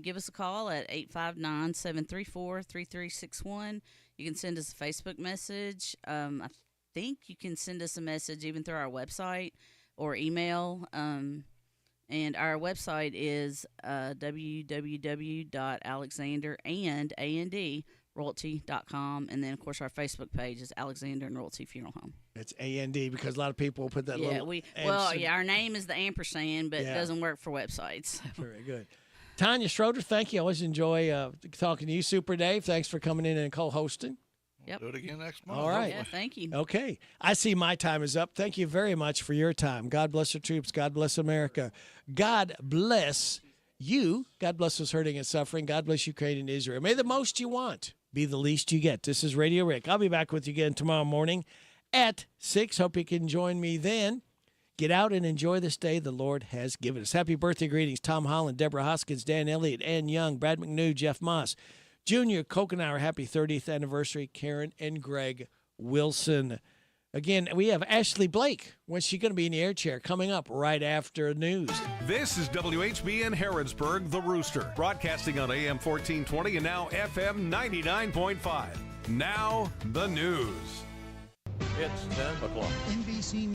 Give us a call at 859-734-3361. You can send us a Facebook message. I think you can send us a message even through our website or email. And our website is www.alexanderandroyalty.com. And then, of course, our Facebook page is Alexander and Royalty Funeral Home. It's A&D because a lot of people put that little our name is the ampersand, but it doesn't work for websites. Very good. Tanya Schroeder, thank you. I always enjoy talking to you, Super Dave. Thanks for coming in and co-hosting. Yep. Do it again next month. All right. Yeah, thank you. Okay. I see my time is up. Thank you very much for your time. God bless the troops. God bless America. God bless you. God bless those hurting and suffering. God bless Ukraine and Israel. May the most you want be the least you get. This is Radio Rick. I'll be back with you again tomorrow morning at 6. Hope you can join me then. Get out and enjoy this day the Lord has given us. Happy birthday greetings, Tom Holland, Deborah Hoskins, Dan Elliott, Ann Young, Brad McNew, Jeff Moss, Junior Kokenauer. Happy 30th anniversary, Karen and Greg Wilson. Again, we have Ashley Blake. When's she going to be in the air chair? Coming up right after news. This is WHBN Harrodsburg, The Rooster, broadcasting on AM 1420 and now FM 99.5. Now, the news. It's 10 o'clock. NBC